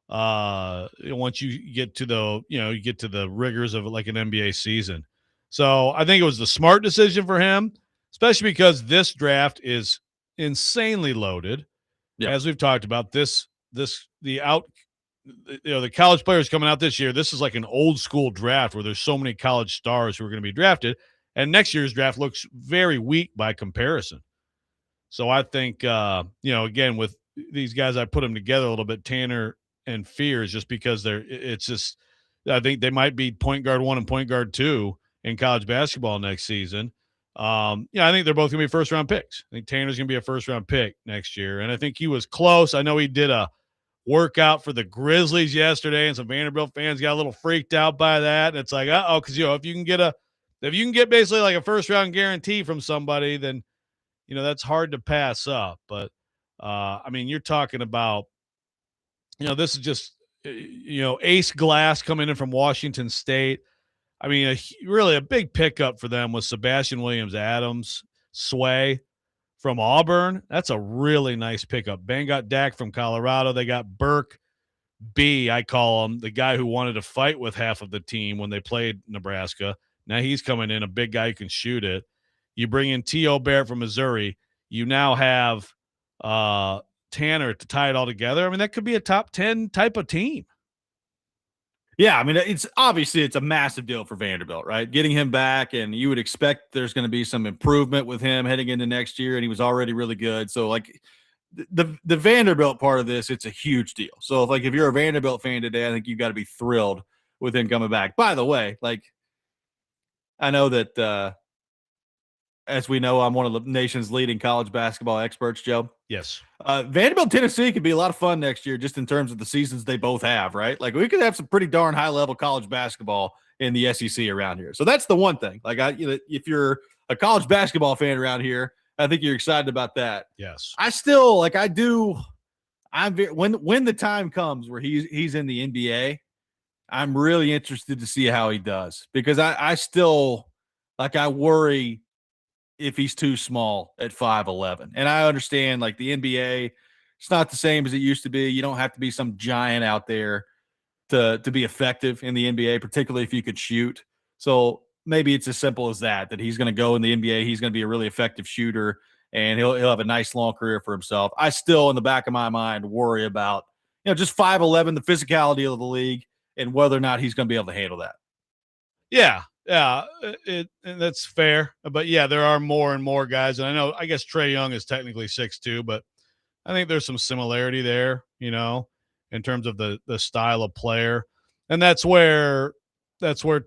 [SPEAKER 2] Once you get to the rigors of like an NBA season. So I think it was the smart decision for him, especially because this draft is insanely loaded. Yeah. As we've talked about, the college players coming out this year, this is like an old school draft where there's so many college stars who are going to be drafted, and next year's draft looks very weak by comparison. So I think, again, with these guys, I put them together a little bit, Tanner and Fears, just because I think they might be point guard 1 and point guard 2 in college basketball next season. I think they're both going to be first-round picks. I think Tanner's going to be a first-round pick next year, and I think he was close. I know he did a workout for the Grizzlies yesterday, and some Vanderbilt fans got a little freaked out by that. And it's like, because if you can get basically like a first-round guarantee from somebody, then that's hard to pass up. But I mean, you're talking about, this is just, Ace Glass coming in from Washington State. I mean, really a big pickup for them was Sebastian Williams-Adams, Sway from Auburn. That's a really nice pickup. Ben got Dak from Colorado. They got Burke B, I call him, the guy who wanted to fight with half of the team when they played Nebraska. Now he's coming in, a big guy who can shoot it. You bring in T.O. Barrett from Missouri. You now have Tanner to tie it all together. I mean, that could be a top 10 type of team.
[SPEAKER 1] Yeah, I mean, it's a massive deal for Vanderbilt, right? Getting him back, and you would expect there's going to be some improvement with him heading into next year, and he was already really good. So, like, the Vanderbilt part of this, it's a huge deal. So, if you're a Vanderbilt fan today, I think you've got to be thrilled with him coming back. By the way, I know that as we know, I'm one of the nation's leading college basketball experts, Joe.
[SPEAKER 2] Yes.
[SPEAKER 1] Vanderbilt, Tennessee could be a lot of fun next year just in terms of the seasons they both have, right? We could have some pretty darn high-level college basketball in the SEC around here. So that's the one thing. If you're a college basketball fan around here, I think you're excited about that.
[SPEAKER 2] Yes.
[SPEAKER 1] I still, when the time comes where he's in the NBA, I'm really interested to see how he does, because I still, I worry if he's too small at 5'11". And I understand, the NBA, it's not the same as it used to be. You don't have to be some giant out there to be effective in the NBA, particularly if you could shoot. So maybe it's as simple as that he's going to go in the NBA. He's going to be a really effective shooter, and he'll have a nice long career for himself. I still, in the back of my mind, worry about, just 5'11", the physicality of the league, and whether or not he's going to be able to handle that.
[SPEAKER 2] Yeah. Yeah, that's fair. But, yeah, there are more and more guys. And I guess Trae Young is technically 6'2", but I think there's some similarity there, And in terms of the style of player. And that's where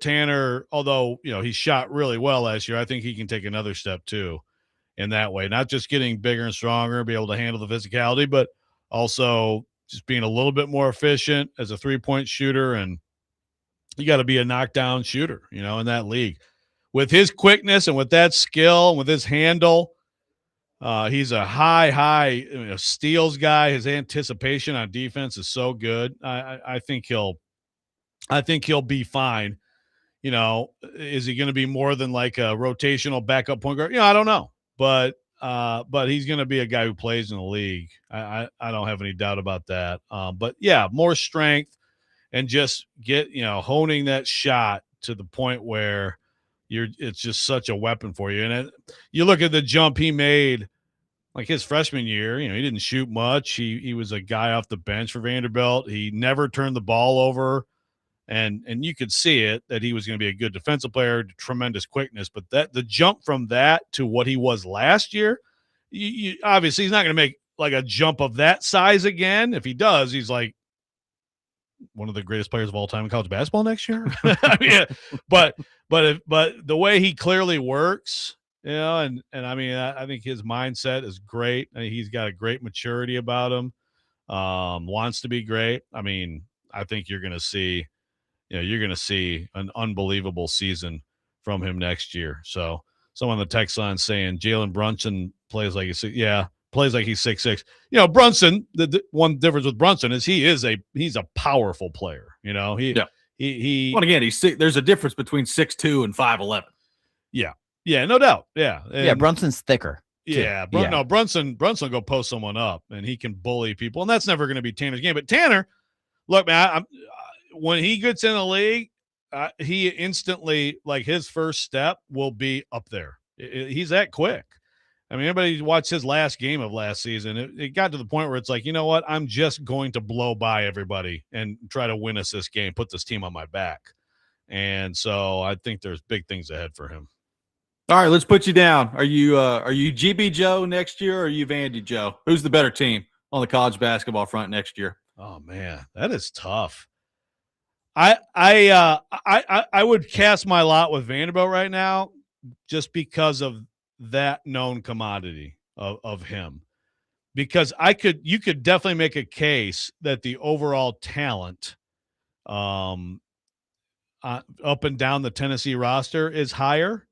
[SPEAKER 2] Tanner, although, he shot really well last year, I think he can take another step too in that way. Not just getting bigger and stronger, be able to handle the physicality, but also just being a little bit more efficient as a three-point shooter. And you got to be a knockdown shooter, in that league. With his quickness and with that skill and with his handle, he's a high steals guy. His anticipation on defense is so good. I think he'll be fine. Is he going to be more than like a rotational backup point guard? I don't know, but he's going to be a guy who plays in the league. I don't have any doubt about that. But yeah, more strength and just get, honing that shot to the point where it's just such a weapon for you. And you look at the jump he made, like his freshman year, he didn't shoot much. He was a guy off the bench for Vanderbilt. He never turned the ball over. And you could see it that he was going to be a good defensive player, tremendous quickness. But the jump from that to what he was last year, obviously he's not going to make like a jump of that size again. If he does, he's like one of the greatest players of all time in college basketball next year. I mean, but the way he clearly works, and I mean, I think his mindset is great. I mean, he's got a great maturity about him. Wants to be great. I mean, I think you're going to see an unbelievable season from him next year. So someone on the text line saying Jalen Brunson plays like he's 6'6". Brunson, the one difference with Brunson is he's a powerful player. He
[SPEAKER 1] well, again, there's a difference between 6'2" and 5'11".
[SPEAKER 2] Yeah, no doubt. Yeah. And
[SPEAKER 3] Brunson's thicker.
[SPEAKER 2] Yeah. No, Brunson will go post someone up and he can bully people, and that's never going to be Tanner's game. But Tanner, look, man, when he gets in the league, he instantly, like, his first step will be up there. He's that quick. I mean, everybody watched his last game of last season. It got to the point where it's like, you know what? I'm just going to blow by everybody and try to win us this game, put this team on my back. And so I think there's big things ahead for him.
[SPEAKER 1] All right, let's put you down. Are you GB Joe next year, or are you Vandy Joe? Who's the better team on the college basketball front next year?
[SPEAKER 2] Oh man, that is tough. I would cast my lot with Vanderbilt right now, just because of that known commodity of him. Because you could definitely make a case that the overall talent, up and down the Tennessee roster is higher.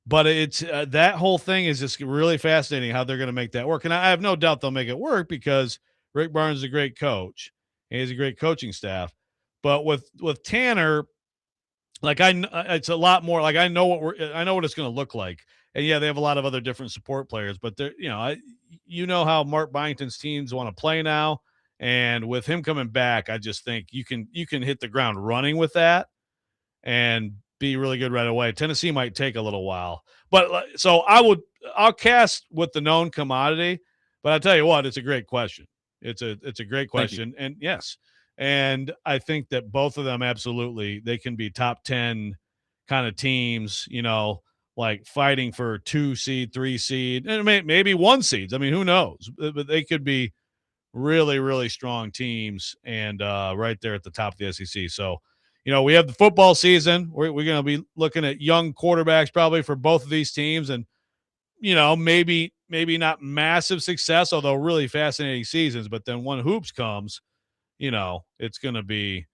[SPEAKER 2] But it's that whole thing is just really fascinating how they're going to make that work. And I have no doubt they'll make it work because Rick Barnes is a great coach and he has a great coaching staff. But with Tanner, like it's a lot more like I know what it's going to look like. And yeah, they have a lot of other different support players, but they're, how Mark Byington's teams want to play now. And with him coming back, I just think you can hit the ground running with that and be really good right away. Tennessee might take a little while, but so I'll cast with the known commodity, but I'll tell you what, it's a great question. It's a great question. And yes. And I think that both of them, absolutely, they can be top 10 kind of teams, like fighting for 2 seed, 3 seed, and maybe 1 seeds. I mean, who knows, but they could be really, really strong teams and right there at the top of the SEC. So, we have the football season. We're going to be looking at young quarterbacks probably for both of these teams. And, maybe not massive success, although really fascinating seasons. But then when hoops comes, it's going to be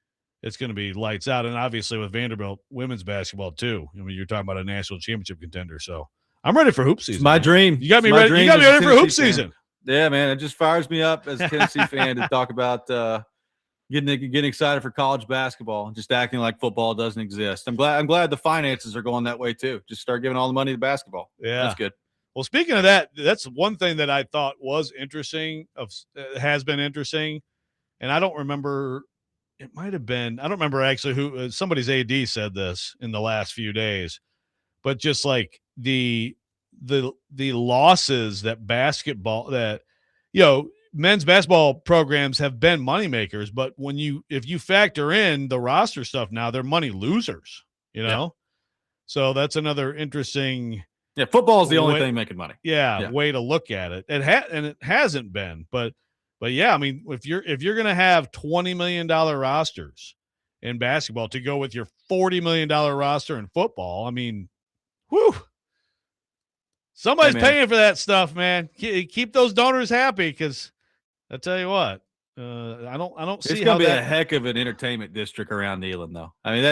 [SPEAKER 2] lights out. And obviously with Vanderbilt women's basketball too. I mean, you're talking about a national championship contender. So I'm ready for hoop season.
[SPEAKER 1] It's my dream.
[SPEAKER 2] You got me ready. You got me ready for hoop season.
[SPEAKER 1] Yeah, man. It just fires me up as a Tennessee fan to talk about getting excited for college basketball and just acting like football doesn't exist. I'm glad the finances are going that way too. Just start giving all the money to basketball.
[SPEAKER 2] Yeah,
[SPEAKER 1] that's good.
[SPEAKER 2] Well, speaking of that, that's one thing that I thought was interesting. Has been interesting, and I don't remember. It might have been. I don't remember actually who. Somebody's AD said this in the last few days, but just like the losses that basketball men's basketball programs have been moneymakers, but if you factor in the roster stuff now, they're money losers,
[SPEAKER 1] Yeah.
[SPEAKER 2] So that's another interesting.
[SPEAKER 1] Yeah. Football is the only thing making money.
[SPEAKER 2] Yeah. Way to look at it. And it hasn't been, but But yeah, I mean, if you're gonna have $20 million rosters in basketball to go with your $40 million roster in football, I mean, whew. Somebody's paying for that stuff, man. Keep those donors happy, because I tell you what, I don't see
[SPEAKER 1] it's gonna
[SPEAKER 2] how
[SPEAKER 1] be
[SPEAKER 2] that
[SPEAKER 1] a heck of an entertainment district around Neyland, though. I mean,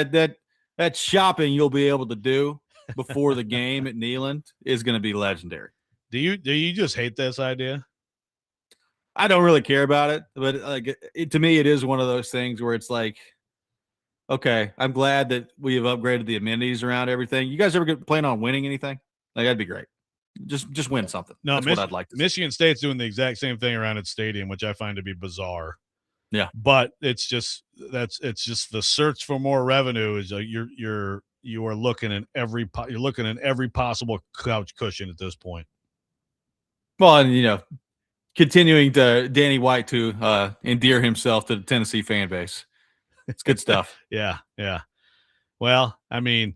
[SPEAKER 1] that shopping you'll be able to do before the game at Neyland is going to be legendary.
[SPEAKER 2] Do you just hate this idea?
[SPEAKER 1] I don't really care about it, but like to me, it is one of those things where it's like, okay, I'm glad that we have upgraded the amenities around everything. You guys ever plan on winning anything? Like that'd be great. Just win something.
[SPEAKER 2] No,
[SPEAKER 1] that's what I'd like to see.
[SPEAKER 2] Michigan State's doing the exact same thing around its stadium, which I find to be bizarre.
[SPEAKER 1] Yeah,
[SPEAKER 2] but it's just the search for more revenue is you are looking in every possible couch cushion at this point.
[SPEAKER 1] Well, and continuing to Danny White to endear himself to the Tennessee fan base. It's good stuff.
[SPEAKER 2] Yeah. Well, I mean,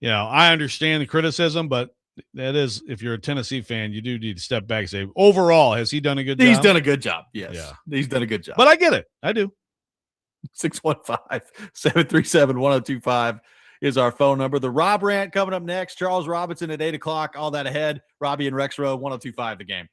[SPEAKER 2] I understand the criticism, but that is, if you're a Tennessee fan, you do need to step back and say, overall, has he done a good job?
[SPEAKER 1] He's done a good job. Yes.
[SPEAKER 2] Yeah.
[SPEAKER 1] He's done a good job.
[SPEAKER 2] But I get it. I do.
[SPEAKER 1] 615-737-1025 is our phone number. The Rob Rant coming up next. Charles Robinson at 8 o'clock. All that ahead. Robby and Rexrode, 1025 The Game.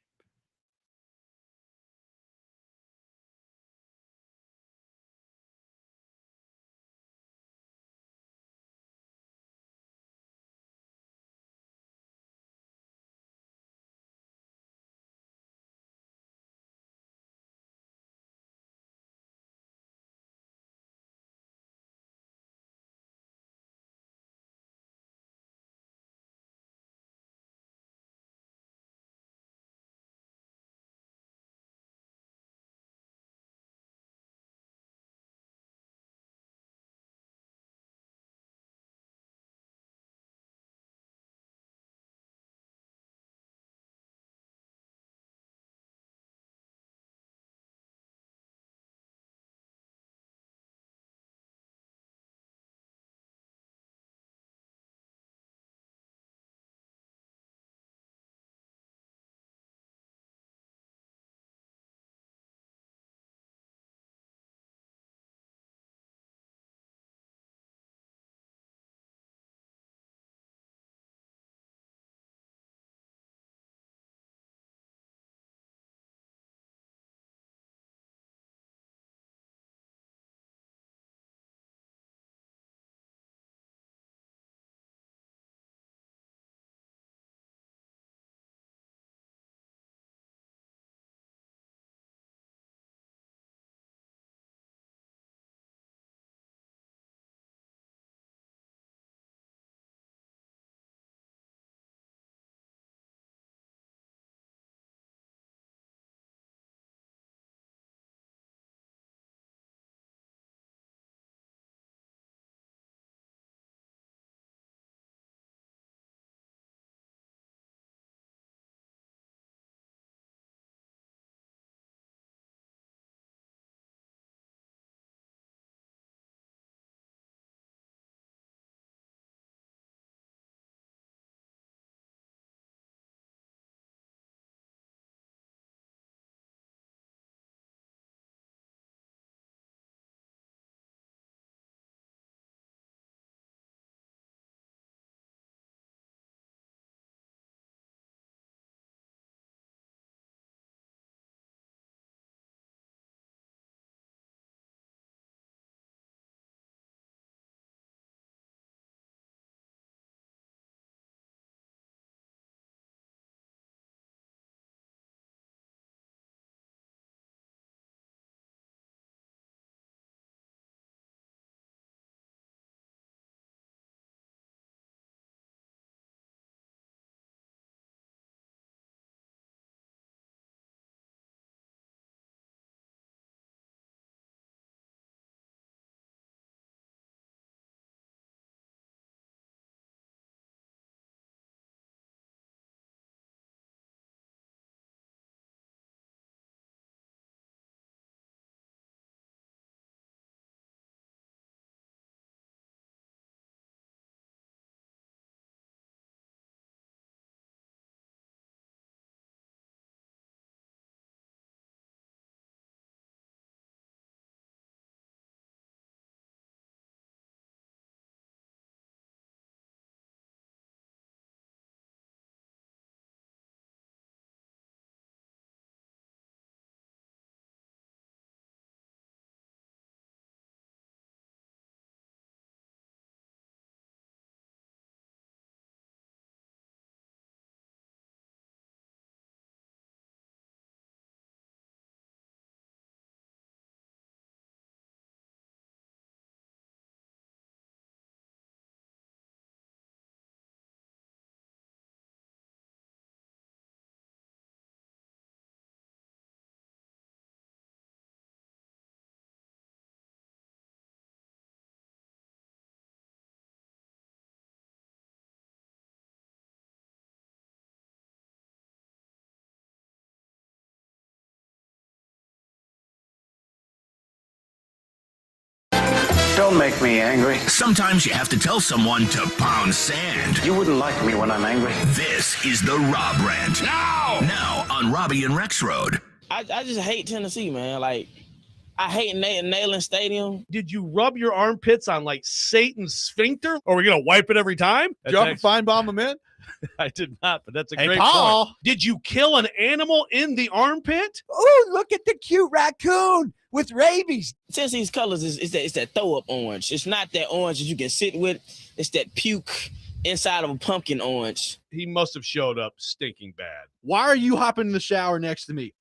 [SPEAKER 6] Don't make me angry.
[SPEAKER 4] Sometimes you have to tell someone to pound sand.
[SPEAKER 6] You wouldn't like me when I'm angry.
[SPEAKER 4] This is the Rob Rant. Now on Robby and Rexrode.
[SPEAKER 8] I just hate Tennessee, man. Like, I hate Neyland Stadium.
[SPEAKER 9] Did you rub your armpits on like Satan's sphincter? Or are we going to wipe it every time?
[SPEAKER 2] Did you Feinbaum him in?
[SPEAKER 9] I did not, but that's a
[SPEAKER 2] Hey,
[SPEAKER 9] great
[SPEAKER 2] Paul.
[SPEAKER 9] point. Did you kill an animal in the armpit?
[SPEAKER 3] Oh, look at the cute raccoon with rabies.
[SPEAKER 8] Tennessee's colors is that throw-up orange. It's not that orange that you can sit with. It's that puke inside of a pumpkin orange.
[SPEAKER 9] He must have showed up stinking bad.
[SPEAKER 1] Why are you hopping in the shower next to me?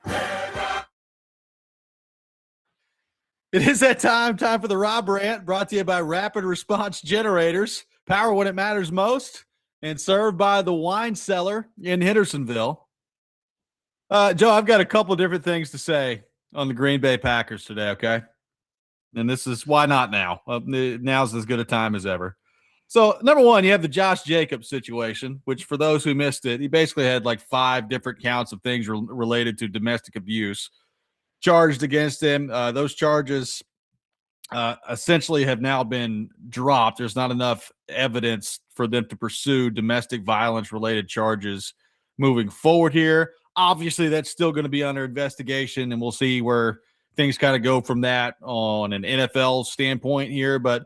[SPEAKER 1] It is that time for the Rob Rant, brought to you by Rapid Response Generators. Power when it matters most, and served by the Wine Cellar in Hendersonville. Joe, I've got a couple different things to say on the Green Bay Packers today, okay? And this is why not now. Now's as good a time as ever. So, number one, you have the Josh Jacobs situation, which for those who missed it, he basically had like 5 different counts of things related to domestic abuse charged against him. Those charges essentially have now been dropped. There's not enough evidence for them to pursue domestic violence related charges moving forward here. Obviously, that's still going to be under investigation, and we'll see where things kind of go from that on an NFL standpoint here. But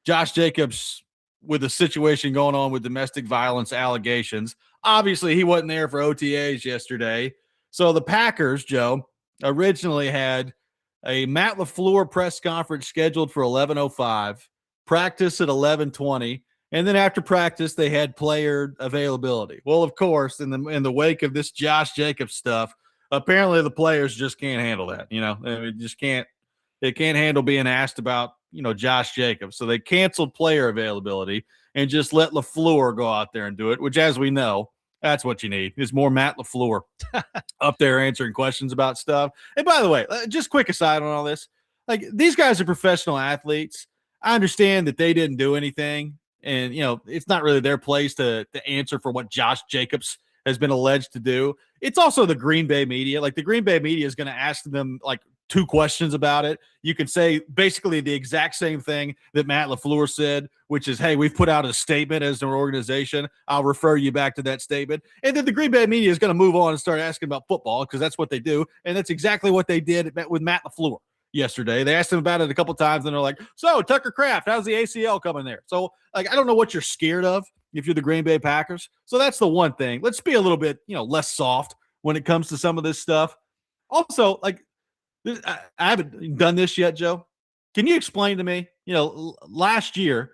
[SPEAKER 1] Josh Jacobs, with the situation going on with domestic violence allegations, obviously he wasn't there for OTAs yesterday. So the Packers, Joe, originally had a Matt LaFleur press conference scheduled for 11:05, practice at 11:20, and then after practice they had player availability. Well, of course, in the wake of this Josh Jacobs stuff, apparently the players just can't handle that. You know, they can't handle being asked about, Josh Jacobs. So they canceled player availability and just let LaFleur go out there and do it, which, as we know, that's what you need, is more Matt LaFleur up there answering questions about stuff. And by the way, just quick aside on all this, like, these guys are professional athletes. I understand that they didn't do anything, and, it's not really their place to answer for what Josh Jacobs has been alleged to do. It's also the Green Bay media. Like, the Green Bay media is going to ask them, like, 2 questions about it. You could say basically the exact same thing that Matt LaFleur said, which is, hey, we've put out a statement as an organization. I'll refer you back to that statement. And then the Green Bay media is going to move on and start asking about football, because that's what they do. And that's exactly what they did with Matt LaFleur yesterday. They asked him about it a couple times, and they're like, so Tucker Kraft, how's the ACL coming there? So, like, I don't know what you're scared of if you're the Green Bay Packers. So that's the one thing. Let's be a little bit, less soft when it comes to some of this stuff. Also, like, I haven't done this yet, Joe. Can you explain to me, last year,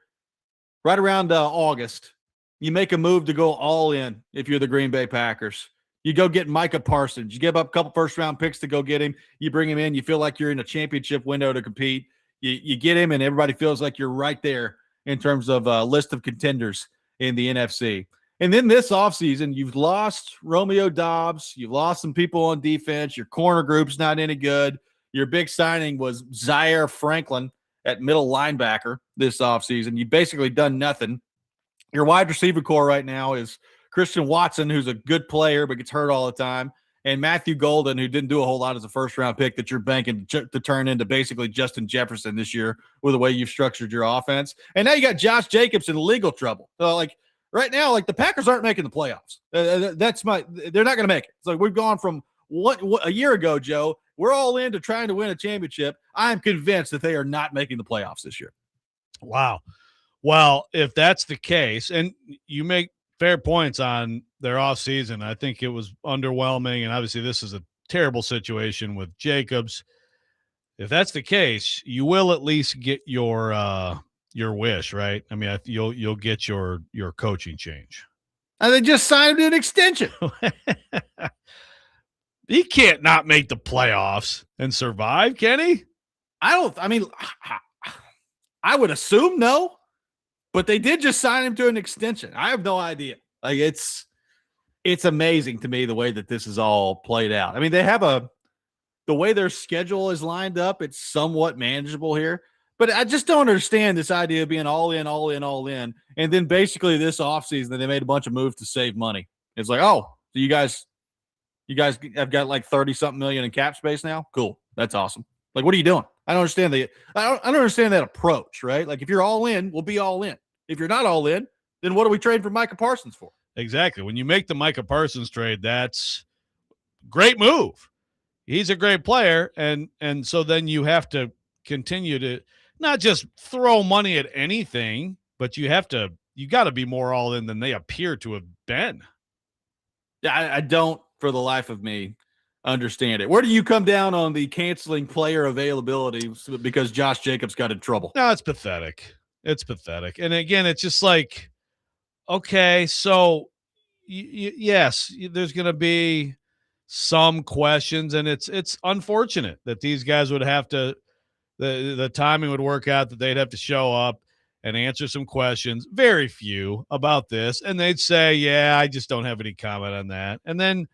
[SPEAKER 1] right around August, you make a move to go all in if you're the Green Bay Packers. You go get Micah Parsons. You give up a couple first-round picks to go get him. You bring him in. You feel like you're in a championship window to compete. You get him, and everybody feels like you're right there in terms of a list of contenders in the NFC. And then this offseason, you've lost Romeo Doubs. You've lost some people on defense. Your corner group's not any good. Your big signing was Zaire Franklin at middle linebacker this offseason. You've basically done nothing. Your wide receiver core right now is Christian Watson, who's a good player but gets hurt all the time, and Matthew Golden, who didn't do a whole lot as a first-round pick that you're banking to turn into basically Justin Jefferson this year with the way you've structured your offense. And now you got Josh Jacobs in legal trouble. So, like, right now, like, the Packers aren't making the playoffs. They're not going to make it. So we've gone from a year ago, Joe, we're all into trying to win a championship. I am convinced that they are not making the playoffs this year.
[SPEAKER 2] Wow. Well, if that's the case, and you make fair points on their offseason, I think it was underwhelming, and obviously this is a terrible situation with Jacobs. If that's the case, you will at least get your wish, right? I mean, you'll get your coaching change.
[SPEAKER 1] And they just signed him to an extension.
[SPEAKER 2] He can't not make the playoffs and survive, can he?
[SPEAKER 1] I would assume no, but they did just sign him to an extension. I have no idea. Like, it's amazing to me the way that this is all played out. I mean, they have the way their schedule is lined up, it's somewhat manageable here. But I just don't understand this idea of being all in, all in, all in. And then basically this offseason, they made a bunch of moves to save money. It's like, oh, so you guys have got like 30-something million in cap space now? Cool. That's awesome. Like, what are you doing? I don't understand I don't understand that approach, right? Like if you're all in, we'll be all in. If you're not all in, then what are we trading for Micah Parsons for?
[SPEAKER 2] Exactly. When you make the Micah Parsons trade, that's great move. He's a great player, and so then you have to continue to not just throw money at anything, but you got to be more all in than they appear to have been.
[SPEAKER 1] Yeah, I don't, for the life of me, understand it. Where do you come down on the canceling player availability because Josh Jacobs got in trouble?
[SPEAKER 2] No, it's pathetic. It's pathetic. And again, it's just like, okay, so yes, there's going to be some questions, and it's unfortunate that these guys would have to the timing would work out that they'd have to show up and answer some questions, very few, about this, and they'd say, yeah, I just don't have any comment on that. And then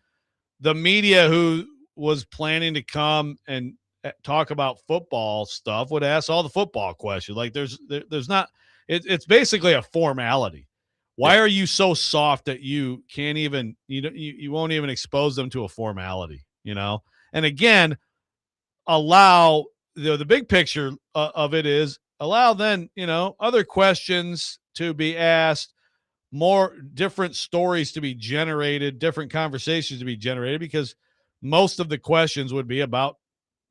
[SPEAKER 2] the media who was planning to come and talk about football stuff would ask all the football questions. Like there's not it's basically a formality. Why are you so soft that you can't even you won't even expose them to a formality, And again, allow the big picture of it is allow then, other questions to be asked, more different stories to be generated, different conversations to be generated, because most of the questions would be about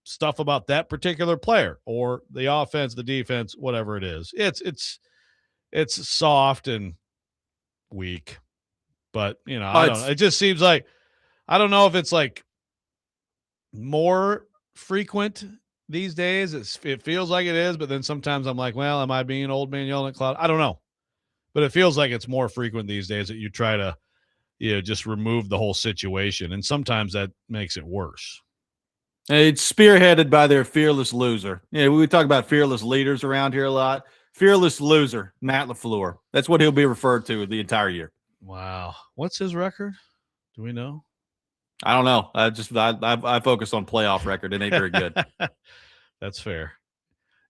[SPEAKER 2] stuff about that particular player or the offense, the defense, whatever it is. It's soft and weak, but I don't know. It just seems like, I don't know if it's like more frequent these days. It feels like it is, but then sometimes I'm like, well, am I being old man yelling at cloud? I don't know, but it feels like it's more frequent these days that you try to, just remove the whole situation. And sometimes that makes it worse.
[SPEAKER 1] It's spearheaded by their fearless loser. We talk about fearless leaders around here a lot. Fearless loser, Matt LaFleur. That's what he'll be referred to the entire year.
[SPEAKER 2] Wow. What's his record? Do we know?
[SPEAKER 1] I don't know. I focus on playoff record. It ain't very good.
[SPEAKER 2] That's fair.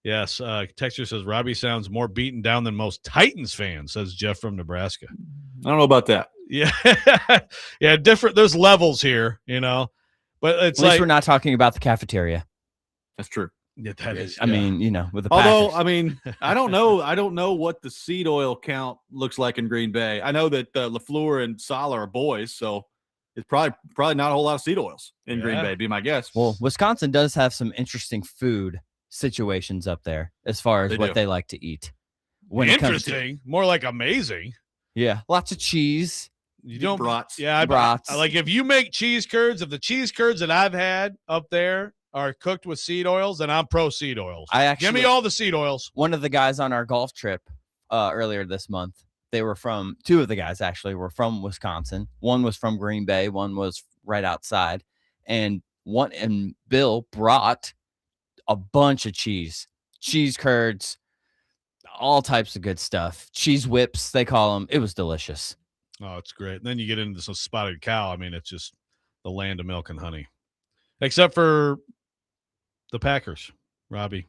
[SPEAKER 2] Yes. Texture says Robby sounds more beaten down than most Titans fans, says Jeff from Nebraska.
[SPEAKER 1] I don't know about that.
[SPEAKER 2] Yeah. Yeah. Different. There's levels here, but it's
[SPEAKER 3] at least we're not talking about the cafeteria.
[SPEAKER 1] That's true.
[SPEAKER 2] Yeah, that is.
[SPEAKER 3] I mean, with the
[SPEAKER 1] Packers.
[SPEAKER 3] I
[SPEAKER 1] mean, I don't know. I don't know what the seed oil count looks like in Green Bay. I know that LaFleur and Saleh are boys, so it's probably not a whole lot of seed oils in Green Bay. Be my guess.
[SPEAKER 3] Well, Wisconsin does have some interesting food situations up there as far as what they like to eat.
[SPEAKER 2] Interesting, more like amazing.
[SPEAKER 3] Yeah, lots of cheese.
[SPEAKER 2] You don't
[SPEAKER 1] brats.
[SPEAKER 2] Yeah,
[SPEAKER 3] brats.
[SPEAKER 2] Like if you make cheese curds, if the cheese curds that I've had up there are cooked with seed oils, then I'm pro seed oils. Give me all the seed oils.
[SPEAKER 3] One of the guys on our golf trip earlier this month, two of the guys actually were from Wisconsin. One was from Green Bay, one was right outside, and Bill brought a bunch of cheese curds, all types of good stuff. Cheese whips, they call them. It was delicious.
[SPEAKER 2] Oh, it's great. And then you get into some spotted cow. I mean, it's just the land of milk and honey, except for the Packers, Robby.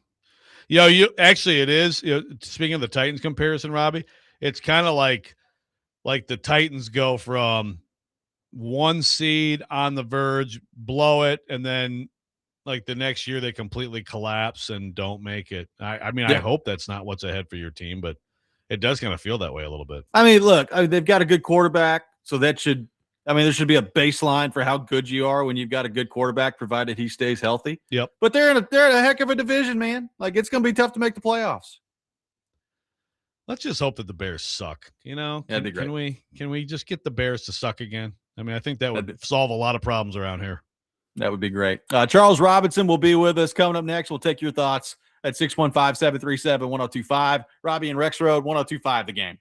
[SPEAKER 2] It is. Speaking of the Titans comparison, Robby, it's kind of like the Titans go from 1 seed on the verge, blow it, and then like the next year they completely collapse and don't make it. I hope that's not what's ahead for your team, but it does kind of feel that way a little bit.
[SPEAKER 1] I mean, look, they've got a good quarterback, so there should be a baseline for how good you are when you've got a good quarterback, provided he stays healthy.
[SPEAKER 2] Yep.
[SPEAKER 1] But they're in a heck of a division, man. Like it's going to be tough to make the playoffs.
[SPEAKER 2] Let's just hope that the Bears suck.
[SPEAKER 1] That'd be great.
[SPEAKER 2] Can we just get the Bears to suck again? I mean, I think that would solve a lot of problems around here.
[SPEAKER 1] That would be great. Charles Robinson will be with us. Coming up next, we'll take your thoughts at 615-737-1025. Robby and Rexrode, 1025 The Game.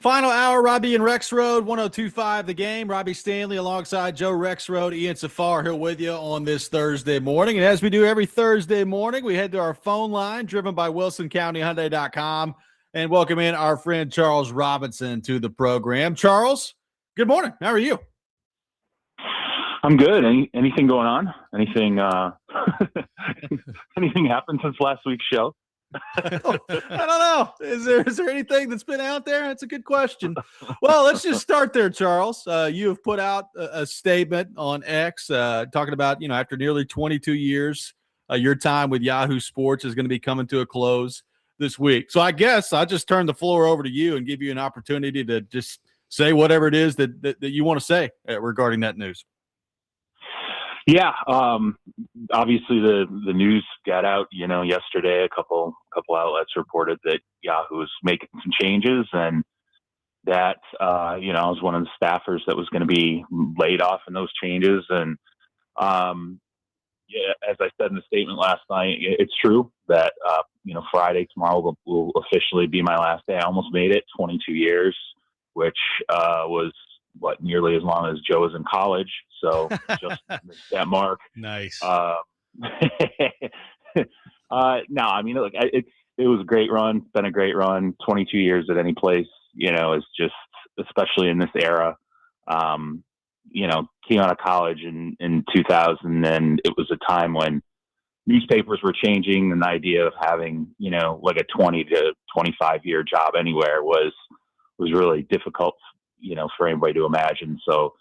[SPEAKER 1] Final hour, Robby and Rexrode, 102.5 The Game. Robby Stanley alongside Joe Rexrode, Ian Safar here with you on this Thursday morning. And as we do every Thursday morning, we head to our phone line driven by WilsonCountyHyundai.com and welcome in our friend Charles Robinson to the program. Charles, good morning. How are you?
[SPEAKER 10] I'm good. Anything going on? Anything anything happened since last week's show?
[SPEAKER 1] I don't know. Is there anything that's been out there? That's a good question. Well, let's just start there, Charles. You have put out a statement on X talking about, after nearly 22 years, your time with Yahoo Sports is going to be coming to a close this week. So I guess I'll just turn the floor over to you and give you an opportunity to just say whatever it is that you want to say regarding that news.
[SPEAKER 10] Yeah, obviously the news got out, yesterday. A couple outlets reported that Yahoo was making some changes, and that I was one of the staffers that was going to be laid off in those changes. And as I said in the statement last night, it's true that Friday, tomorrow will officially be my last day. I almost made it, 22 years, which was nearly as long as Joe was in college. So just missed that mark.
[SPEAKER 2] Nice.
[SPEAKER 10] No, I mean, look, it was a great run. It's been a great run. 22 years at any place, is just, especially in this era. Came out of college in 2000, and it was a time when newspapers were changing, and the idea of having, like a 20 to 25 year job anywhere was really difficult, for anybody to imagine. So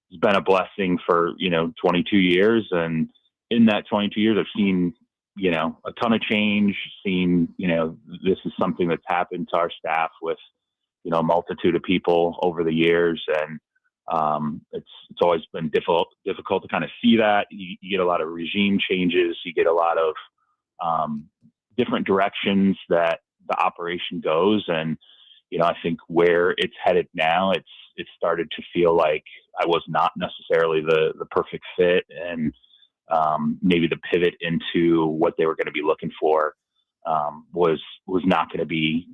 [SPEAKER 10] it's been a blessing for, 22 years. And in that 22 years, I've seen, a ton of change, seen, this is something that's happened to our staff with, a multitude of people over the years. And it's always been difficult to kind of see that. You get a lot of regime changes. You get a lot of different directions that the operation goes. And, I think where it's headed now, it's started to feel like I was not necessarily the perfect fit, and maybe the pivot into what they were going to be looking for was not going to be,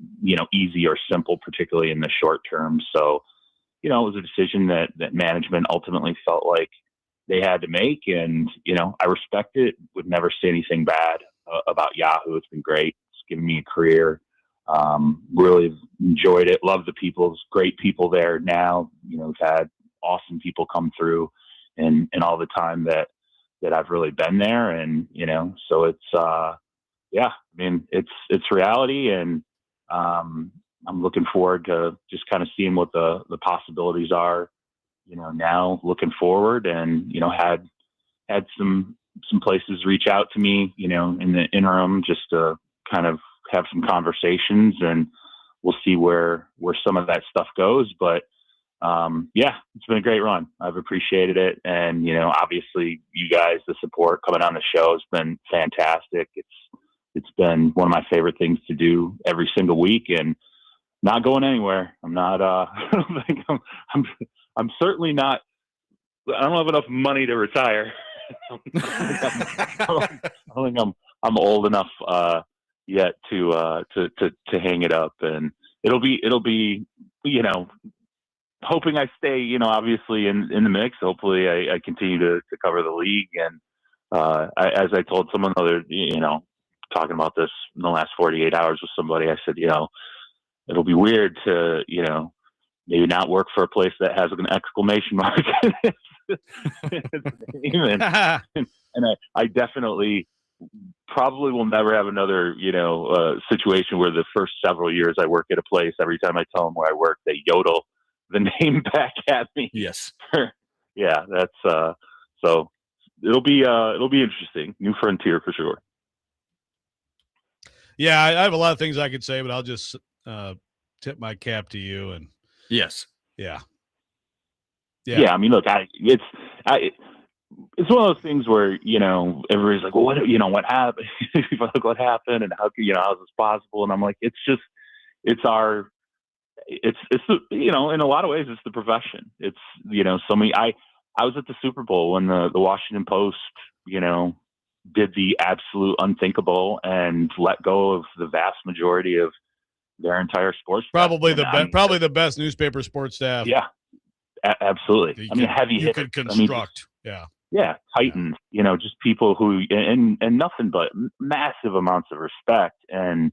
[SPEAKER 10] easy or simple, particularly in the short term. So, it was a decision that management ultimately felt like they had to make. And, I respect it, would never say anything bad about Yahoo. It's been great. It's given me a career. Really enjoyed it. Love the people. There's great people there now. We've had awesome people come through and all the time that I've really been there. And, so it's, it's reality. And, I'm looking forward to just kind of seeing what the possibilities are, now looking forward. And, had some places reach out to me, in the interim, just to kind of have some conversations, and we'll see where some of that stuff goes. But it's been a great run. I've appreciated it. And, obviously you guys, the support coming on the show has been fantastic. It's been one of my favorite things to do every single week, and not going anywhere. I'm not, I don't think I'm certainly not, I don't have enough money to retire. I don't think I'm old enough, yet to hang it up. And it'll be, hoping I stay, obviously in the mix. Hopefully I continue to cover the league. And, as I told someone other, talking about this in the last 48 hours with somebody, I said, it'll be weird to, maybe not work for a place that has an exclamation mark. And I definitely probably will never have another, situation where the first several years I work at a place, every time I tell them where I work, they yodel the name back at me.
[SPEAKER 1] Yes.
[SPEAKER 10] Yeah, that's so it'll be interesting. New frontier for sure.
[SPEAKER 2] Yeah, I have a lot of things I could say, but I'll just tip my cap to you. And
[SPEAKER 1] yes.
[SPEAKER 2] Yeah.
[SPEAKER 10] I mean, look, it's one of those things where, everybody's like, well, what happened? What happened, and how's this possible? And I'm like, it's in a lot of ways, it's the profession. It's, so many, I was at the Super Bowl when the Washington Post, did the absolute unthinkable and let go of the vast majority of their entire sports.
[SPEAKER 2] Probably
[SPEAKER 10] staff.
[SPEAKER 2] probably the best newspaper sports staff.
[SPEAKER 10] Yeah, absolutely. Heavy
[SPEAKER 2] you
[SPEAKER 10] hitters.
[SPEAKER 2] could construct.
[SPEAKER 10] Yeah, Titans. Just people who and nothing but massive amounts of respect, and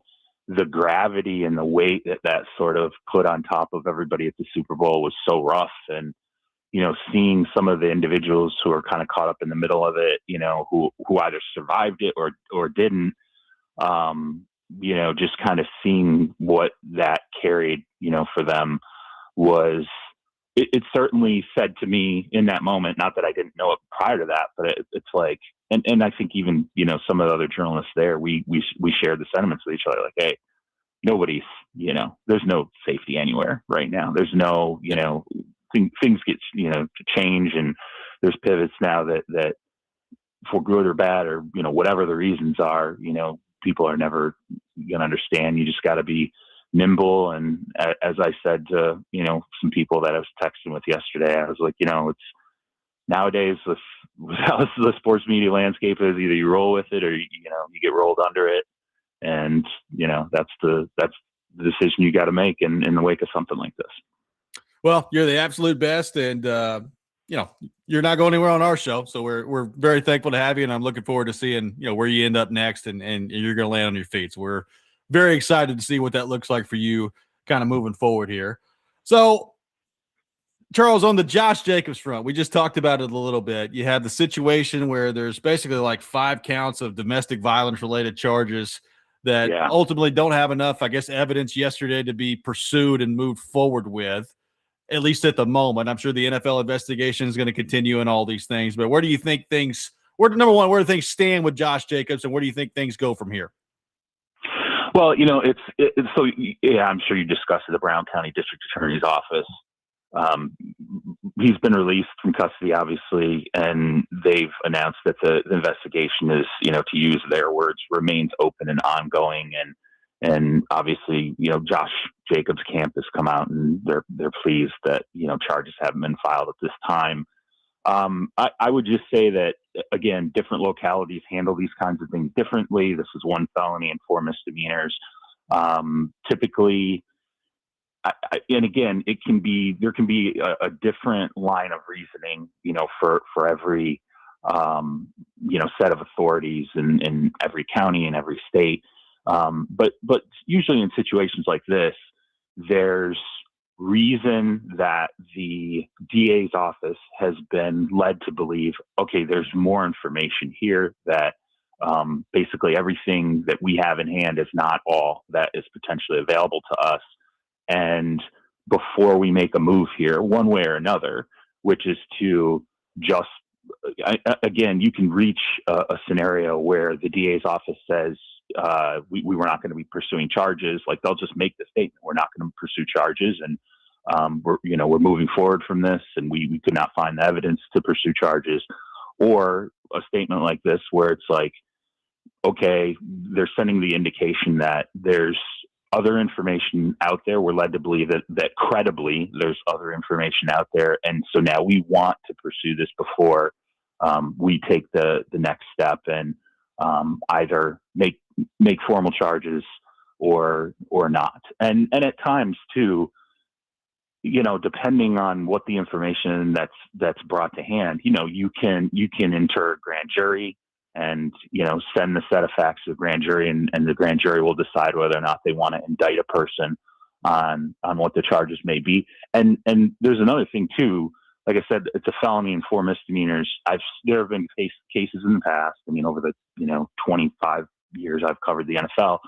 [SPEAKER 10] the gravity and the weight that sort of put on top of everybody at the Super Bowl was so rough. And seeing some of the individuals who are kind of caught up in the middle of it, who either survived it or didn't, just kind of seeing what that carried, for them was, it certainly said to me in that moment, not that I didn't know it prior to that, but it's like, and I think even, some of the other journalists there, we shared the sentiments with each other, like, hey, nobody's, there's no safety anywhere right now. There's no, things get, to change, and there's pivots now that for good or bad, or, whatever the reasons are, people are never going to understand. You just got to be nimble. And as I said to, some people that I was texting with yesterday, I was like, it's nowadays with how the sports media landscape is, either you roll with it or, you get rolled under it. And, that's the decision you got to make in the wake of something like this.
[SPEAKER 1] Well, you're the absolute best, and you're not going anywhere on our show, so we're very thankful to have you, and I'm looking forward to seeing where you end up next, and you're going to land on your feet. So we're very excited to see what that looks like for you, kind of moving forward here. So, Charles, on the Josh Jacobs front, we just talked about it a little bit. You had the situation where there's basically like 5 counts of domestic violence related charges that ultimately don't have enough, I guess, evidence yesterday to be pursued and moved forward with, at least at the moment. I'm sure the NFL investigation is going to continue and all these things, but where do you think number one, where do things stand with Josh Jacobs, and where do you think things go from here?
[SPEAKER 10] Well, so I'm sure you discussed the Brown County District Attorney's Office. He's been released from custody, obviously, and they've announced that the investigation is, to use their words, remains open and ongoing. And obviously, Josh Jacobs' camp has come out and they're pleased that, charges haven't been filed at this time. I would just say that, again, different localities handle these kinds of things differently. This is 1 felony and 4 misdemeanors. Typically, and again, there can be a different line of reasoning, for every, set of authorities in every county and every state. But usually in situations like this, there's reason that the DA's office has been led to believe, okay, there's more information here, that basically everything that we have in hand is not all that is potentially available to us. And before we make a move here, one way or another, which is to just, again, you can reach a scenario where the DA's office says, we were not going to be pursuing charges. Like, they'll just make the statement, we're not going to pursue charges, and we're moving forward from this, and we could not find the evidence to pursue charges. Or a statement like this, where it's like, okay, they're sending the indication that there's other information out there. We're led to believe that credibly there's other information out there, and so now we want to pursue this before we take the next step and either make formal charges or not. And at times too, depending on what the information that's brought to hand, you can enter a grand jury and, send the set of facts to the grand jury, and the grand jury will decide whether or not they want to indict a person on what the charges may be. And there's another thing too. Like I said, it's a felony and 4 misdemeanors. There have been cases in the past, over the, 25 years I've covered the NFL,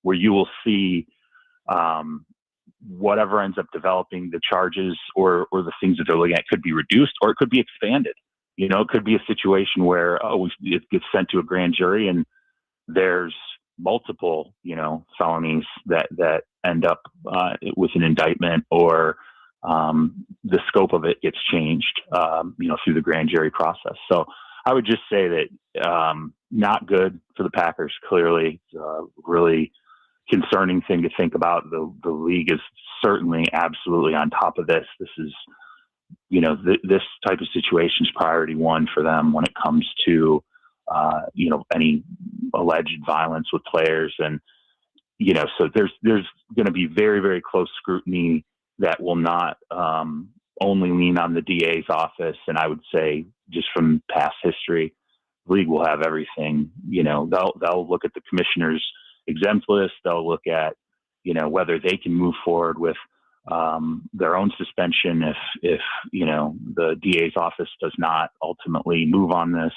[SPEAKER 10] where you will see whatever ends up developing the charges or the things that they're looking at could be reduced, or it could be expanded. It could be a situation where, it gets sent to a grand jury and there's multiple, felonies that end up with an indictment, or the scope of it gets changed, through the grand jury process. So I would just say that not good for the Packers. Clearly, it's a really concerning thing to think about. The league is certainly absolutely on top of this. This is, this type of situation is priority 1 for them when it comes to, any alleged violence with players. And, so there's going to be very, very close scrutiny that will not only lean on the DA's office. And I would say, just from past history, the league will have everything. They'll look at the commissioner's exempt list. They'll look at, whether they can move forward with their own suspension if the DA's office does not ultimately move on this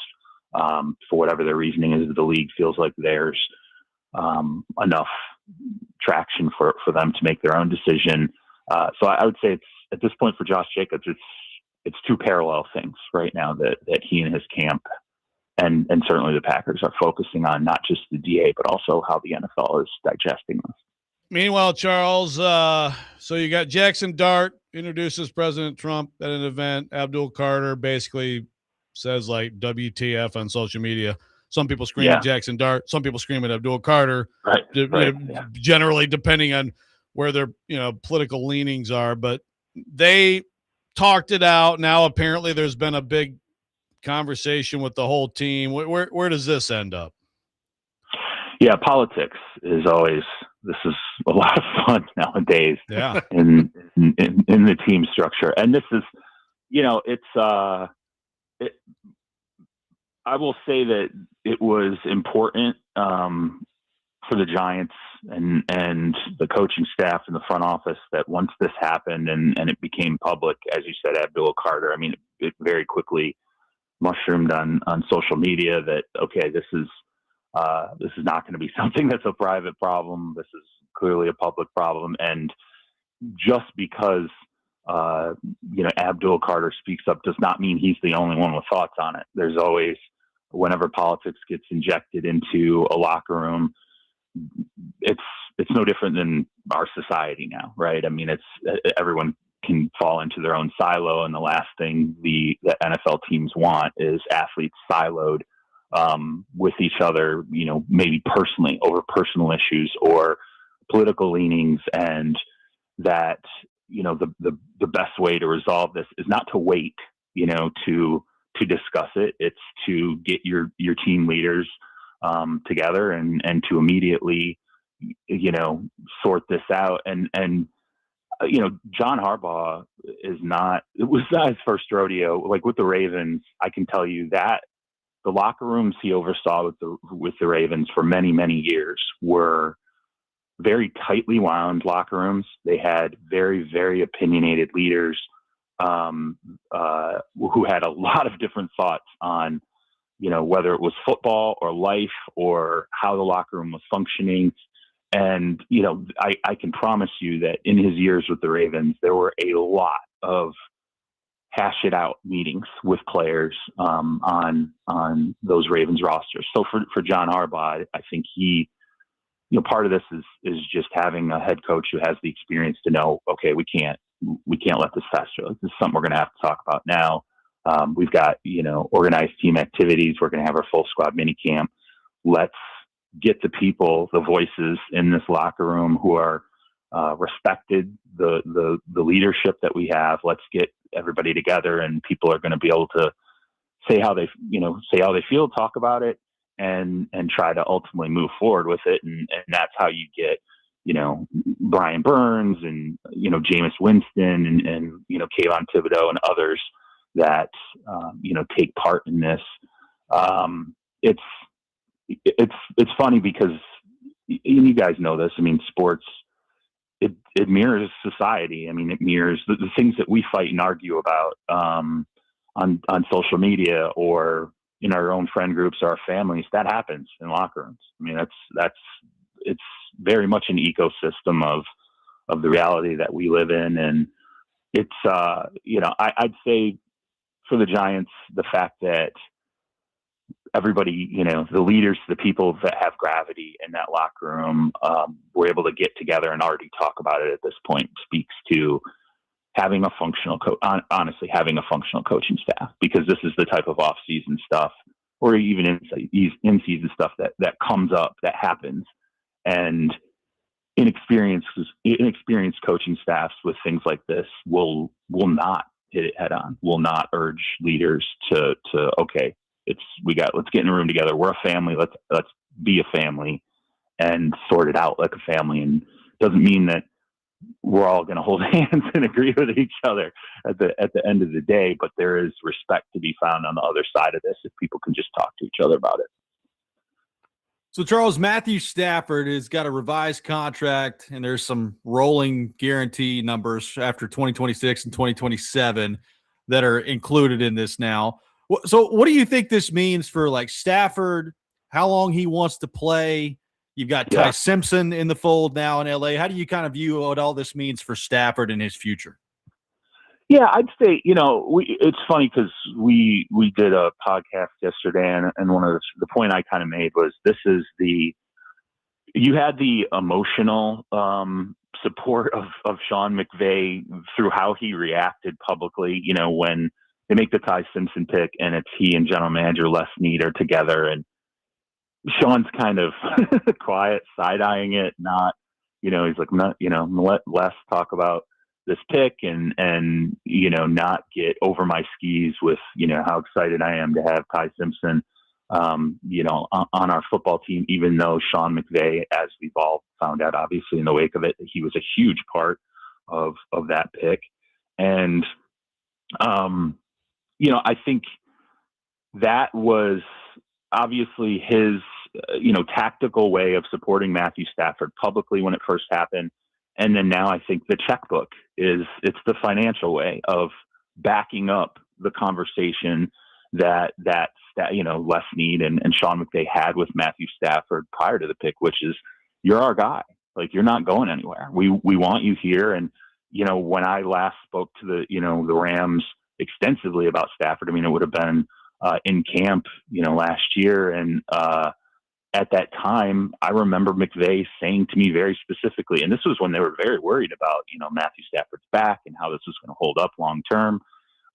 [SPEAKER 10] for whatever their reasoning is. The league feels like there's enough traction for them to make their own decision. So I would say it's, at this point for Josh Jacobs, it's two parallel things right now that he and his camp and certainly the Packers are focusing on, not just the DA, but also how the NFL is digesting this.
[SPEAKER 2] Meanwhile, Charles, so you got Jackson Dart introduces President Trump at an event. Abdul Carter basically says like WTF on social media. Some people scream at Jackson Dart. Some people scream at Abdul Carter.
[SPEAKER 10] Right.
[SPEAKER 2] Generally, depending on where their political leanings are. But they talked it out. Now apparently there's been a big conversation with the whole team. Where does this end up?
[SPEAKER 10] Yeah, politics is always. This is a lot of fun nowadays.
[SPEAKER 2] Yeah.
[SPEAKER 10] In the team structure, and this is, it's. I will say that it was important for the Giants and the coaching staff and the front office that once this happened and it became public, as you said, Abdul Carter, I mean, it very quickly mushroomed on social media that, okay, this is not going to be something that's a private problem. This is clearly a public problem. And just because, Abdul Carter speaks up does not mean he's the only one with thoughts on it. There's always, whenever politics gets injected into a locker room, it's no different than our society now, right? I mean, everyone can fall into their own silo, and the last thing the NFL teams want is athletes siloed with each other, maybe personally over personal issues or political leanings, and that the best way to resolve this is not to wait, to discuss it. It's to get your team leaders together and to immediately, sort this out. And John Harbaugh it was not his first rodeo. Like with the Ravens, I can tell you that the locker rooms he oversaw with the Ravens for many, many years were very tightly wound locker rooms. They had very, very opinionated leaders who had a lot of different thoughts on, whether it was football or life or how the locker room was functioning. And, I can promise you that in his years with the Ravens, there were a lot of hash it out meetings with players on those Ravens rosters. So for John Harbaugh, I think he, part of this is just having a head coach who has the experience to know, okay, we can't let this fester. This is something we're going to have to talk about now. We've got, organized team activities. We're going to have our full squad mini camp. Let's get the people, the voices in this locker room who are respected, the leadership that we have. Let's get everybody together, and people are going to be able to say how they feel, talk about it, and try to ultimately move forward with it. And that's how you get, Brian Burns and, Jameis Winston and Kayvon Thibodeau and others that, take part in this. It's funny because you guys know this. I mean, sports, it mirrors society. I mean, it mirrors the things that we fight and argue about on social media or in our own friend groups or our families. That happens in locker rooms. I mean, it's very much an ecosystem of the reality that we live in. And it's, I'd say for the Giants, the fact that everybody, the leaders, the people that have gravity in that locker room, were able to get together and already talk about it at this point speaks to having a functional honestly, having a functional coaching staff, because this is the type of off-season stuff or even in-season stuff that comes up, that happens. And inexperienced coaching staffs with things like this will not hit it head on, will not urge leaders to okay, let's get in a room together. We're a family. Let's be a family and sort it out like a family. And doesn't mean that we're all going to hold hands and agree with each other at the end of the day, but there is respect to be found on the other side of this if people can just talk to each other about it.
[SPEAKER 1] So, Charles, Matthew Stafford has got a revised contract, and there's some rolling guarantee numbers after 2026 and 2027 that are included in this now. So what do you think this means for, like, Stafford, how long he wants to play? You've got Ty Simpson in the fold now in LA. How do you kind of view what all this means for Stafford and his future?
[SPEAKER 10] Yeah, I'd say, it's funny because we did a podcast yesterday, and one of the point I kind of made was you had the emotional support of Sean McVay through how he reacted publicly, when they make the Ty Simpson pick and it's he and general manager Les Snead are together, and Sean's kind of quiet, side-eyeing it, not, he's like, let Les talk about this pick and not get over my skis with, how excited I am to have Ty Simpson, on our football team, even though Sean McVay, as we've all found out, obviously in the wake of it, he was a huge part of that pick. And, I think that was obviously his, tactical way of supporting Matthew Stafford publicly when it first happened. And then now I think the checkbook it's the financial way of backing up the conversation that Les Snead and Sean McVay had with Matthew Stafford prior to the pick, which is, you're our guy. Like, you're not going anywhere. We want you here. And, when I last spoke to the Rams extensively about Stafford, it would have been in camp, last year. And at that time, I remember McVay saying to me very specifically, and this was when they were very worried about, Matthew Stafford's back and how this was going to hold up long term.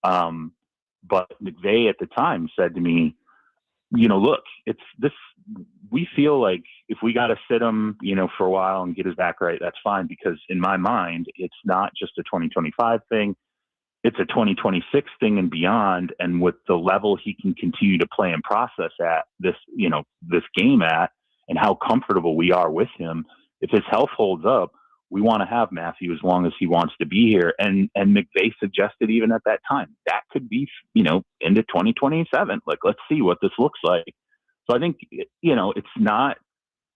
[SPEAKER 10] But McVay at the time said to me, look, it's this, we feel like if we got to sit him, for a while and get his back right, that's fine. Because in my mind, it's not just a 2025 thing. It's a 2026 thing and beyond. And with the level he can continue to play and process at this, this game at, and how comfortable we are with him, if his health holds up, we want to have Matthew as long as he wants to be here. And McVay suggested even at that time, that could be, into 2027. Like, let's see what this looks like. So I think,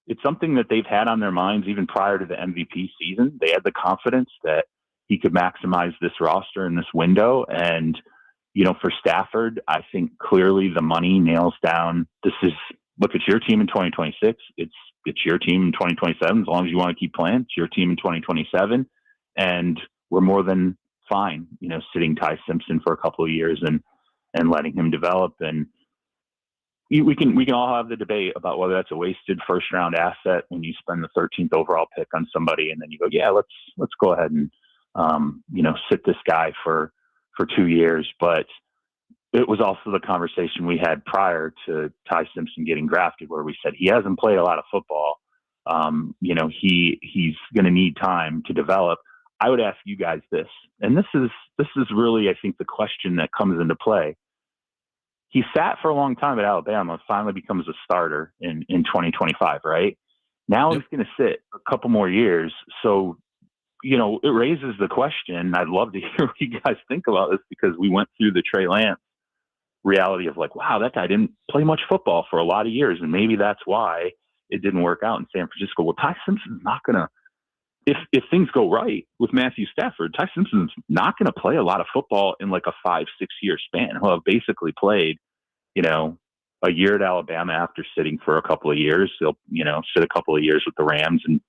[SPEAKER 10] it's something that they've had on their minds even prior to the MVP season. They had the confidence that he could maximize this roster in this window. And, for Stafford, I think clearly the money nails down. Look, it's your team in 2026. It's your team in 2027. As long as you want to keep playing, it's your team in 2027. And we're more than fine, sitting Ty Simpson for a couple of years and letting him develop. And we can all have the debate about whether that's a wasted first round asset when you spend the 13th overall pick on somebody. And then you go, yeah, let's go ahead and, sit this guy for 2 years. But it was also the conversation we had prior to Ty Simpson getting drafted, where we said he hasn't played a lot of football. He's going to need time to develop. I would ask you guys this, and this is really, I think, the question that comes into play. He sat for a long time at Alabama, finally becomes a starter in 2025, right? Now he's going to sit a couple more years. So, it raises the question. I'd love to hear what you guys think about this, because we went through the Trey Lance reality of like, wow, that guy didn't play much football for a lot of years. And maybe that's why it didn't work out in San Francisco. Well, Ty Simpson's not going to, if things go right with Matthew Stafford, Ty Simpson's not going to play a lot of football in like a 5-6 year span. He'll have basically played, a year at Alabama after sitting for a couple of years. He'll, sit a couple of years with the Rams and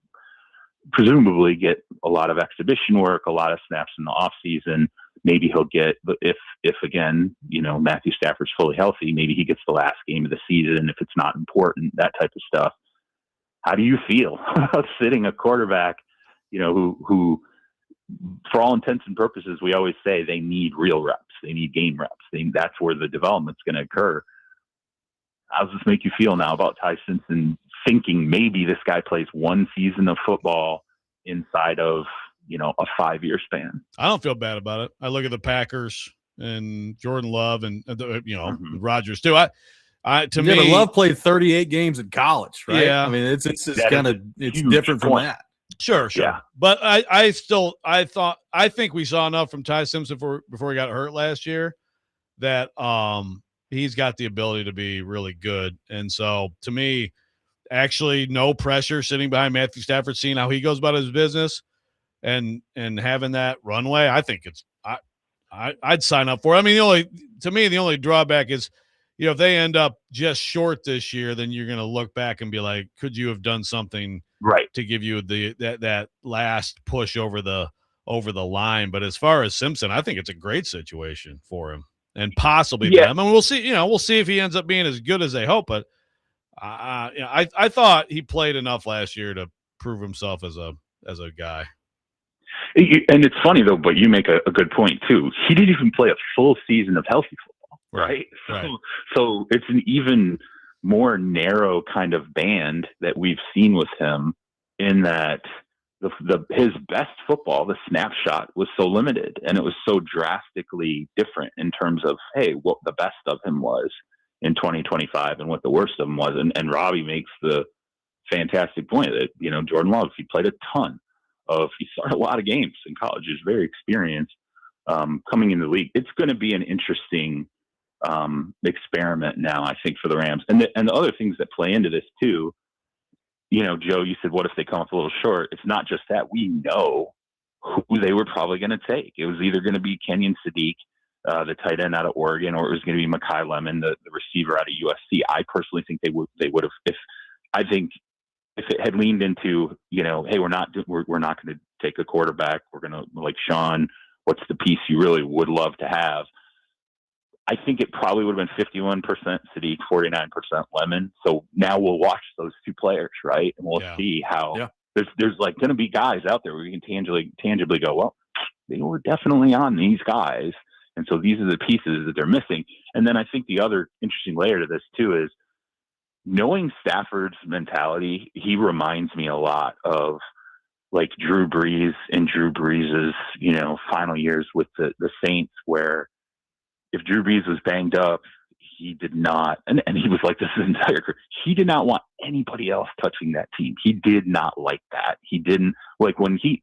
[SPEAKER 10] presumably get a lot of exhibition work, a lot of snaps in the off season. Maybe he'll get, if again, Matthew Stafford's fully healthy, maybe he gets the last game of the season if it's not important, that type of stuff. How do you feel about sitting a quarterback, who for all intents and purposes, we always say they need real reps. They need game reps. That's where the development's going to occur. How does this make you feel now about Ty Simpson, thinking maybe this guy plays one season of football inside of, a 5-year span?
[SPEAKER 2] I don't feel bad about it. I look at the Packers and Jordan Love and, Rodgers too.
[SPEAKER 1] Love played 38 games in college, right?
[SPEAKER 2] Yeah.
[SPEAKER 1] I mean, it's
[SPEAKER 10] kind of
[SPEAKER 1] different from that.
[SPEAKER 2] Sure.
[SPEAKER 10] Yeah.
[SPEAKER 2] But I think we saw enough from Ty Simpson before he got hurt last year that he's got the ability to be really good. And so to me, actually no pressure sitting behind Matthew Stafford, seeing how he goes about his business and having that runway. I think I'd sign up for it. I mean, the only drawback is, if they end up just short this year, then you're going to look back and be like, could you have done something
[SPEAKER 10] right
[SPEAKER 2] to give you that last push over the line? But as far as Simpson, I think it's a great situation for him and possibly them. And we'll see. We'll see if he ends up being as good as they hope. But I thought he played enough last year to prove himself as a guy.
[SPEAKER 10] And it's funny though, but you make a good point too. He didn't even play a full season of healthy football, right? So it's an even more narrow kind of band that we've seen with him, in that his best football, the snapshot, was so limited, and it was so drastically different in terms of, hey, what the best of him was in 2025 and what the worst of him was. And Robby makes the fantastic point that, Jordan Love, he played a ton he started a lot of games in college. He's very experienced coming in the league. It's going to be an interesting experiment now, I think, for the Rams. And the other things that play into this too, Joe, you said, what if they come up a little short? It's not just that. We know who they were probably going to take. It was either going to be Kenyon Sadiq, the tight end out of Oregon, or it was going to be Mekhi Lemon, the receiver out of USC. I personally think they would have, if it had leaned into, hey, we're not going to take a quarterback. We're going to, like, Sean, what's the piece you really would love to have? I think it probably would have been 51% Sadiq, 49% Lemon. So now we'll watch those two players, right? And we'll see how there's like going to be guys out there where you can tangibly go, well, they were definitely on these guys. And so these are the pieces that they're missing. And then I think the other interesting layer to this too is, knowing Stafford's mentality, he reminds me a lot of like Drew Brees and Drew Brees's, final years with the Saints, where if Drew Brees was banged up, he did not, and he was like this his entire career, he did not want anybody else touching that team. He did not like that. He didn't like when he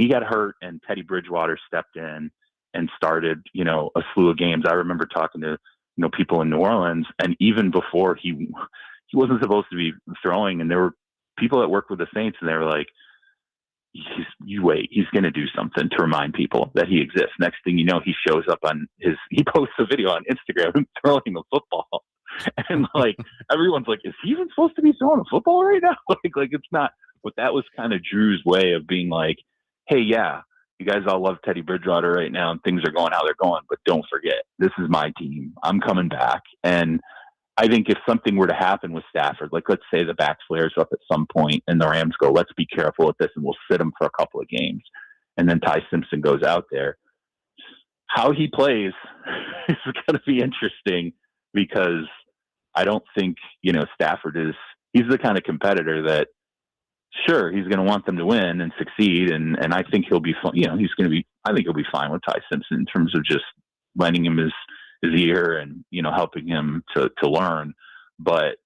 [SPEAKER 10] got hurt and Teddy Bridgewater stepped in and started, a slew of games. I remember talking to, people in New Orleans, and even before he wasn't supposed to be throwing, and there were people that worked with the Saints, and they were like, you wait, he's going to do something to remind people that he exists. Next thing you know, he shows up he posts a video on Instagram and throwing the football. And like, everyone's like, is he even supposed to be throwing a football right now? like it's not, but that was kind of Drew's way of being like, hey, yeah, you guys all love Teddy Bridgewater right now and things are going how they're going, but don't forget, this is my team. I'm coming back. And I think if something were to happen with Stafford, like let's say the back flares up at some point and the Rams go, let's be careful with this and we'll sit him for a couple of games. And then Ty Simpson goes out there. How he plays is going to be interesting, because I don't think, Stafford he's the kind of competitor that, sure, he's going to want them to win and succeed. And I think he'll be fun. I think he'll be fine with Ty Simpson in terms of just lending him his ear and, helping him to learn. But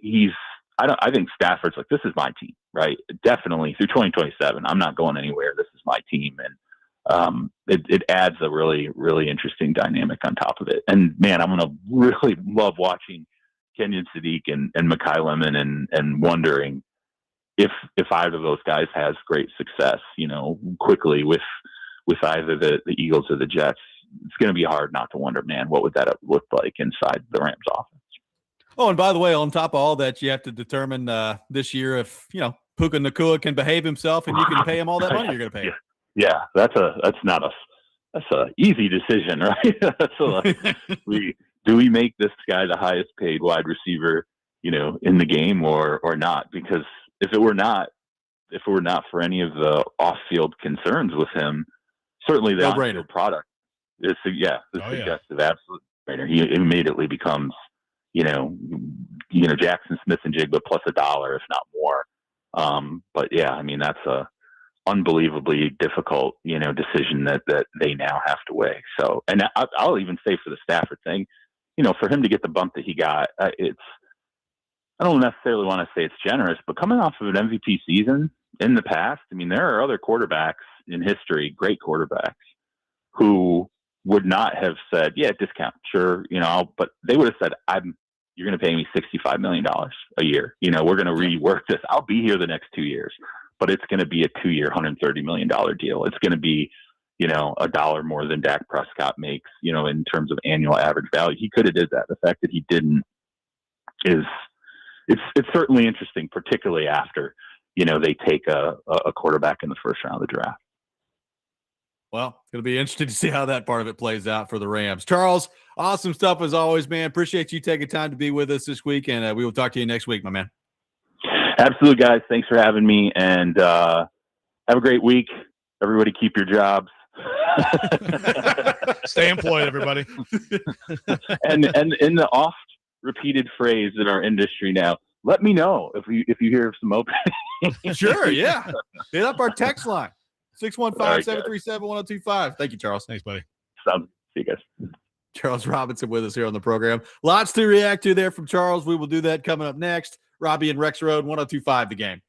[SPEAKER 10] I think Stafford's like, this is my team, right? Definitely through 2027. I'm not going anywhere. This is my team. And it adds a really, really interesting dynamic on top of it. And man, I'm going to really love watching Kenyon Sadiq and Mekhi Lemon and wondering if either of those guys has great success, quickly with either the Eagles or the Jets. It's going to be hard not to wonder, man, what would that have looked like inside the Rams offense?
[SPEAKER 1] Oh, and by the way, on top of all that, you have to determine this year if, Puka Nacua can behave himself and you can pay him all that money you're going to pay him.
[SPEAKER 10] Yeah, that's a easy decision, right? Do we make this guy the highest paid wide receiver, in the game or not? Because if it were not for any of the off-field concerns with him, certainly the on-field product. It's suggestive, absolute brainer. He immediately becomes, Jackson Smith and Jigba plus $1, if not more. But yeah, I mean, that's a unbelievably difficult, decision that they now have to weigh. So, and I'll even say for the Stafford thing, for him to get the bump that he got, I don't necessarily want to say it's generous, but coming off of an MVP season in the past, I mean, there are other quarterbacks in history, great quarterbacks, who would not have said, yeah, discount, sure, but they would have said, you're going to pay me $65 million a year. We're going to rework this. I'll be here the next 2 years, but it's going to be a 2-year, $130 million deal. It's going to be, a dollar more than Dak Prescott makes, in terms of annual average value. He could have did that. The fact that he didn't it's certainly interesting, particularly after, they take a quarterback in the first round of the draft.
[SPEAKER 1] Well, it'll be interesting to see how that part of it plays out for the Rams. Charles, awesome stuff as always, man. Appreciate you taking time to be with us this week, and we will talk to you next week, my man.
[SPEAKER 10] Absolutely, guys. Thanks for having me, and have a great week. Everybody keep your jobs.
[SPEAKER 2] Stay employed, everybody.
[SPEAKER 10] and in the oft repeated phrase in our industry now, let me know if you hear of some openings.
[SPEAKER 1] Sure, yeah. Hit up our text line. 615-737-1025. Thank you, Charles.
[SPEAKER 2] Thanks, buddy.
[SPEAKER 10] See you guys.
[SPEAKER 1] Charles Robinson with us here on the program. Lots to react to there from Charles. We will do that coming up next. Robby and Rexrode, 1025 The Game.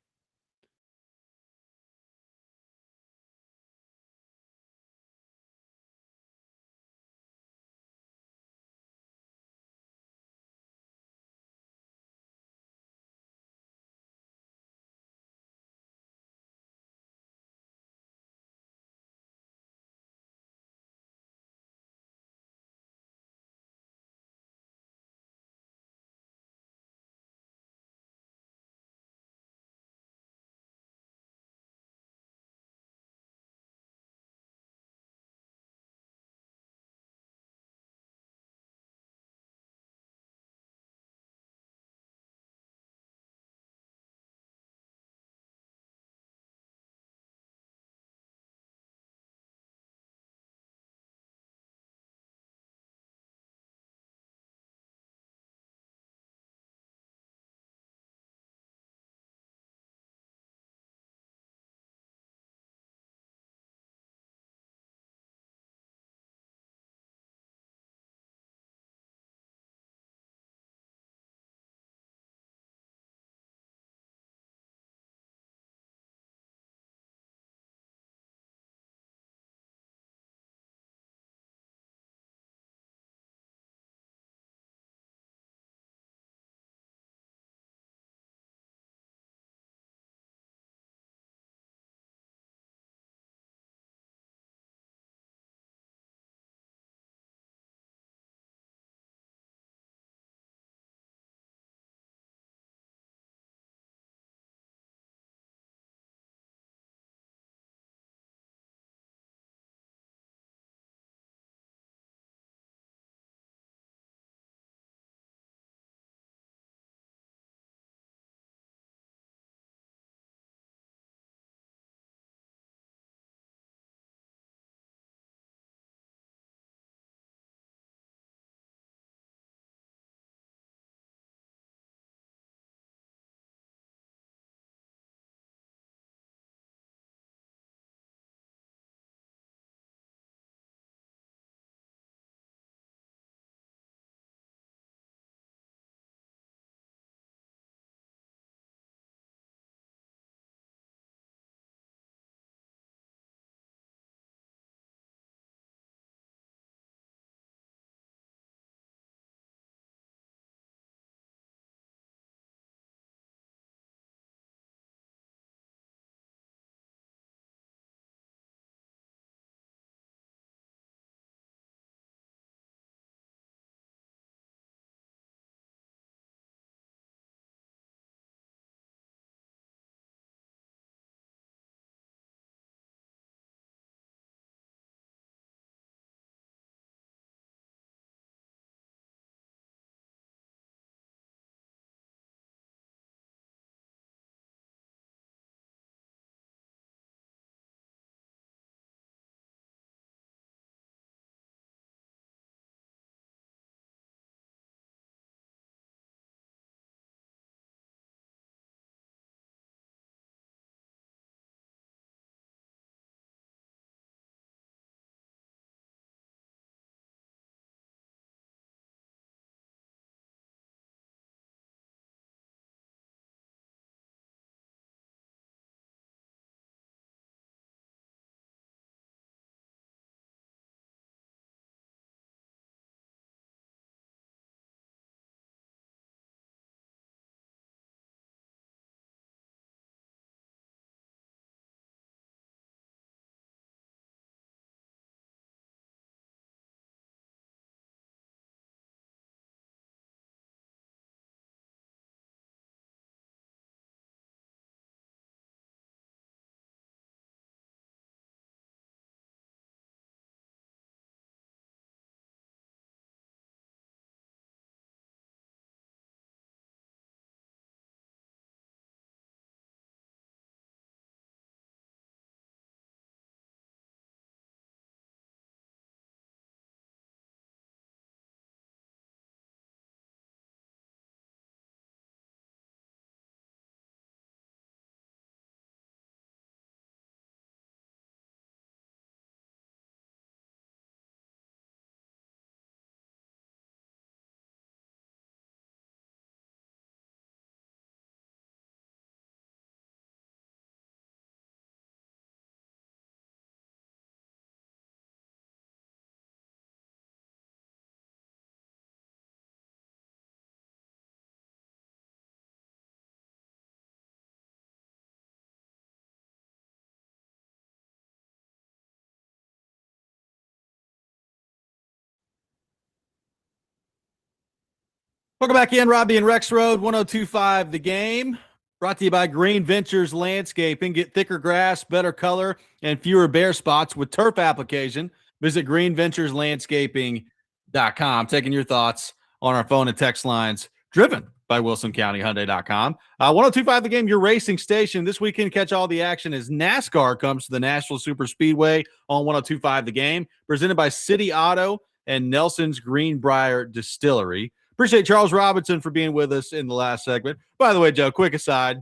[SPEAKER 1] Welcome back in, Robby and Rexrode, 102.5 The Game. Brought to you by Green Ventures Landscaping. Get thicker grass, better color, and fewer bare spots with turf application. Visit greenventureslandscaping.com. Taking your thoughts on our phone and text lines, driven by WilsonCountyHyundai.com. 102.5 The Game, your racing station. This weekend, catch all the action as NASCAR comes to the Nashville Super Speedway on 102.5 The Game. Presented by City Auto and Nelson's Greenbrier Distillery. Appreciate Charles Robinson for being with us in the last segment. By the way, Joe, quick aside,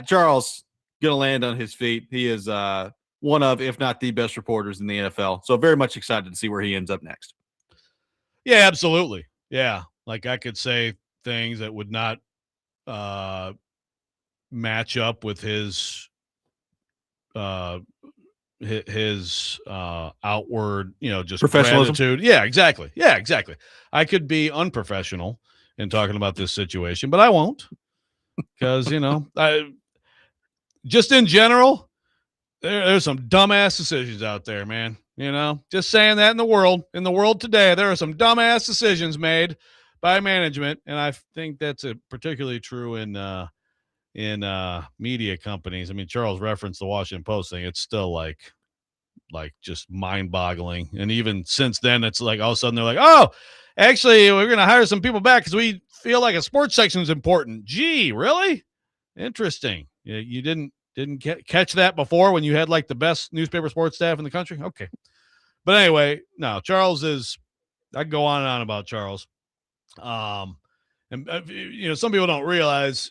[SPEAKER 1] Charles going to land on his feet. He is one of, if not the best reporters in the NFL. So very much excited to see where he ends up next.
[SPEAKER 2] Yeah, absolutely. Yeah. Like I could say things that would not match up with his outward, just gratitude. Yeah, exactly. I could be unprofessional in talking about this situation, but I won't, because just in general, there's some dumbass decisions out there, man. Just saying that in the world today, there are some dumbass decisions made by management, and I think that's particularly true in media companies. I mean, Charles referenced the Washington Post thing. It's still like just mind-boggling. And even since then, it's like all of a sudden they're like, oh, actually, we're going to hire some people back because we feel like a sports section is important. Gee, really? Interesting. You didn't catch that before when you had like the best newspaper sports staff in the country? Okay. But anyway, no, Charles is – I can go on and on about Charles. And some people don't realize,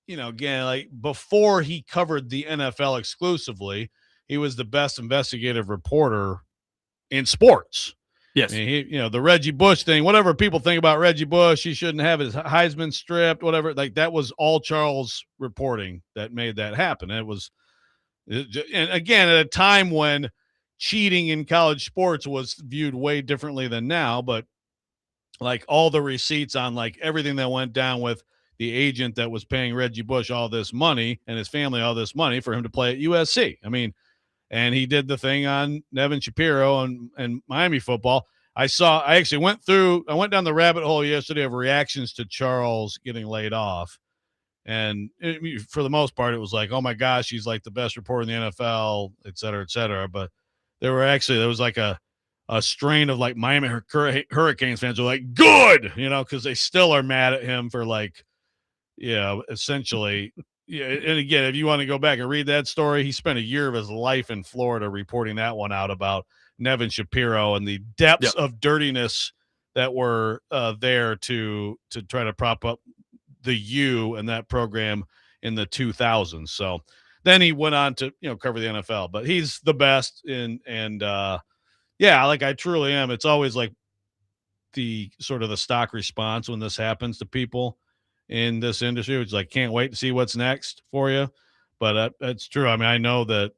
[SPEAKER 2] again, like before he covered the NFL exclusively, he was the best investigative reporter in sports.
[SPEAKER 1] Yes.
[SPEAKER 2] I mean, the Reggie Bush thing, whatever people think about Reggie Bush, he shouldn't have his Heisman stripped, whatever. Like that was all Charles reporting that made that happen. And and again, at a time when cheating in college sports was viewed way differently than now, but like all the receipts on like everything that went down with the agent that was paying Reggie Bush all this money and his family all this money for him to play at USC. I mean, and he did the thing on Nevin Shapiro and Miami football. I went down the rabbit hole yesterday of reactions to Charles getting laid off. And for the most part, it was like, oh my gosh, he's like the best reporter in the NFL, et cetera, et cetera. But there was like a strain of like Miami Hurricanes fans who were like, good, because they still are mad at him for like, essentially. Yeah, and again, if you want to go back and read that story, he spent a year of his life in Florida reporting that one out about Nevin Shapiro and the depths of dirtiness that were there to try to prop up the U and that program in the 2000s. So then he went on to cover the NFL, but he's the best like I truly am. It's always like the sort of the stock response when this happens to people in this industry, which is like, can't wait to see what's next for you. But that's true. I mean, I know that,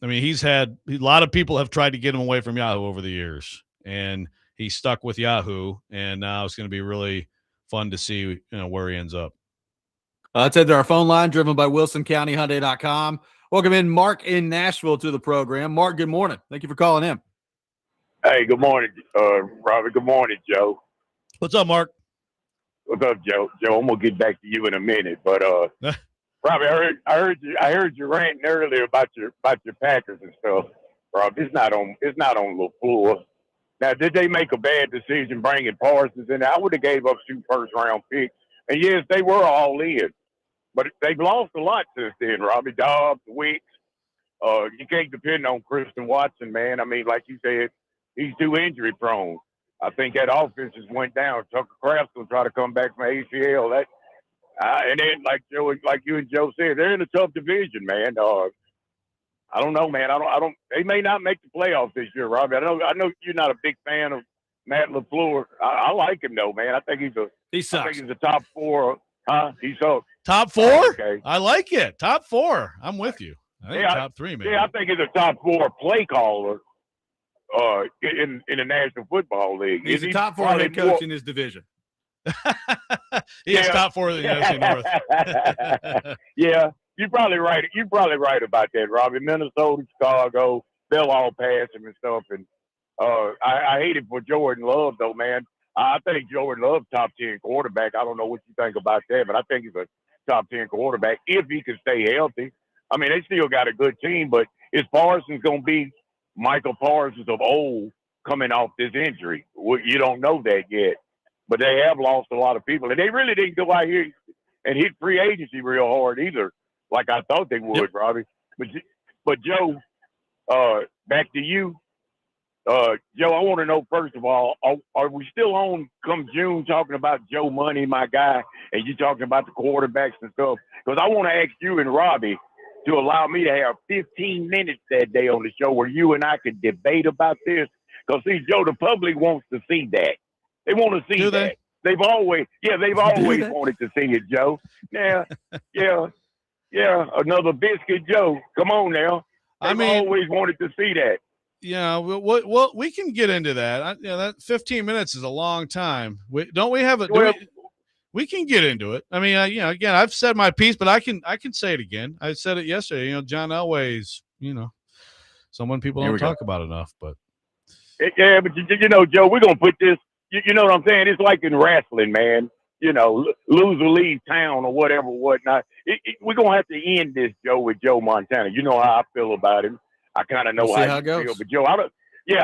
[SPEAKER 2] he's had a lot of people have tried to get him away from Yahoo over the years, and he stuck with Yahoo. And now it's going to be really fun to see, where he ends up.
[SPEAKER 1] Let's head to our phone line, driven by WilsonCountyHyundai.com. Welcome in Mark in Nashville to the program. Mark, good morning. Thank you for calling in.
[SPEAKER 11] Hey, good morning, Robert. Good morning, Joe.
[SPEAKER 2] What's up, Mark?
[SPEAKER 11] What's up, Joe? Joe, I'm gonna get back to you in a minute, but Robbie, I heard you ranting earlier about your Packers and stuff. Rob, it's not on LaFleur. Now, did they make a bad decision bringing Parsons in? I would have gave up 2 first-round picks, and yes, they were all in, but they've lost a lot since then. Robbie Dobbs, Wicks. You can't depend on Christian Watson, man. I mean, like you said, he's too injury prone. I think that offense just went down. Tucker Kraft's gonna try to come back from ACL. And then like you and Joe said, they're in a tough division, man. I don't know, man. I don't. They may not make the playoffs this year, Robbie. I know you're not a big fan of Matt LaFleur. I like him though, man. I think
[SPEAKER 1] he sucks.
[SPEAKER 11] I think he's a top 4. Huh? He sucks.
[SPEAKER 2] Top 4?
[SPEAKER 11] Okay.
[SPEAKER 2] I like it. Top 4. I'm with you. I think top 3, maybe.
[SPEAKER 11] Yeah, I think he's a top 4 play caller. In the National Football League.
[SPEAKER 1] He's a top 4 head coach in his division.
[SPEAKER 2] He is top 4 in the NFC North.
[SPEAKER 11] Yeah, you're probably right. You're probably right about that, Robbie. Minnesota, Chicago, they'll all pass him and stuff. And I hate it for Jordan Love, though, man. I think Joe would love top 10 quarterback. I don't know what you think about that, but I think he's a top 10 quarterback if he can stay healthy. I mean, they still got a good team, but is Parsons going to be Michael Parsons of old coming off this injury? Well, you don't know that yet, but they have lost a lot of people, and they really didn't go out here and hit free agency real hard either, like I thought they would, Robby. But Joe, back to you. Joe, I want to know, first of all, are we still on come June talking about Joe Money, my guy, and you talking about the quarterbacks and stuff? Because I want to ask you and Robby to allow me to have 15 minutes that day on the show where you and I could debate about this. Because, see, Joe, the public wants to see that. They want to see that. They've always wanted to see it, Joe. Yeah, another biscuit, Joe. Come on now. They've always wanted to see that.
[SPEAKER 2] Yeah, well, we can get into that. That 15 minutes is a long time. We have it? We can get into it. I mean, again, I've said my piece, but I can say it again. I said it yesterday. John Elway's, someone people don't talk about enough. But
[SPEAKER 11] yeah, but Joe, we're gonna put this. You know what I'm saying? It's like in wrestling, man. Lose or leave town or whatnot. We're gonna have to end this, Joe, with Joe Montana. You know how I feel about him. I kind of know how you feel, but Joe, I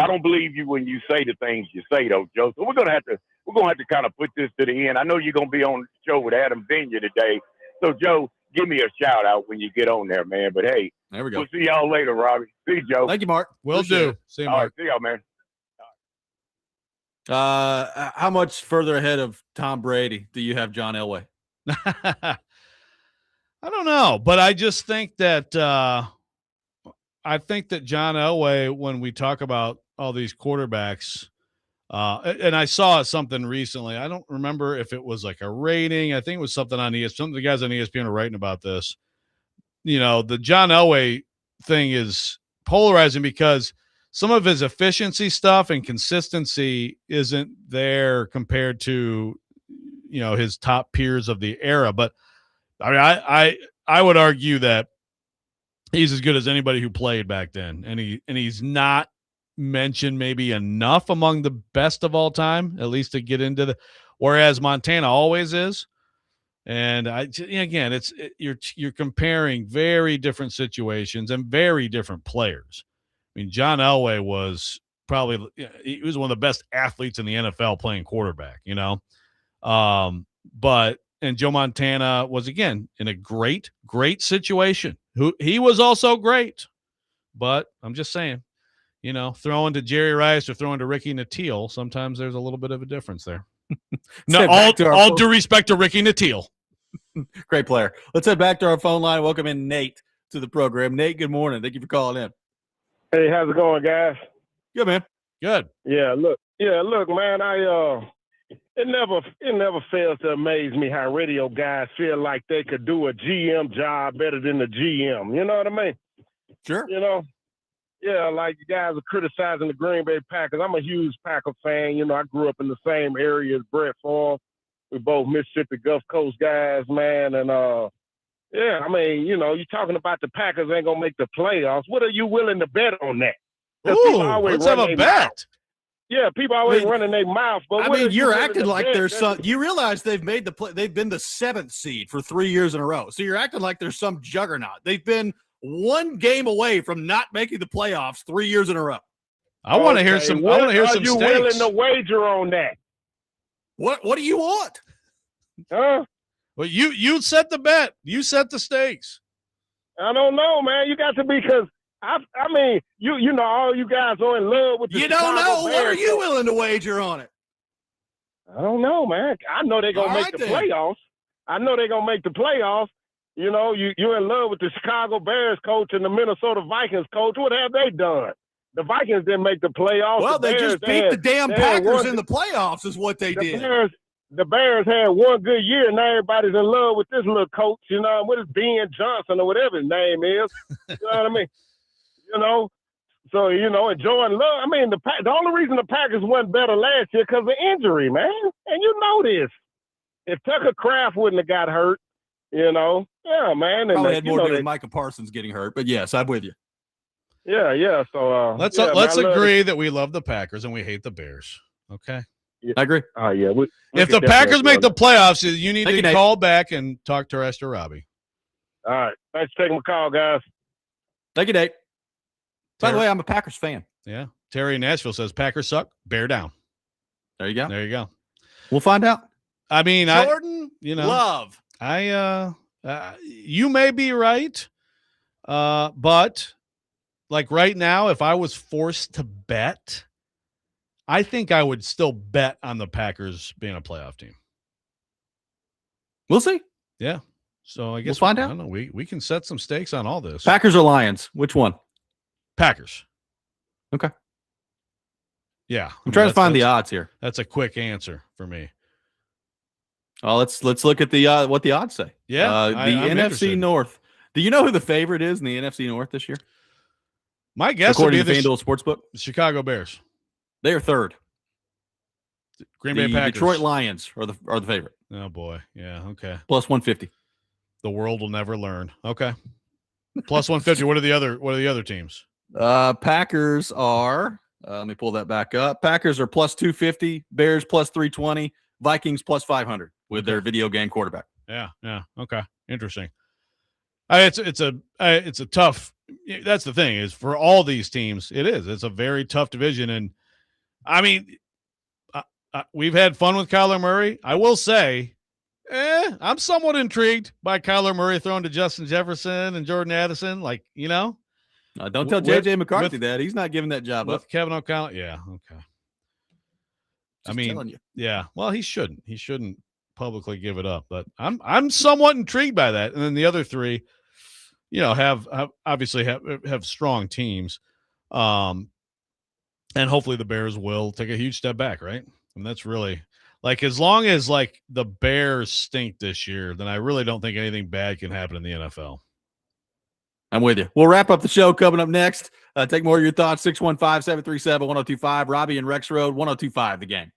[SPEAKER 11] don't believe you when you say the things you say, though, Joe. So we're gonna have to kind of put this to the end. I know you're gonna be on the show with Adam Vinya today, so Joe, give me a shout out when you get on there, man. But hey,
[SPEAKER 1] there we go.
[SPEAKER 11] We'll see y'all later, Robby. See you, Joe.
[SPEAKER 1] Thank you, Mark.
[SPEAKER 2] Will do. See you, Mark.
[SPEAKER 11] All right, see y'all, man.
[SPEAKER 1] How much further ahead of Tom Brady do you have John Elway?
[SPEAKER 2] I don't know, but I just think that John Elway, when we talk about all these quarterbacks, and I saw something recently. I don't remember if it was like a rating. I think it was something on ESPN. Some of the guys on ESPN are writing about this. The John Elway thing is polarizing because some of his efficiency stuff and consistency isn't there compared to, his top peers of the era. But I mean, I would argue that he's as good as anybody who played back then. And he's not mentioned maybe enough among the best of all time, at least to get into whereas Montana always is. And you're comparing very different situations and very different players. I mean, John Elway was he was one of the best athletes in the NFL playing quarterback, and Joe Montana was, again, in a great situation. He was also great, but I'm just saying, throwing to Jerry Rice or throwing to Ricky Nattiel, sometimes there's a little bit of a difference there. No, all due respect to Ricky Nattiel.
[SPEAKER 1] Great player. Let's head back to our phone line. Welcome in Nate to the program. Nate, good morning. Thank you for calling in.
[SPEAKER 12] Hey, how's it going, guys?
[SPEAKER 1] Good, man.
[SPEAKER 2] Good.
[SPEAKER 12] Yeah, look, man, it never fails to amaze me how radio guys feel like they could do a GM job better than the GM. You know what I mean?
[SPEAKER 1] Sure.
[SPEAKER 12] Yeah, like you guys are criticizing the Green Bay Packers. I'm a huge Packer fan. I grew up in the same area as Brett Favre. We both Mississippi Gulf Coast guys, man, and yeah, I mean, you're talking about the Packers ain't going to make the playoffs. What are you willing to bet on that?
[SPEAKER 2] Ooh, let's have a bet.
[SPEAKER 12] Yeah, people always running their mouth. But
[SPEAKER 1] you're acting like there's some – you realize they've made the play – they've been the 7th seed for 3 years in a row. So you're acting like there's some juggernaut. They've been one game away from not making the playoffs 3 years in a row.
[SPEAKER 2] I want to hear some – I want to hear some stakes.
[SPEAKER 12] Are you willing to wager on that?
[SPEAKER 1] What do you want?
[SPEAKER 12] Huh?
[SPEAKER 2] Well, you set the bet. You set the stakes.
[SPEAKER 12] I don't know, man. You got to be, because I mean, you know, all you guys are in love with the
[SPEAKER 1] You don't know.
[SPEAKER 12] Bears.
[SPEAKER 1] What are you willing to wager on it?
[SPEAKER 12] I don't know, man. I know they're going to make the playoffs. I know they're going to make the playoffs. You know, you're in love with the Chicago Bears coach and the Minnesota Vikings coach. What have they done? The Vikings didn't make the playoffs.
[SPEAKER 1] Well, they just beat the damn Packers in the playoffs is what they did.
[SPEAKER 12] The Bears had one good year, and now everybody's in love with this little coach, you know, what is Ben Johnson or whatever his name is. You know what I mean? You know, so, you know, enjoying love. I mean, the only reason the Packers went better last year because of injury, man. And you know this. If Tucker Kraft wouldn't have got hurt, you know, yeah, man. And
[SPEAKER 1] probably had more to do with Micah Parsons getting hurt, but yes, I'm with you.
[SPEAKER 12] Yeah. So
[SPEAKER 2] let's agree that we love the Packers and we hate the Bears. Okay.
[SPEAKER 1] I agree.
[SPEAKER 12] Yeah.
[SPEAKER 2] If the Packers make the playoffs, you need to call back and talk to Rest or Robby.
[SPEAKER 12] All right. Thanks for taking my call, guys.
[SPEAKER 1] Thank you, Nate. By the way, I'm a Packers fan.
[SPEAKER 2] Yeah. Terry in Nashville says Packers suck. Bear down.
[SPEAKER 1] There you go.
[SPEAKER 2] There you go.
[SPEAKER 1] We'll find out.
[SPEAKER 2] I mean,
[SPEAKER 1] Jordan,
[SPEAKER 2] Love. You may be right. But like right now, if I was forced to bet, I think I would still bet on the Packers being a playoff team.
[SPEAKER 1] We'll see.
[SPEAKER 2] Yeah. So I guess
[SPEAKER 1] we'll find out.
[SPEAKER 2] I don't know. We can set some stakes on all this.
[SPEAKER 1] Packers or Lions? Which one?
[SPEAKER 2] Packers.
[SPEAKER 1] Okay.
[SPEAKER 2] Yeah.
[SPEAKER 1] I'm trying to find the odds here.
[SPEAKER 2] That's a quick answer for me.
[SPEAKER 1] Oh, let's look at the what the odds say.
[SPEAKER 2] Yeah.
[SPEAKER 1] The
[SPEAKER 2] I'm
[SPEAKER 1] NFC
[SPEAKER 2] interested.
[SPEAKER 1] North. Do you know who the favorite is in the NFC North this year?
[SPEAKER 2] My guess
[SPEAKER 1] according
[SPEAKER 2] would be
[SPEAKER 1] to the FanDuel Sportsbook,
[SPEAKER 2] Chicago Bears.
[SPEAKER 1] They are third.
[SPEAKER 2] Green Bay Packers.
[SPEAKER 1] Detroit Lions are the favorite.
[SPEAKER 2] Oh boy. Yeah. Okay.
[SPEAKER 1] Plus 150.
[SPEAKER 2] The world will never learn. Okay. Plus 150. What are the other teams?
[SPEAKER 1] Packers are. Let me pull that back up. Packers are plus 250. Bears plus 320. Vikings plus 500 with their video game quarterback.
[SPEAKER 2] Yeah. Yeah. Okay. Interesting. It's a tough. That's the thing is for all these teams, it's a very tough division. And I mean, we've had fun with Kyler Murray. I will say, I'm somewhat intrigued by Kyler Murray throwing to Justin Jefferson and Jordan Addison. Like, don't
[SPEAKER 1] tell JJ McCarthy that he's not giving that job
[SPEAKER 2] with
[SPEAKER 1] up.
[SPEAKER 2] Kevin O'Connell. Yeah. Okay.
[SPEAKER 1] Just telling you.
[SPEAKER 2] Yeah. Well, he shouldn't. He shouldn't publicly give it up. But I'm somewhat intrigued by that. And then the other three, have obviously have strong teams, and hopefully the Bears will take a huge step back, right? And that's really like as long as like the Bears stink this year, then I really don't think anything bad can happen in the NFL.
[SPEAKER 1] I'm with you. We'll wrap up the show coming up next. Take more of your thoughts. 615-737-1025. Robby and Rexrode 1025 The Game.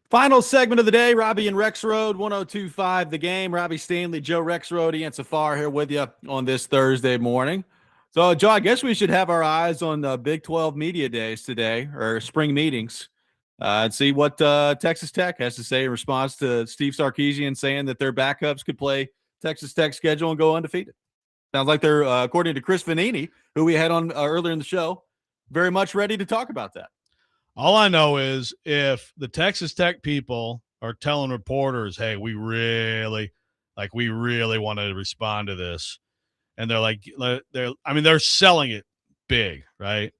[SPEAKER 1] Final segment of the day, Robby and Rexrode, 102.5 The Game. Robby Stanley, Joe Rexrode, Ian Safar here with you on this Thursday morning. So, Joe, I guess we should have our eyes on Big 12 Media Days today, or spring meetings, and see what Texas Tech has to say in response to Steve Sarkisian saying that their backups could play Texas Tech's schedule and go undefeated. Sounds like they're, according to Chris Vanini, who we had on earlier in the show, very much ready to talk about that.
[SPEAKER 2] All I know is if the Texas Tech people are telling reporters, hey, we really want to respond to this, and they're selling it big, right?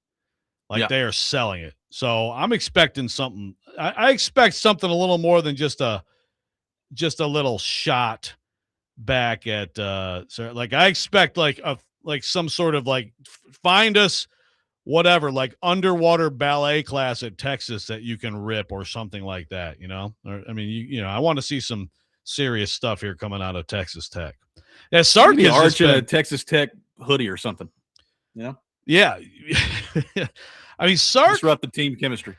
[SPEAKER 2] They are selling it. So I'm expecting something. I expect something a little more than just a little shot back at I expect some sort of find us whatever, like underwater ballet class at Texas that you can rip or something like that, I want to see some serious stuff here coming out of Texas Tech. Yeah, Sark
[SPEAKER 1] is arch in a Texas Tech hoodie or something.
[SPEAKER 2] Yeah. I mean, Sark
[SPEAKER 1] disrupt the team chemistry.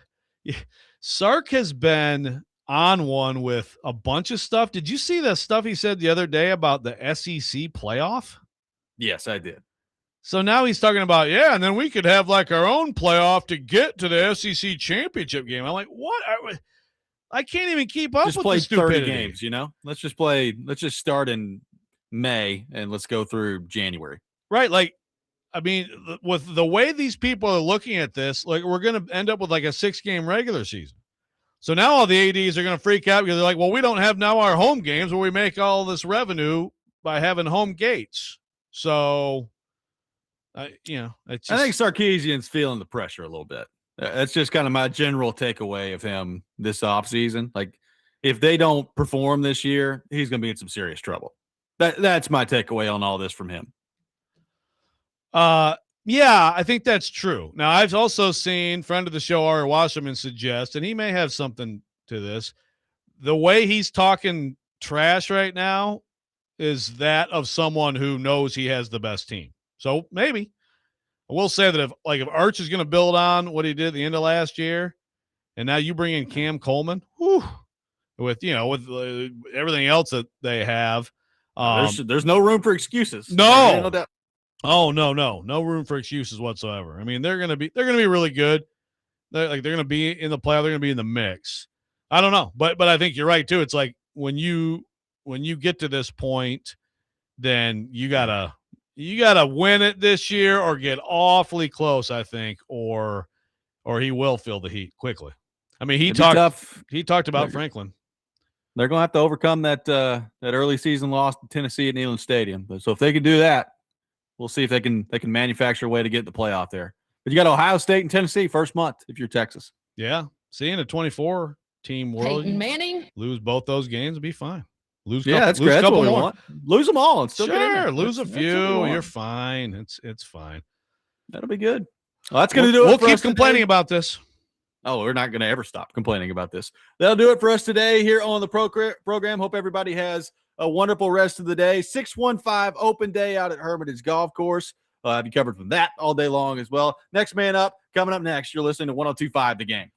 [SPEAKER 2] Sark has been on one with a bunch of stuff. Did you see the stuff he said the other day about the SEC playoff?
[SPEAKER 1] Yes, I did.
[SPEAKER 2] So now he's talking about, and then we could have our own playoff to get to the SEC championship game. I'm like, what? I can't even keep up with the stupidity.
[SPEAKER 1] 30 games, Let's just start in May and let's go through January.
[SPEAKER 2] Right. With the way these people are looking at this, we're going to end up with a 6-game regular season. So now all the ADs are going to freak out because they're like, well, we don't have now our home games where we make all this revenue by having home gates. So I think
[SPEAKER 1] Sarkisian's feeling the pressure a little bit. That's just kind of my general takeaway of him this offseason. If they don't perform this year, he's going to be in some serious trouble. That's my takeaway on all this from him.
[SPEAKER 2] Yeah, I think that's true. Now, I've also seen friend of the show, Ari Wasserman, suggest, and he may have something to this, the way he's talking trash right now is that of someone who knows he has the best team. So maybe I will say that if Arch is going to build on what he did at the end of last year, and now you bring in Cam Coleman, with everything else that they have,
[SPEAKER 1] there's no room for excuses.
[SPEAKER 2] No,
[SPEAKER 1] no doubt.
[SPEAKER 2] Oh no room for excuses whatsoever. I mean, they're gonna be really good. They're gonna be in the playoff. They're gonna be in the mix. I don't know, but I think you're right too. It's like when you get to this point, then you gotta win it this year or get awfully close, I think, or he will feel the heat quickly. I mean, he talked about Franklin.
[SPEAKER 1] They're gonna have to overcome that early season loss to Tennessee at Neyland Stadium. So if they can do that, we'll see if they can manufacture a way to get the playoff there. But you got Ohio State and Tennessee first month if you're Texas.
[SPEAKER 2] Yeah, seeing a 24-team world,
[SPEAKER 13] Peyton Manning,
[SPEAKER 2] lose both those games and be fine.
[SPEAKER 1] That's great. That's what we want. Lose them all and still get in there.
[SPEAKER 2] Lose a few. You're fine. It's fine.
[SPEAKER 1] That'll be good. Well, that's going to do it.
[SPEAKER 2] We'll keep complaining about this.
[SPEAKER 1] Oh, we're not going to ever stop complaining about this. That'll do it for us today here on the program. Hope everybody has a wonderful rest of the day. 615 open day out at Hermitage Golf Course. I'll have you covered from that all day long as well. Next man up, coming up next, you're listening to 102.5 The Game.